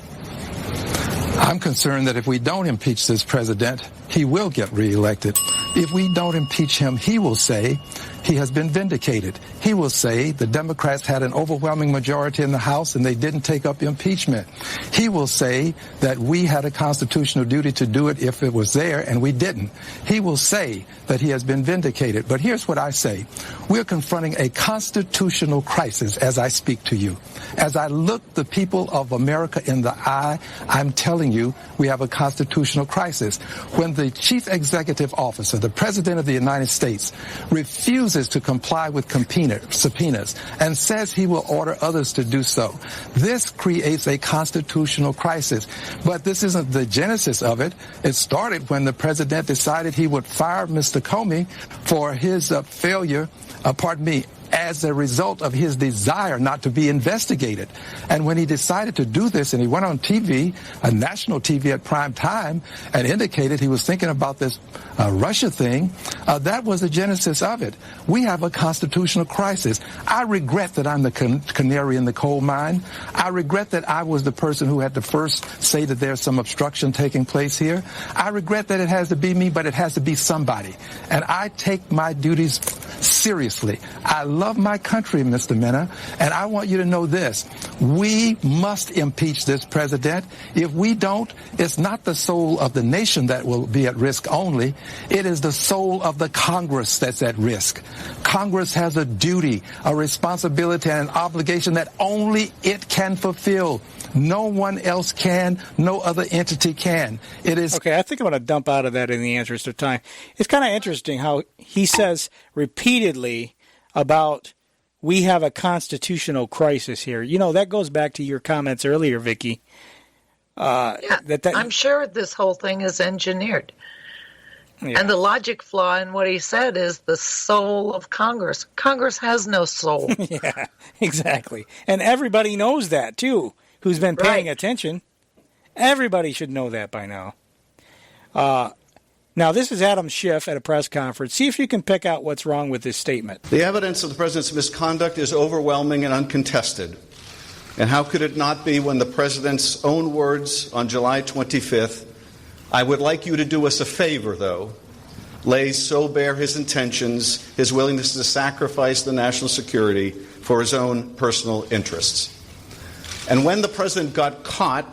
I'm concerned that if we don't impeach this president, he will get reelected. If we don't impeach him, he will say he has been vindicated. He will say the Democrats had an overwhelming majority in the House and they didn't take up impeachment. He will say that we had a constitutional duty to do it if it was there and we didn't. He will say that he has been vindicated. But here's what I say. We're confronting a constitutional crisis as I speak to you. As I look the people of America in the eye, I'm telling you we have a constitutional crisis. When the chief executive officer, the president of the United States, refuses to comply with subpoenas and says he will order others to do so, this creates a constitutional crisis. But this isn't the genesis of it. It started when the president decided he would fire Mr. Comey for his failure, as a result of his desire not to be investigated. And when he decided to do this and he went on TV, national TV at prime time, and indicated he was thinking about this Russia thing, that was the genesis of it. We have a constitutional crisis. I regret that I'm the canary in the coal mine. I regret that I was the person who had to first say that there's some obstruction taking place here. I regret that it has to be me, but it has to be somebody. And I take my duties seriously. I love my country, Mr. Mena, and I want you to know this. We must impeach this president. If we don't, it's not the soul of the nation that will be at risk only. It is the soul of the Congress that's at risk. Congress has a duty, a responsibility, and an obligation that only it can fulfill. No one else can. No other entity can. It is. Okay, I think I'm going to dump out of that in the interest of time. It's kind of interesting how he says repeatedly about we have a constitutional crisis here. You know, that goes back to your comments earlier, Vicky. I'm sure this whole thing is engineered. Yeah. And the logic flaw in what he said is the soul of Congress. Congress has no soul. Yeah, exactly. And everybody knows that, too, who's been paying attention. Everybody should know that by now. Now, this is Adam Schiff at a press conference. See if you can pick out what's wrong with this statement. The evidence of the president's misconduct is overwhelming and uncontested. And how could it not be when the president's own words on July 25th I would like you to do us a favor, though. Lays so bare his intentions, his willingness to sacrifice the national security for his own personal interests. And when the president got caught,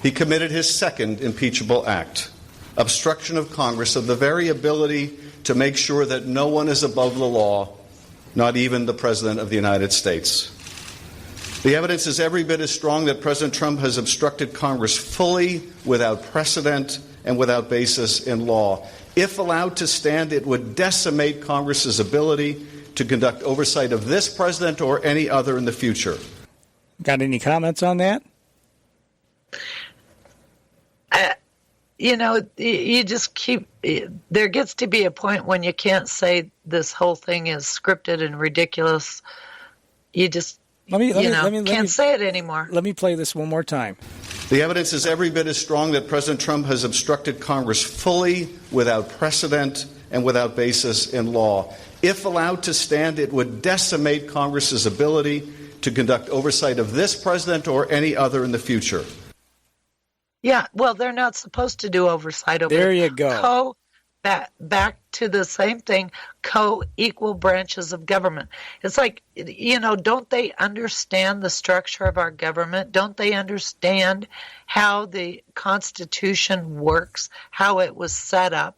he committed his second impeachable act, obstruction of Congress of the very ability to make sure that no one is above the law, not even the President of the United States. The evidence is every bit as strong that President Trump has obstructed Congress fully, without precedent, and without basis in law. If allowed to stand, it would decimate Congress's ability to conduct oversight of this president or any other in the future. Got any comments on that? You just keep. There gets to be a point when you can't say this whole thing is scripted and ridiculous. You just can't say it anymore. Let me play this one more time. The evidence is every bit as strong that President Trump has obstructed Congress fully, without precedent, and without basis in law. If allowed to stand, it would decimate Congress's ability to conduct oversight of this president or any other in the future. Yeah, well, they're not supposed to do oversight over. There you go. Back to the same thing, co-equal branches of government. It's like, don't they understand the structure of our government? Don't they understand how the Constitution works, how it was set up?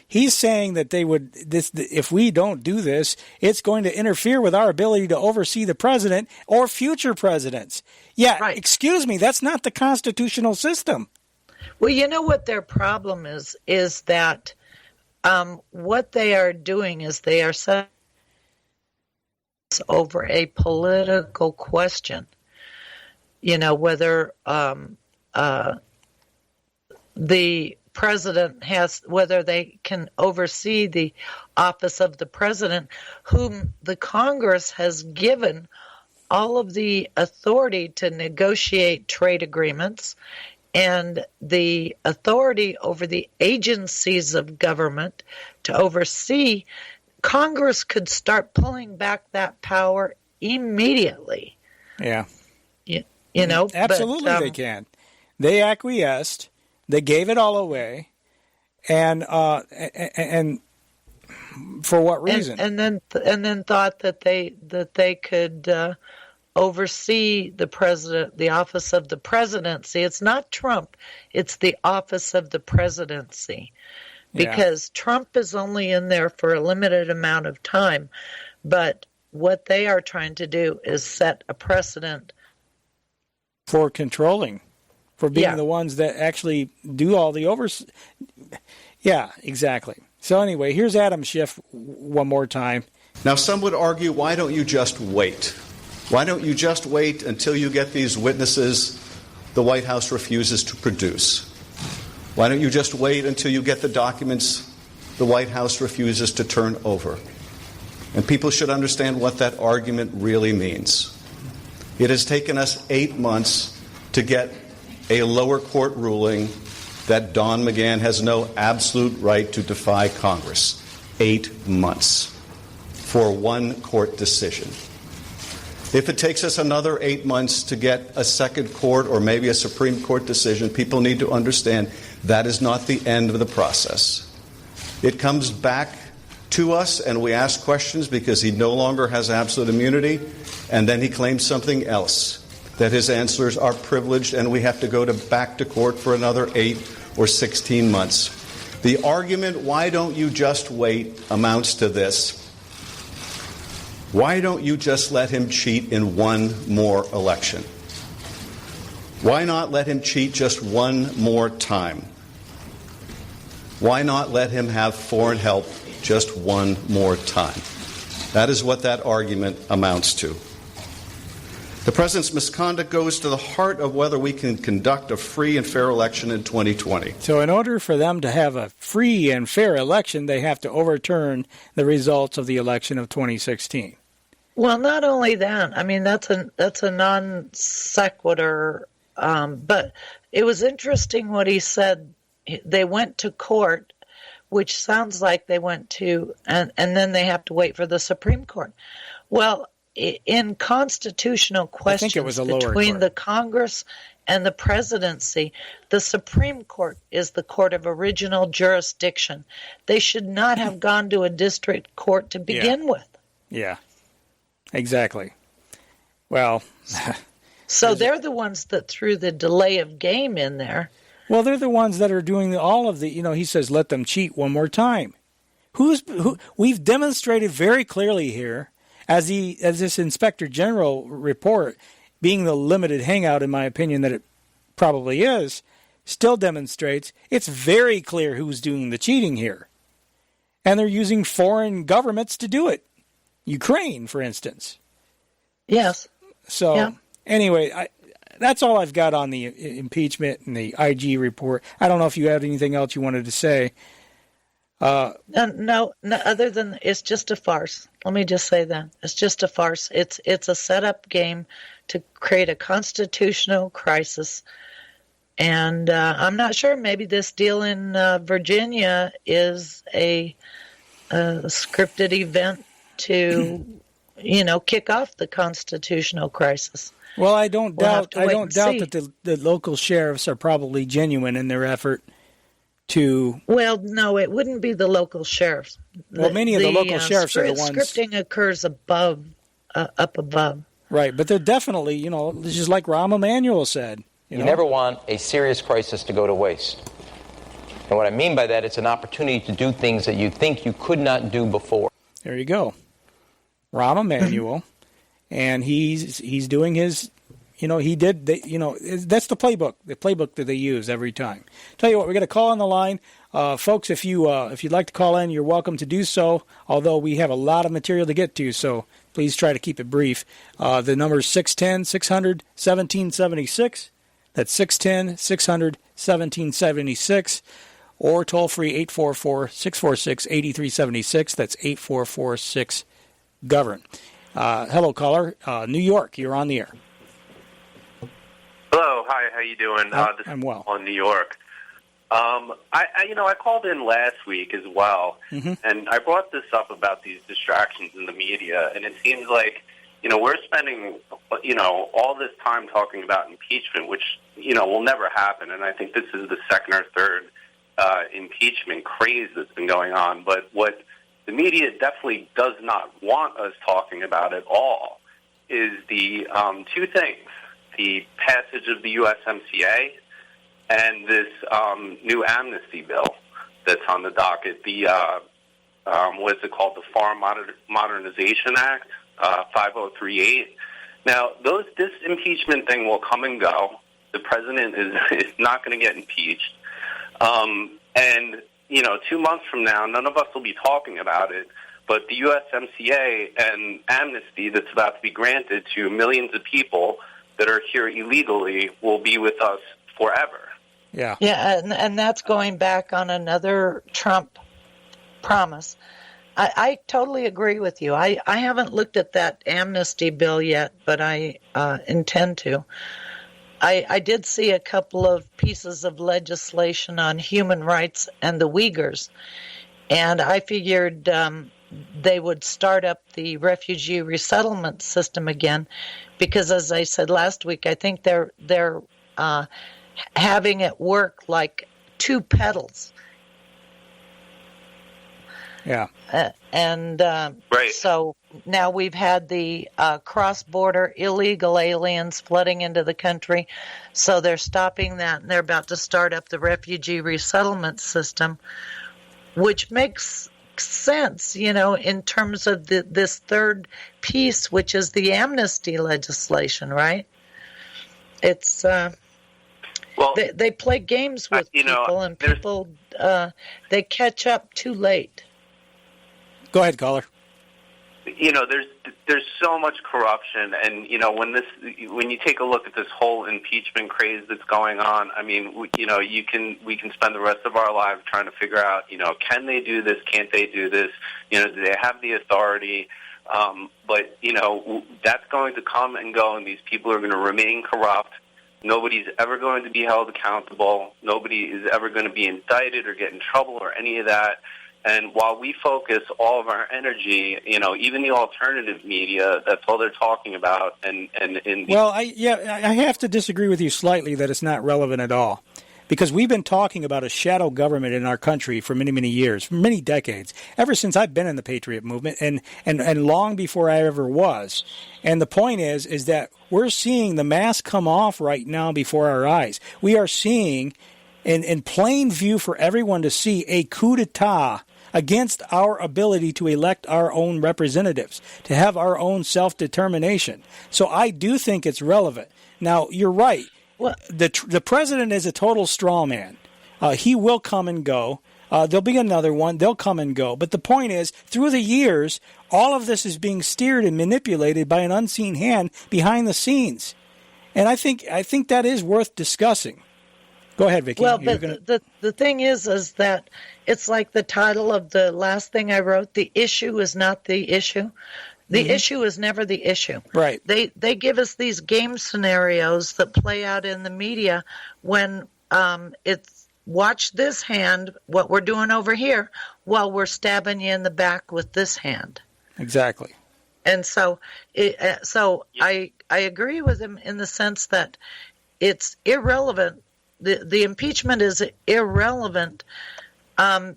He's saying that they would. If we don't do this, it's going to interfere with our ability to oversee the president or future presidents. Yeah, right. Excuse me, that's not the constitutional system. Well, you know what their problem is that what they are doing is they are setting over a political question. Whether the president whether they can oversee the office of the president, whom the Congress has given all of the authority to negotiate trade agreements and the authority over the agencies of government to oversee. Congress could start pulling back that power immediately. Yeah. Absolutely they can. They acquiesced. They gave it all away, and for what reason? And then thought that they could oversee the president, the office of the presidency. It's not Trump; it's the office of the presidency, because Trump is only in there for a limited amount of time. But what they are trying to do is set a precedent for controlling. For being the ones that actually do all the Yeah, exactly. So anyway, here's Adam Schiff one more time. Now, some would argue, why don't you just wait? Why don't you just wait until you get these witnesses the White House refuses to produce? Why don't you just wait until you get the documents the White House refuses to turn over? And people should understand what that argument really means. It has taken us 8 months to get a lower court ruling that Don McGahn has no absolute right to defy Congress. 8 months for one court decision. If it takes us another 8 months to get a second court or maybe a Supreme Court decision, people need to understand that is not the end of the process. It comes back to us and we ask questions because he no longer has absolute immunity, and then he claims something else, that his answers are privileged and we have to go back to court for another 8 or 16 months. The argument, why don't you just wait, amounts to this. Why don't you just let him cheat in one more election? Why not let him cheat just one more time? Why not let him have foreign help just one more time? That is what that argument amounts to. The president's misconduct goes to the heart of whether we can conduct a free and fair election in 2020. So in order for them to have a free and fair election, they have to overturn the results of the election of 2016. Well, not only that. I mean, that's a non sequitur. But it was interesting what he said. They went to court, which sounds like they went to, and then they have to wait for the Supreme Court. Well, in constitutional questions between the Congress and the presidency. The Supreme Court is the court of original jurisdiction. They should not have gone to a district court to begin with. Yeah, exactly. Well, so they're the ones that threw the delay of game in there. Well, they're the ones that are doing all of the, he says, let them cheat one more time. We've demonstrated very clearly here, as this Inspector General report, being the limited hangout, in my opinion, that it probably is, still demonstrates it's very clear who's doing the cheating here. And they're using foreign governments to do it. Ukraine, for instance. Yes. So, Anyway, that's all I've got on the impeachment and the IG report. I don't know if you had anything else you wanted to say. No, other than it's just a farce. Let me just say that. It's just a farce. It's a setup game to create a constitutional crisis. And I'm not sure. Maybe this deal in Virginia is a scripted event to, kick off the constitutional crisis. Well, I don't doubt that the local sheriffs are probably genuine in their effort to... Well, no, it wouldn't be the local sheriffs. Many of the local sheriffs are the ones... Scripting occurs up above. Right, but they're definitely, just like Rahm Emanuel said. You never want a serious crisis to go to waste. And what I mean by that, it's an opportunity to do things that you think you could not do before. There you go. Rahm Emanuel, and he's doing his, he did, that's the playbook that they use every time. Tell you what, we're going to call on the line. Folks, if you'd like to call in, you're welcome to do so, although we have a lot of material to get to, so please try to keep it brief. The number is 610-600-1776. That's 610-600-1776. Or toll-free 844-646-8376. That's 844-6-GOVERN. Hello, caller. New York, you're on the air. Hello, hi, how you doing? I'm well. On New York. I called in last week as well, and I brought this up about these distractions in the media, and it seems like, we're spending, all this time talking about impeachment, which, will never happen, and I think this is the second or third impeachment craze that's been going on, but what the media definitely does not want us talking about at all is the two things, the passage of the USMCA and this new amnesty bill that's on the docket, the, what is it called, the Foreign Modernization Act, 5038. Now, this impeachment thing will come and go. The president is not going to get impeached. And, 2 months from now, none of us will be talking about it, but the USMCA and amnesty that's about to be granted to millions of people that are here illegally will be with us forever. Yeah. Yeah, and that's going back on another Trump promise. I totally agree with you. I haven't looked at that amnesty bill yet, but I intend to. I did see a couple of pieces of legislation on human rights and the Uyghurs, and I figured they would start up the refugee resettlement system again, because as I said last week, I think they're having it work like two pedals. Yeah. Right. So now we've had the cross-border illegal aliens flooding into the country, so they're stopping that, and they're about to start up the refugee resettlement system, which makes sense, in terms of this third piece, which is the amnesty legislation, right? It's they play games with people, and people they catch up too late. Go ahead, caller. There's so much corruption, and when you take a look at this whole impeachment craze that's going on, I mean, we can spend the rest of our lives trying to figure out, can they do this? Can't they do this? Do they have the authority? But that's going to come and go, and these people are going to remain corrupt. Nobody's ever going to be held accountable. Nobody is ever going to be indicted or get in trouble or any of that. And while we focus all of our energy, even the alternative media, that's all they're talking about. I have to disagree with you slightly that it's not relevant at all. Because we've been talking about a shadow government in our country for many, many years, for many decades, ever since I've been in the Patriot movement and long before I ever was. And the point is that we're seeing the mask come off right now before our eyes. We are seeing, in plain view for everyone to see, a coup d'etat against our ability to elect our own representatives, to have our own self-determination. So I do think it's relevant. Now, you're right. Well, the president is a total straw man. He will come and go. There'll be another one. They'll come and go. But the point is, through the years, all of this is being steered and manipulated by an unseen hand behind the scenes. And I think that is worth discussing. Go ahead, Vicky. Well, the thing is that it's like the title of the last thing I wrote, the issue is not the issue. The issue is never the issue. Right. They give us these game scenarios that play out in the media when it's watch this hand, what we're doing over here, while we're stabbing you in the back with this hand. Exactly. And so I agree with him in the sense that it's irrelevant. The impeachment is irrelevant.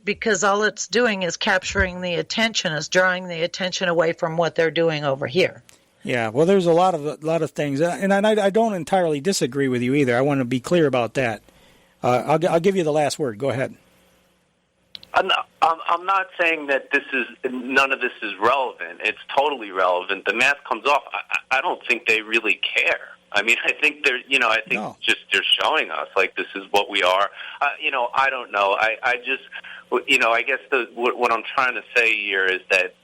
Because all it's doing is capturing the attention, is drawing the attention away from what they're doing over here. Yeah, well, there's a lot of things, and I don't entirely disagree with you either. I want to be clear about that. I'll give you the last word. Go ahead. I'm not saying that none of this is relevant. It's totally relevant. The mask comes off. I don't think they really care. I mean, I think they're, just they're showing us like this is what we are. I don't know. I just, I guess what I'm trying to say here is that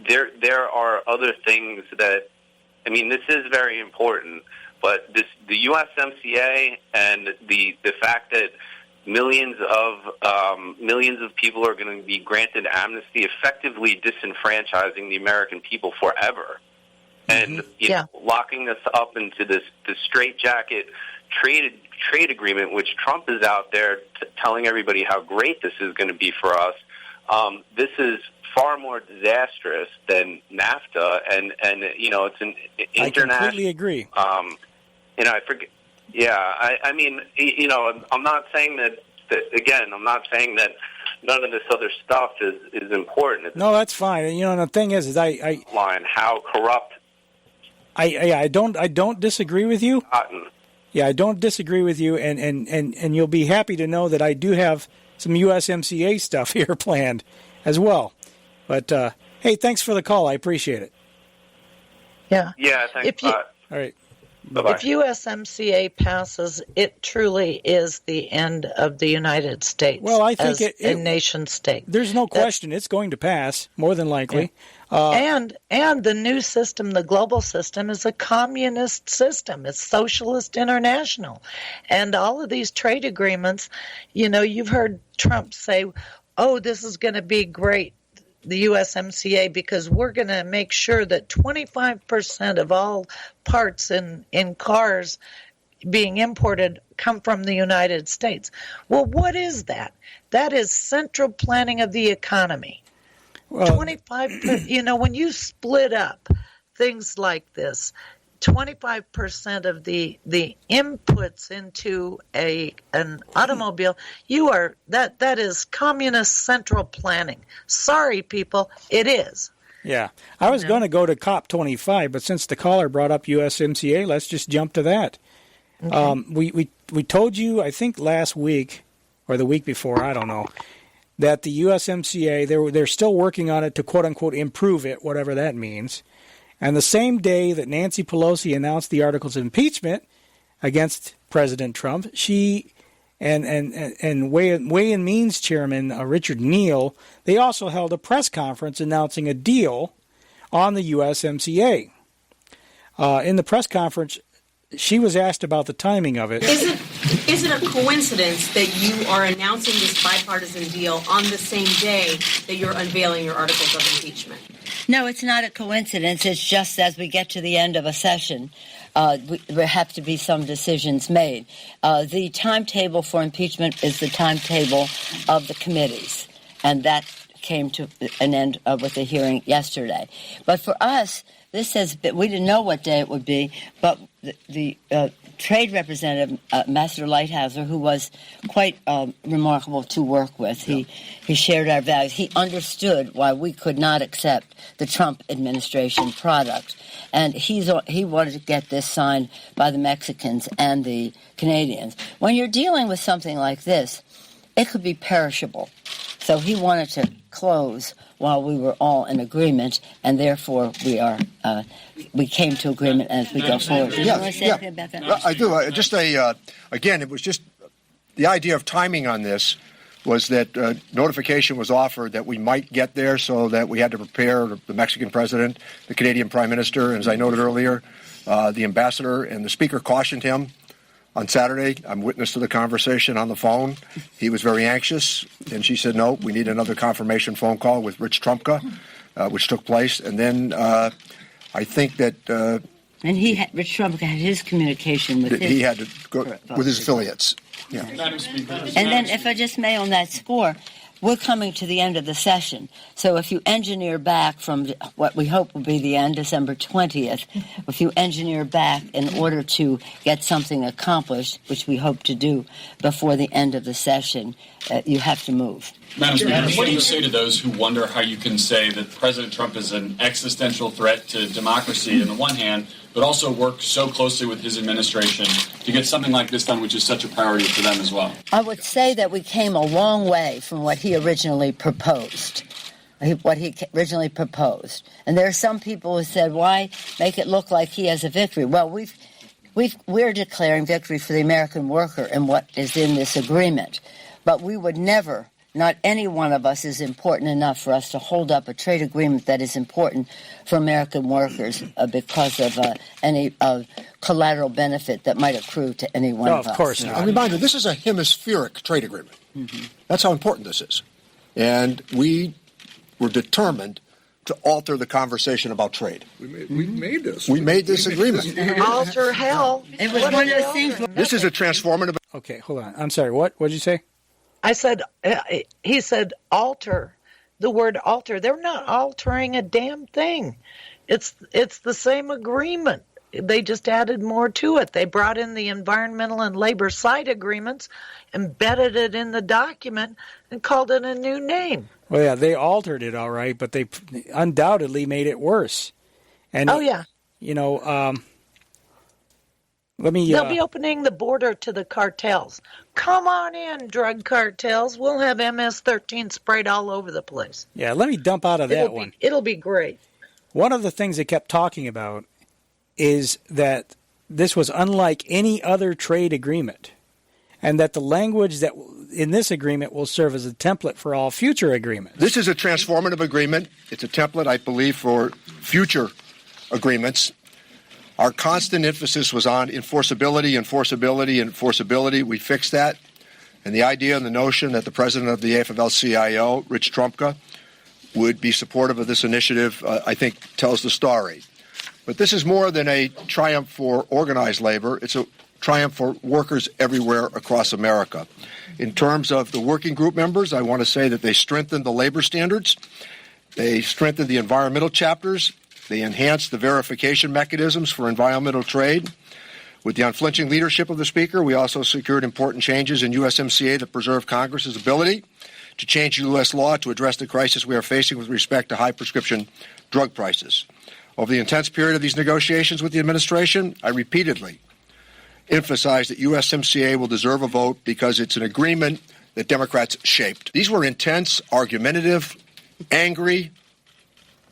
there are other things that, I mean, this is very important, but the USMCA and the fact that millions of people are going to be granted amnesty, effectively disenfranchising the American people forever. And locking us up into this straitjacket trade agreement, which Trump is out there telling everybody how great this is going to be for us. This is far more disastrous than NAFTA, and it's an international. I completely agree. I forget. Yeah, I mean, I'm not saying that. Again, I'm not saying that none of this other stuff is important. No, that's fine. And the thing is how corrupt. I don't disagree with you. Yeah, I don't disagree with you, and you'll be happy to know that I do have some USMCA stuff here planned as well. But hey, thanks for the call. I appreciate it. Yeah. Yeah. Thanks. All right. Bye-bye. If USMCA passes, it truly is the end of the United States. Well, I think as a nation state. There's no question it's going to pass, more than likely. Yeah. And the new system, the global system, is a communist system. It's socialist international. And all of these trade agreements, you've heard Trump say, oh, this is going to be great, the USMCA, because we're going to make sure that 25% of all parts in cars being imported come from the United States. Well, what is that? That is central planning of the economy. Well, 25%, when you split up things like this, 25% of the inputs into an automobile, that is communist central planning. Sorry, people, it is. Yeah, I was going to go to COP25, but since the caller brought up USMCA, let's just jump to that. Okay. We told you, I think last week or the week before, I don't know, that the USMCA, they're still working on it to quote-unquote improve it, whatever that means. And the same day that Nancy Pelosi announced the articles of impeachment against President Trump, she and Way and Means Chairman Richard Neal, they also held a press conference announcing a deal on the USMCA. In the press conference, she was asked about the timing of it. Is it a coincidence that you are announcing this bipartisan deal on the same day that you're unveiling your articles of impeachment? No, it's not a coincidence. It's just as we get to the end of a session, there have to be some decisions made. The timetable for impeachment is the timetable of the committees. And that came to an end with the hearing yesterday. But for us, this has been, we didn't know what day it would be, but the trade representative, Ambassador Lighthouser, who was quite remarkable to work with, he shared our values. He understood why we could not accept the Trump administration product. And he wanted to get this signed by the Mexicans and the Canadians. When you're dealing with something like this, it could be perishable. So he wanted to close while we were all in agreement, and therefore we came to agreement as we go forward. Do you want to say anything about that? I do. Again, it was just the idea of timing on this was that notification was offered that we might get there, so that we had to prepare the Mexican president, the Canadian prime minister, and as I noted earlier, the ambassador and the speaker cautioned him. On Saturday, I'm witness to the conversation on the phone. He was very anxious, and she said, no, we need another confirmation phone call with Rich Trumka, which took place. And then I think that... and Rich Trumka had his communication with he had to go with his affiliates. Yeah. And then, if I just may, on that score, we're coming to the end of the session. So if you engineer back from what we hope will be the end, December 20th, if you engineer back in order to get something accomplished, which we hope to do before the end of the session, you have to move. Madam Speaker, what do you say to those who wonder how you can say that President Trump is an existential threat to democracy on the one hand, but also work so closely with his administration to get something like this done, which is such a priority for them as well? I would say that we came a long way from what he originally proposed. And there are some people who said, why make it look like he has a victory? Well, we're declaring victory for the American worker in what is in this agreement. But we would never, not any one of us is important enough for us to hold up a trade agreement that is important for American workers because of any collateral benefit that might accrue to any one of us. Of course not. I'm reminded, this is a hemispheric trade agreement. Mm-hmm. That's how important this is. And we were determined to alter the conversation about trade. We made this. We made this agreement. Alter hell. It was one of those things. This is a transformative... Okay, hold on. I'm sorry, what did you say? I said, he said alter, the word alter. They're not altering a damn thing. It's the same agreement. They just added more to it. They brought in the environmental and labor side agreements, embedded it in the document, and called it a new name. Well, yeah, they altered it all right, but they undoubtedly made it worse. And, you know, they'll be opening the border to the cartels. Come on in, drug cartels. We'll have MS-13 sprayed all over the place. Yeah, let me dump out of that one. It'll be great. One of the things they kept talking about is that this was unlike any other trade agreement, and that the language that in this agreement will serve as a template for all future agreements. This is a transformative agreement. It's a template, I believe, for future agreements. Our constant emphasis was on enforceability. We fixed that. And the idea and the notion that the president of the AFL-CIO, Rich Trumka, would be supportive of this initiative, I think, tells the story. But this is more than a triumph for organized labor. It's a triumph for workers everywhere across America. In terms of the working group members, I want to say that they strengthened the labor standards. They strengthened the environmental chapters. They enhanced the verification mechanisms for environmental trade. With the unflinching leadership of the Speaker, we also secured important changes in USMCA that preserve Congress's ability to change U.S. law to address the crisis we are facing with respect to high prescription drug prices. Over the intense period of these negotiations with the administration, I repeatedly emphasized that USMCA will deserve a vote because it's an agreement that Democrats shaped. These were intense, argumentative, angry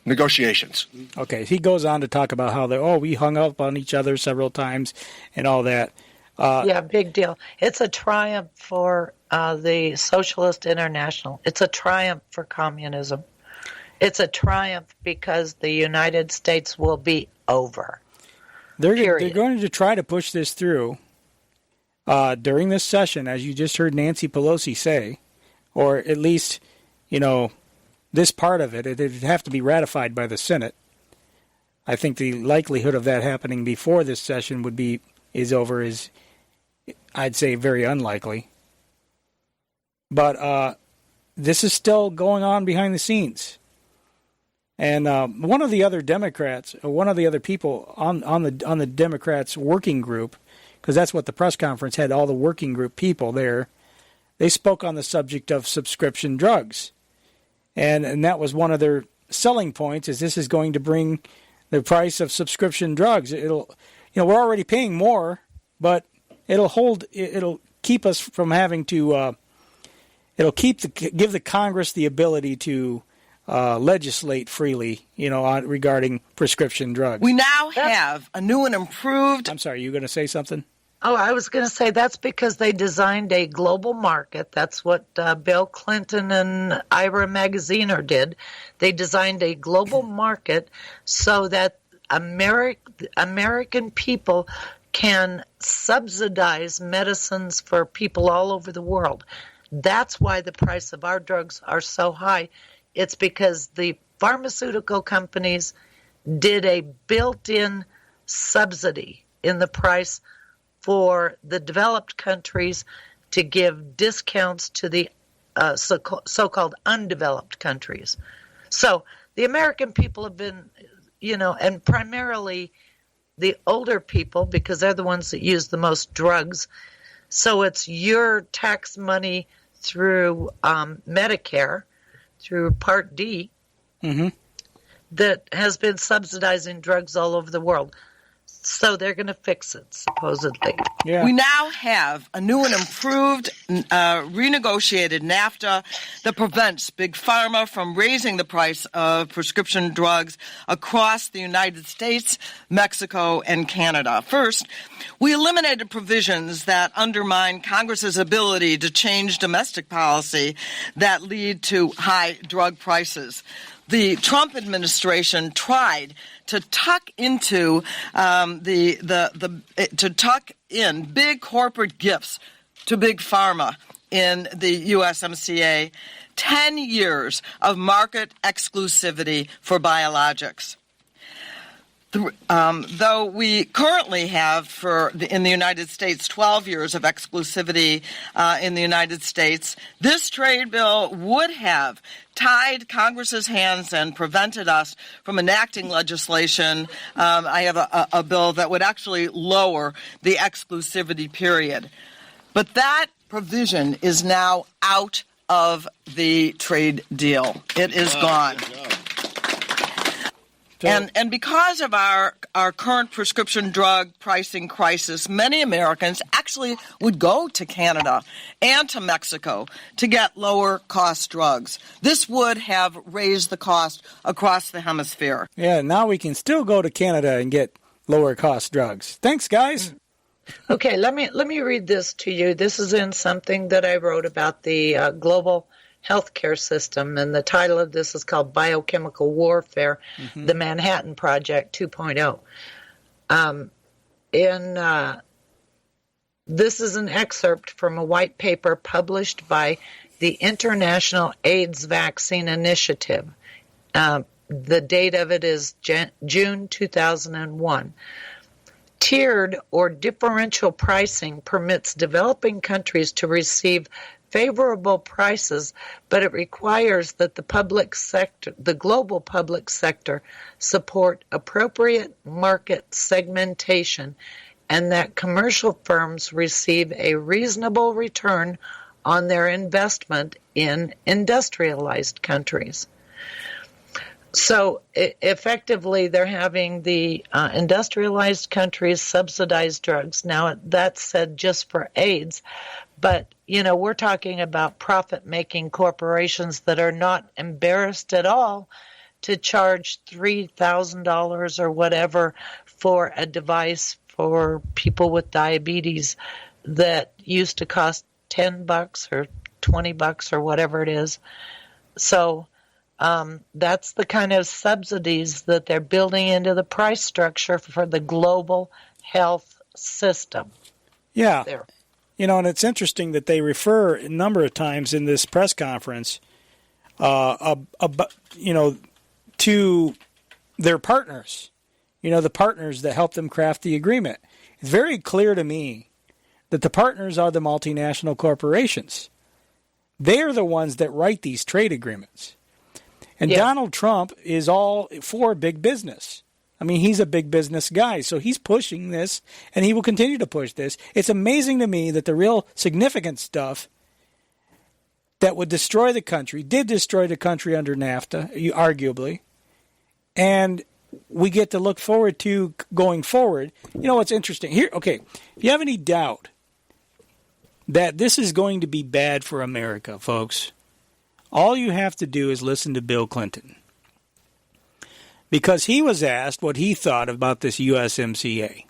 negotiations. Okay, he goes on to talk about how we hung up on each other several times and all that. Yeah, big deal. It's a triumph for the Socialist International. It's a triumph for communism. It's a triumph because the United States will be over. They're going to try to push this through during this session, as you just heard Nancy Pelosi say, or at least, this part of it. It'd have to be ratified by the Senate. I think the likelihood of that happening before this session is over is, I'd say, very unlikely. But this is still going on behind the scenes. And one of the other Democrats, or one of the other people on the Democrats' working group, because that's what the press conference had, all the working group people there, they spoke on the subject of subscription drugs. And that was one of their selling points, is this is going to bring the price of subscription drugs. It'll, we're already paying more, but it'll keep us from having to, give the Congress the ability to legislate freely, regarding prescription drugs. We now have a new and improved... I'm sorry, you going to say something? Oh, I was going to say that's because they designed a global market. That's what Bill Clinton and Ira Magaziner did. They designed a global market so that American people can subsidize medicines for people all over the world. That's why the price of our drugs are so high. It's because the pharmaceutical companies did a built-in subsidy in the price for the developed countries to give discounts to the so-called undeveloped countries. So the American people have been, and primarily the older people, because they're the ones that use the most drugs. So it's your tax money through Medicare, through Part D, that has been subsidizing drugs all over the world. So they're going to fix it, supposedly. Yeah. We now have a new and improved renegotiated NAFTA that prevents Big Pharma from raising the price of prescription drugs across the United States, Mexico, and Canada. First, we eliminated provisions that undermine Congress's ability to change domestic policy that lead to high drug prices. The Trump administration tried to tuck into to tuck in big corporate gifts to Big Pharma in the USMCA, 10 years of market exclusivity for biologics. Though we currently have in the United States 12 years of exclusivity in the United States, this trade bill would have tied Congress's hands and prevented us from enacting legislation. I have a bill that would actually lower the exclusivity period. But that provision is now out of the trade deal. It is gone. And because of our current prescription drug pricing crisis, many Americans actually would go to Canada and to Mexico to get lower cost drugs. This would have raised the cost across the hemisphere. Yeah, now we can still go to Canada and get lower cost drugs. Thanks, guys. Okay, let me read this to you. This is in something that I wrote about the global healthcare system, and the title of this is called Biochemical Warfare, the Manhattan Project 2.0. This is an excerpt from a white paper published by the International AIDS Vaccine Initiative. The date of it is June 2001. Tiered or differential pricing permits developing countries to receive favorable prices, but it requires that the global public sector, support appropriate market segmentation and that commercial firms receive a reasonable return on their investment in industrialized countries. So effectively, they're having the industrialized countries subsidize drugs. Now, that's said just for AIDS, but, we're talking about profit-making corporations that are not embarrassed at all to charge $3,000 or whatever for a device for people with diabetes that used to cost $10 or $20 or whatever it is. So that's the kind of subsidies that they're building into the price structure for the global health system. Yeah. There. And it's interesting that they refer a number of times in this press conference, to their partners, the partners that helped them craft the agreement. It's very clear to me that the partners are the multinational corporations. They're the ones that write these trade agreements. And Yeah. Donald Trump is all for big business. I mean, he's a big business guy, so he's pushing this, and he will continue to push this. It's amazing to me that the real significant stuff that would destroy the country did destroy the country under NAFTA, arguably, and we get to look forward to going forward. You know what's interesting? Here, okay, if you have any doubt that this is going to be bad for America, folks, all you have to do is listen to Bill Clinton. Because he was asked what he thought about this USMCA.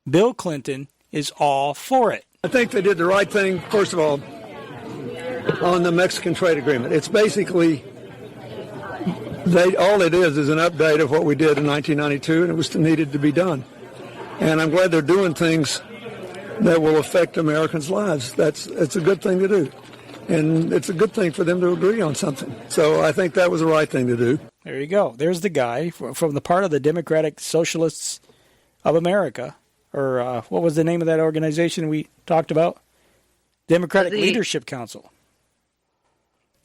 Bill Clinton is all for it. I think they did the right thing, first of all, on the Mexican trade agreement. It's basically, all it is an update of what we did in 1992, and it was needed to be done. And I'm glad they're doing things that will affect Americans' lives. It's a good thing to do. And it's a good thing for them to agree on something. So I think that was the right thing to do. There you go. There's the guy from the part of the Democratic Socialists of America, or what was the name of that organization we talked about? Democratic Leadership Council.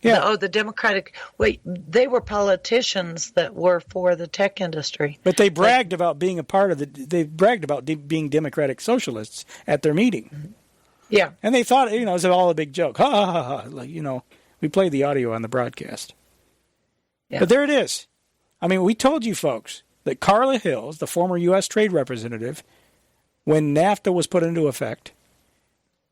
Yeah. The Democratic. Wait, they were politicians that were for the tech industry. But they bragged about being a part of they bragged about being Democratic Socialists at their meeting. Yeah. And they thought, it was all a big joke. Ha, ha, ha, ha. Like, we played the audio on the broadcast. Yeah. But there it is. I mean, we told you folks that Carla Hills, the former U.S. Trade Representative, when NAFTA was put into effect,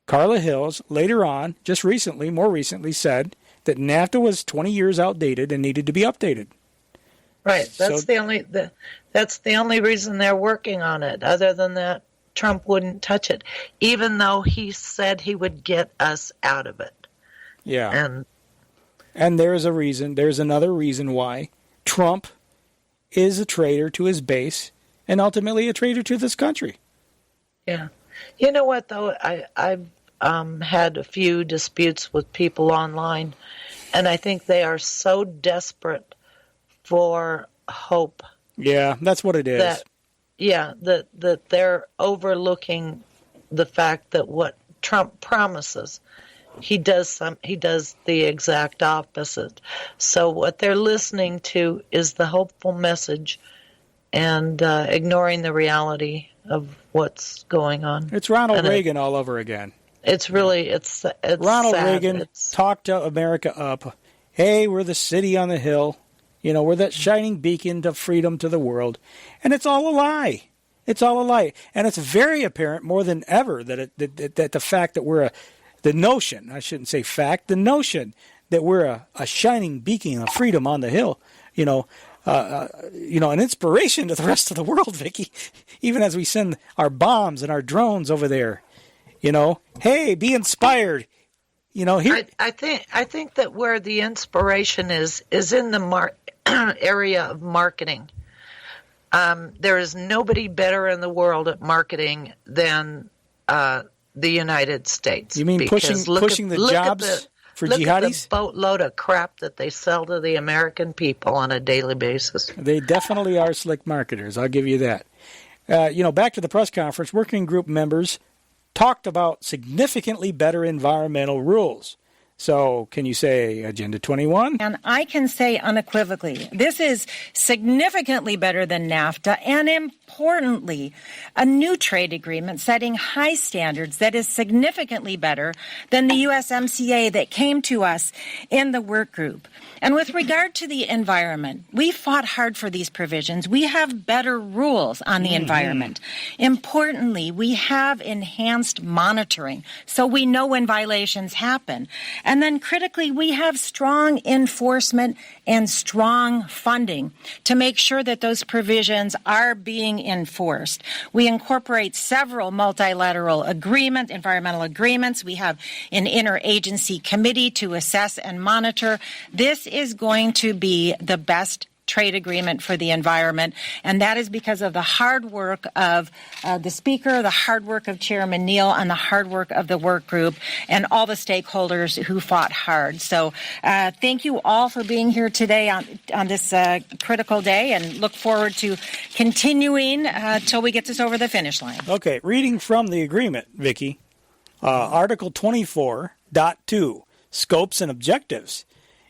Carla Hills later on, more recently, said that NAFTA was 20 years outdated and needed to be updated. Right. That's the only reason they're working on it. Other than that, Trump wouldn't touch it, even though he said he would get us out of it. Yeah. And there's another reason why Trump is a traitor to his base and ultimately a traitor to this country. Yeah. You know what, though? I've had a few disputes with people online, and I think they are so desperate for hope. Yeah, that's what it is. That they're overlooking the fact that what Trump promises, he does the exact opposite. So what they're listening to is the hopeful message and ignoring the reality of what's going on. It's Ronald Reagan all over again. It's Ronald sad. Reagan talked America up. Hey, we're the city on the hill. We're that shining beacon of freedom to the world. And it's all a lie. It's all a lie. And it's very apparent more than ever that the fact that we're the notion that we're a shining beacon of freedom on the hill, an inspiration to the rest of the world, Vicky, even as we send our bombs and our drones over there, hey, be inspired. Here. I think that where the inspiration is in the area of marketing. There is nobody better in the world at marketing than the United States. You mean pushing the jobs for jihadis? Look at the boatload of crap that they sell to the American people on a daily basis. They definitely are slick marketers. I'll give you that. Back to the press conference, working group members talked about significantly better environmental rules. So can you say Agenda 21? And I can say unequivocally, this is significantly better than NAFTA and importantly, a new trade agreement setting high standards that is significantly better than the USMCA that came to us in the work group. And with regard to the environment, we fought hard for these provisions. We have better rules on the environment. Importantly, we have enhanced monitoring so we know when violations happen. And then critically, we have strong enforcement and strong funding to make sure that those provisions are being enforced. We incorporate several multilateral environmental agreements. We have an interagency committee to assess and monitor. This is going to be the best trade agreement for the environment, and that is because of the hard work of the Speaker, the hard work of Chairman Neal, and the hard work of the work group, and all the stakeholders who fought hard. So thank you all for being here today on this critical day, and look forward to continuing till we get this over the finish line. Okay, reading from the agreement, Vicky, Article 24.2 scopes and objectives.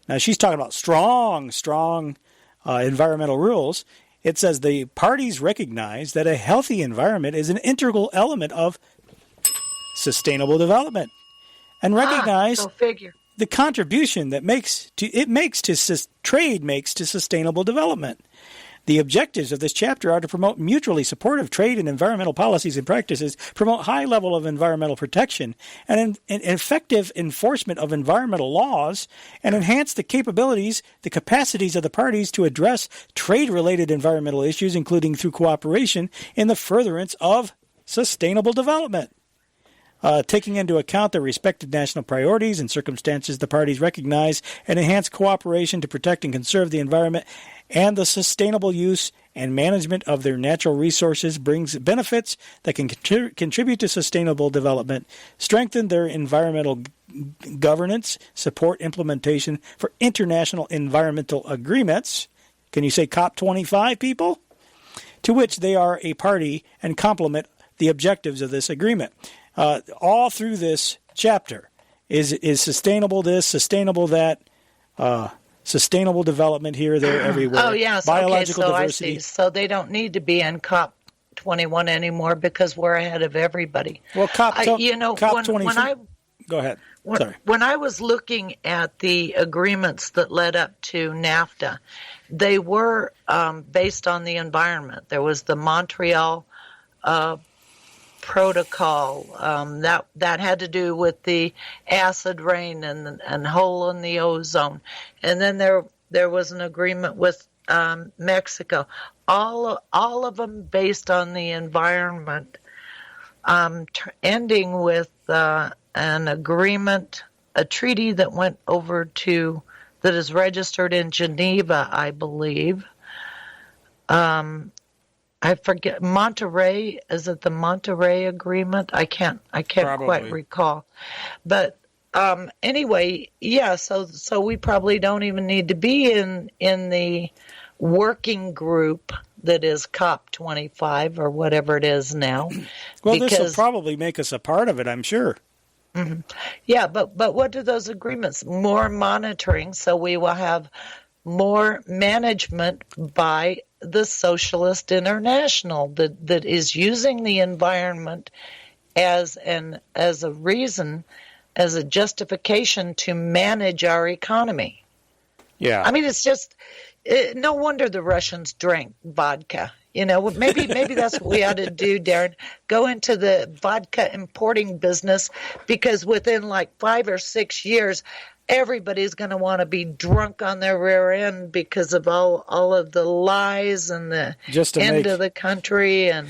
Now, she's talking about strong environmental rules. It says the parties recognize that a healthy environment is an integral element of sustainable development, and recognize the contribution that trade makes to sustainable development. The objectives of this chapter are to promote mutually supportive trade and environmental policies and practices, promote high level of environmental protection, and effective enforcement of environmental laws, and enhance the capacities of the parties to address trade-related environmental issues, including through cooperation in the furtherance of sustainable development. Taking into account their respective national priorities and circumstances, the parties recognize and enhance cooperation to protect and conserve the environment, and the sustainable use and management of their natural resources brings benefits that can contribute to sustainable development, strengthen their environmental governance, support implementation for international environmental agreements. Can you say COP25, people? To which they are a party and complement the objectives of this agreement. All through this chapter is sustainable this, sustainable that, sustainable development here, there, everywhere. Oh, yes. Biological diversity. I see. So they don't need to be in COP21 anymore because we're ahead of everybody. Well, COP21. Go ahead. Sorry. When I was looking at the agreements that led up to NAFTA, they were based on the environment. There was the Montreal Protocol that had to do with the acid rain and hole in the ozone, and then there was an agreement with Mexico. All of them based on the environment, ending with an agreement, a treaty that went over that is registered in Geneva, I believe. I forget, Monterey, is it the Monterey Agreement? I can't quite recall. But anyway, yeah, so we probably don't even need to be in the working group that is COP25 or whatever it is now. Well, this will probably make us a part of it, I'm sure. Mm-hmm. Yeah, but what do those agreements? More monitoring, so we will have more management by the Socialist International that is using the environment as a reason, as a justification to manage our economy. Yeah. I mean, it's just no wonder the Russians drank vodka. You know, maybe that's what we ought to do, Darren. Go into the vodka importing business, because within like 5 or 6 years, everybody's going to want to be drunk on their rear end because of all of the lies and the end of the country, and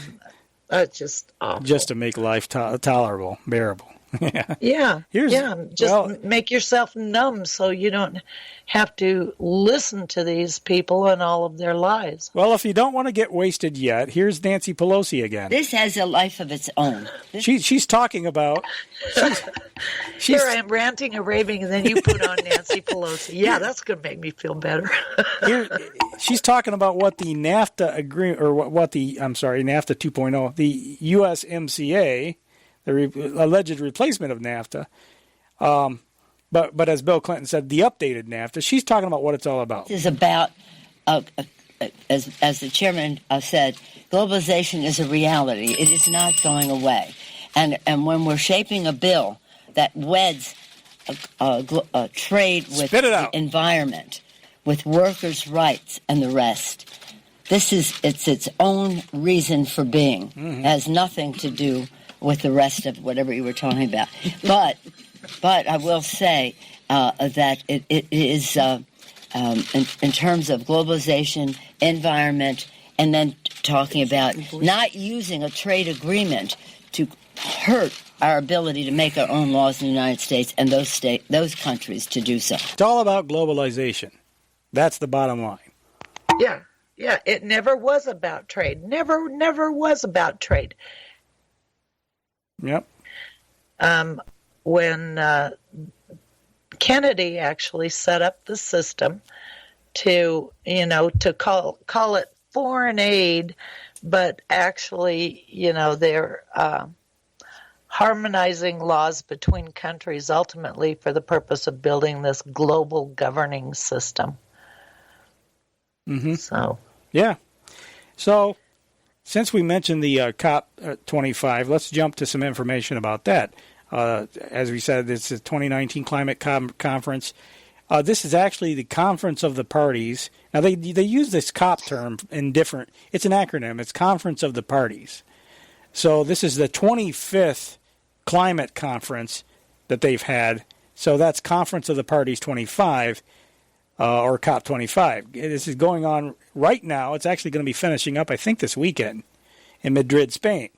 it's just awful. Just to make life tolerable, bearable. Yeah. Make yourself numb so you don't have to listen to these people and all of their lies. Well, if you don't want to get wasted yet, here's Nancy Pelosi again. This has a life of its own. She's talking about... Here I am ranting and raving, and then you put on Nancy Pelosi. Yeah, that's going to make me feel better. She's talking about what the NAFTA agreement, or NAFTA 2.0, the USMCA, the alleged replacement of NAFTA, but as Bill Clinton said, the updated NAFTA. She's talking about what it's all about. This is about, as the chairman said, globalization is a reality. It is not going away. And when we're shaping a bill that weds trade with the environment, with workers' rights and the rest, it's its own reason for being. Mm-hmm. It has nothing to do with the rest of whatever you were talking about. But I will say that it is, in terms of globalization, environment, and then talking about not using a trade agreement to hurt our ability to make our own laws in the United States and those countries to do so. It's all about globalization. That's the bottom line. Yeah. It never was about trade. Never was about trade. Yep. When Kennedy actually set up the system to call it foreign aid, but actually, they're harmonizing laws between countries ultimately for the purpose of building this global governing system. Mm-hmm. So, yeah. So, since we mentioned the COP25, let's jump to some information about that. As we said, it's the 2019 Climate Conference. This is actually the Conference of the Parties. Now, they use this COP term in different... It's an acronym. It's Conference of the Parties. So this is the 25th climate conference that they've had. So that's Conference of the Parties 25, or COP25. This is going on right now. It's actually going to be finishing up, I think, this weekend in Madrid, Spain.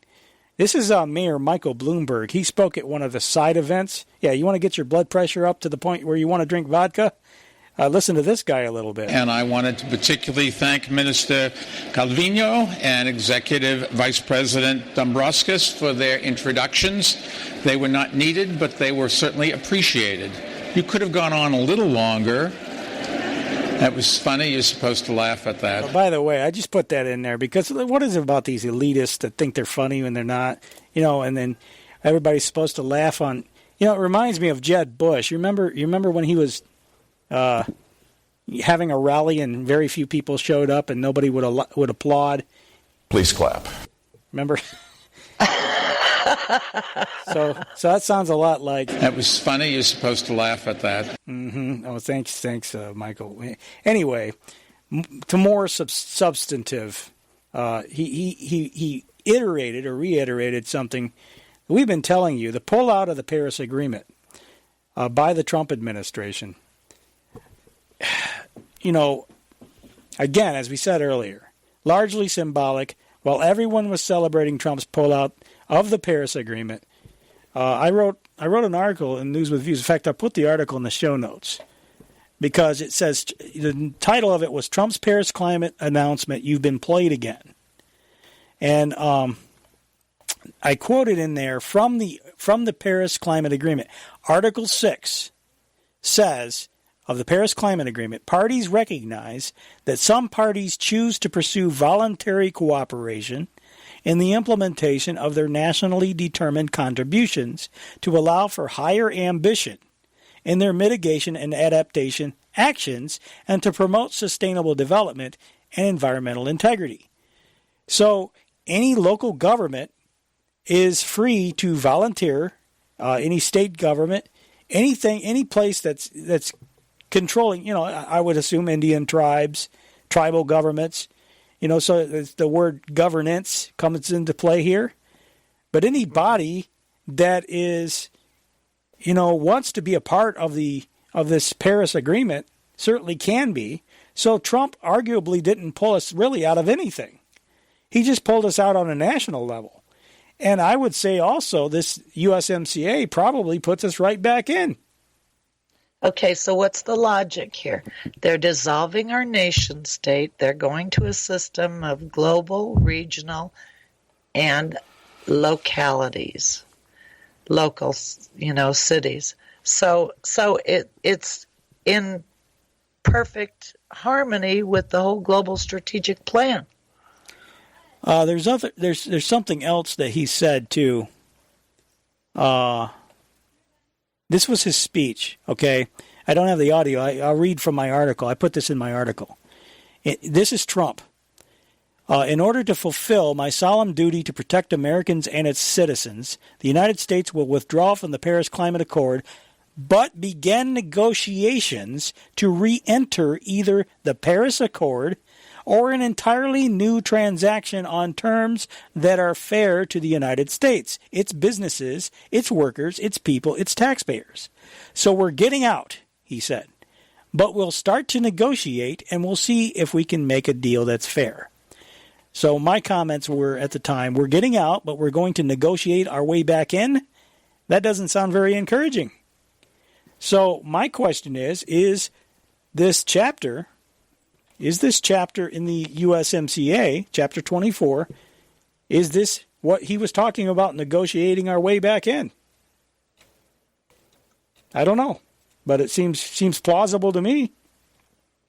This is Mayor Michael Bloomberg. He spoke at one of the side events. Yeah, you want to get your blood pressure up to the point where you want to drink vodka? Listen to this guy a little bit. And I wanted to particularly thank Minister Calvino and Executive Vice President Dombrovskis for their introductions. They were not needed, but they were certainly appreciated. You could have gone on a little longer. That was funny. You're supposed to laugh at that. Oh, by the way, I just put that in there because what is it about these elitists that think they're funny when they're not? And then everybody's supposed to laugh on. It reminds me of Jeb Bush. You remember when he was having a rally and very few people showed up and nobody would applaud? Please clap. Remember? So that sounds a lot like... That was funny. You're supposed to laugh at that. Mm-hmm. Oh, thanks, Michael. Anyway, to more substantive, he iterated or reiterated something we've been telling you, the pullout of the Paris Agreement by the Trump administration. Again, as we said earlier, largely symbolic. While everyone was celebrating Trump's pullout of the Paris Agreement, I wrote an article in News with Views. In fact, I put the article in the show notes because it says the title of it was Trump's Paris Climate Announcement, You've Been Played Again. And I quoted in there from the Paris Climate Agreement, Article 6 says of the Paris Climate Agreement, parties recognize that some parties choose to pursue voluntary cooperation in the implementation of their nationally determined contributions to allow for higher ambition in their mitigation and adaptation actions and to promote sustainable development and environmental integrity. So any local government is free to volunteer, any state government, any place that's controlling, I would assume Indian tribes, tribal governments, so the word governance comes into play here. But any body that is, wants to be a part of this Paris Agreement certainly can be. So Trump arguably didn't pull us really out of anything. He just pulled us out on a national level. And I would say also this USMCA probably puts us right back in. Okay, so what's the logic here? They're dissolving our nation state. They're going to a system of global, regional, and localities, local, cities. So it's in perfect harmony with the whole global strategic plan. There's something else that he said too. This was his speech, okay? I don't have the audio. I'll read from my article. I put this in my article. This is Trump. In order to fulfill my solemn duty to protect Americans and its citizens, the United States will withdraw from the Paris Climate Accord, but begin negotiations to re-enter either the Paris Accord or an entirely new transaction on terms that are fair to the United States, its businesses, its workers, its people, its taxpayers. So we're getting out, he said. But we'll start to negotiate and we'll see if we can make a deal that's fair. So my comments were at the time, we're getting out, but we're going to negotiate our way back in? That doesn't sound very encouraging. So my question is this chapter in the USMCA, Chapter 24, is this what he was talking about, negotiating our way back in? I don't know, but it seems plausible to me.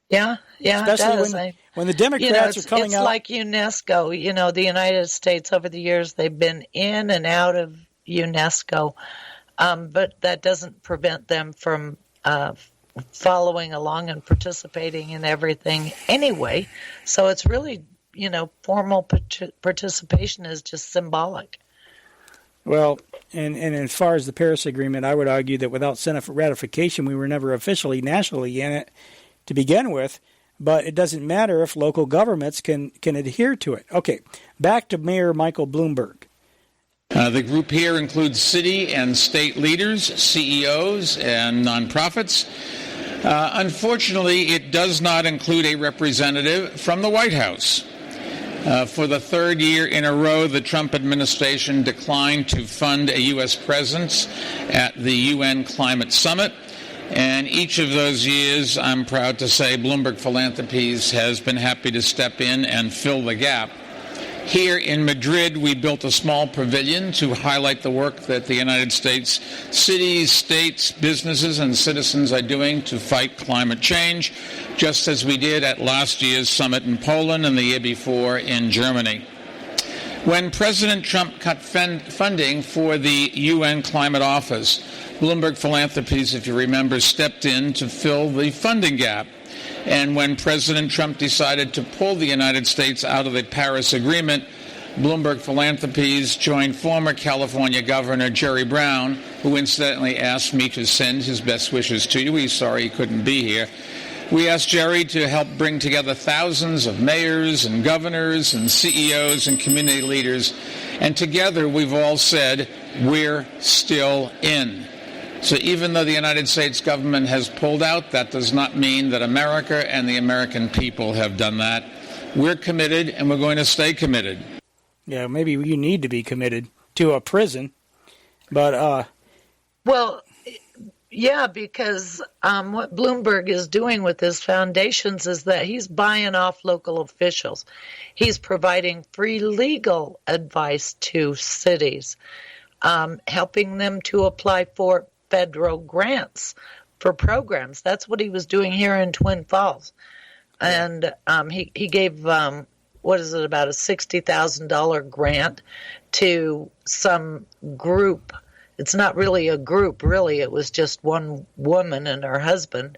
Yeah, especially it does. When the Democrats are coming out. It's like UNESCO. The United States over the years, they've been in and out of UNESCO, but that doesn't prevent them from following along and participating in everything anyway. So it's really, formal participation is just symbolic. Well, and as far as the Paris Agreement, I would argue that without Senate ratification, we were never officially nationally in it to begin with. But it doesn't matter if local governments can adhere to it. Okay, back to Mayor Michael Bloomberg. The group here includes city and state leaders, CEOs, and nonprofits. Unfortunately, it does not include a representative from the White House. For the third year in a row, the Trump administration declined to fund a U.S. presence at the UN Climate Summit. And each of those years, I'm proud to say, Bloomberg Philanthropies has been happy to step in and fill the gap. Here in Madrid, we built a small pavilion to highlight the work that the United States cities, states, businesses, and citizens are doing to fight climate change, just as we did at last year's summit in Poland and the year before in Germany. When President Trump cut funding for the UN Climate Office, Bloomberg Philanthropies, if you remember, stepped in to fill the funding gap. And when President Trump decided to pull the United States out of the Paris Agreement, Bloomberg Philanthropies joined former California Governor Jerry Brown, who incidentally asked me to send his best wishes to you. He's sorry he couldn't be here. We asked Jerry to help bring together thousands of mayors and governors and CEOs and community leaders. And together we've all said, we're still in. So even though the United States government has pulled out, that does not mean that America and the American people have done that. We're committed, and we're going to stay committed. Yeah, maybe you need to be committed to a prison, but... Well, yeah, because what Bloomberg is doing with his foundations is that he's buying off local officials. He's providing free legal advice to cities, helping them to apply for federal grants for programs. That's what he was doing here in Twin Falls. And he gave, about a $60,000 grant to some group. It's not really a group, really. It was just one woman and her husband.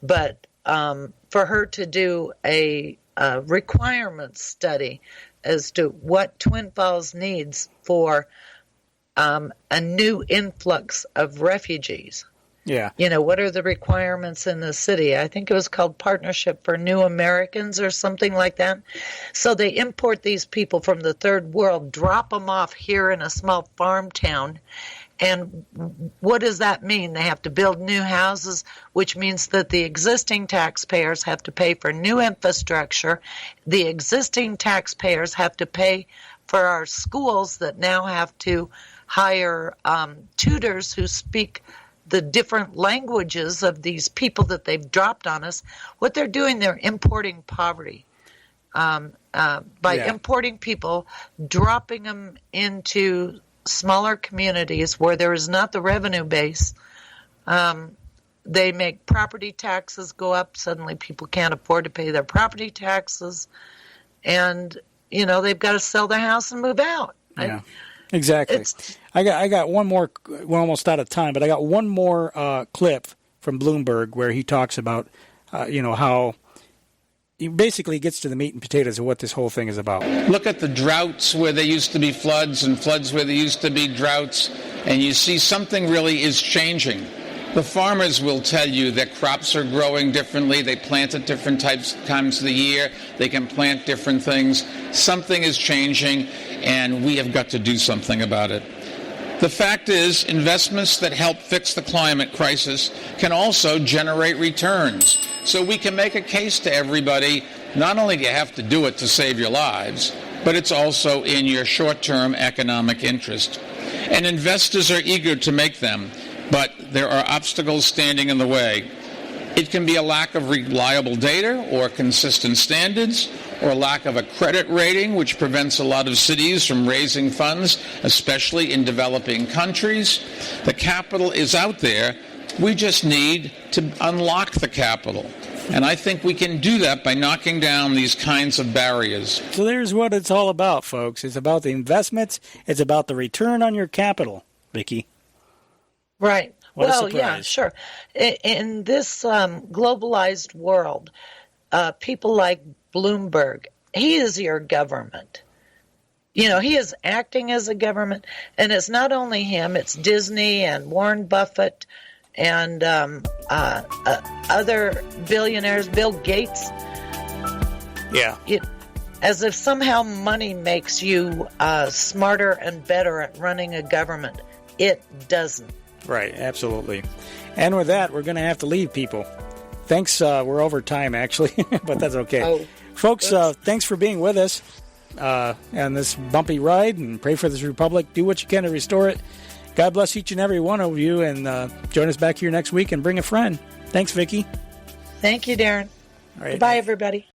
But for her to do a requirement study as to what Twin Falls needs for a new influx of refugees. Yeah. What are the requirements in the city? I think it was called Partnership for New Americans or something like that. So they import these people from the third world, drop them off here in a small farm town. And what does that mean? They have to build new houses, which means that the existing taxpayers have to pay for new infrastructure. The existing taxpayers have to pay for our schools that now have to hire tutors who speak the different languages of these people that they've dropped on us. What they're doing, they're importing poverty. Importing people, dropping them into smaller communities where there is not the revenue base. They make property taxes go up. Suddenly people can't afford to pay their property taxes. And, they've got to sell their house and move out. Yeah. Exactly. I got one more. We're almost out of time, but I got one more clip from Bloomberg where he talks about, how he basically gets to the meat and potatoes of what this whole thing is about. Look at the droughts where there used to be floods and floods where there used to be droughts, and you see something really is changing. The farmers will tell you that crops are growing differently. They plant at different times of the year. They can plant different things. Something is changing, and we have got to do something about it. The fact is, investments that help fix the climate crisis can also generate returns. So we can make a case to everybody, not only do you have to do it to save your lives, but it's also in your short-term economic interest. And investors are eager to make them, but there are obstacles standing in the way. It can be a lack of reliable data or consistent standards, or lack of a credit rating, which prevents a lot of cities from raising funds, especially in developing countries. The capital is out there. We just need to unlock the capital. And I think we can do that by knocking down these kinds of barriers. So there's what it's all about, folks. It's about the investments. It's about the return on your capital, Vicky. Right. What a well, surprise. yeah, sure. In this globalized world, people like Bloomberg, he is your government. You know, he is acting as a government, and it's not only him, it's Disney and Warren Buffett and other billionaires, Bill Gates. Yeah. As if somehow money makes you smarter and better at running a government. It doesn't. Right, absolutely. And with that, we're going to have to leave, people. Thanks. We're over time, actually, but that's okay. Oh, folks, thanks for being with us on this bumpy ride, and pray for this republic. Do what you can to restore it. God bless each and every one of you, and join us back here next week and bring a friend. Thanks, Vicky. Thank you, Darren. All right. Goodbye, everybody.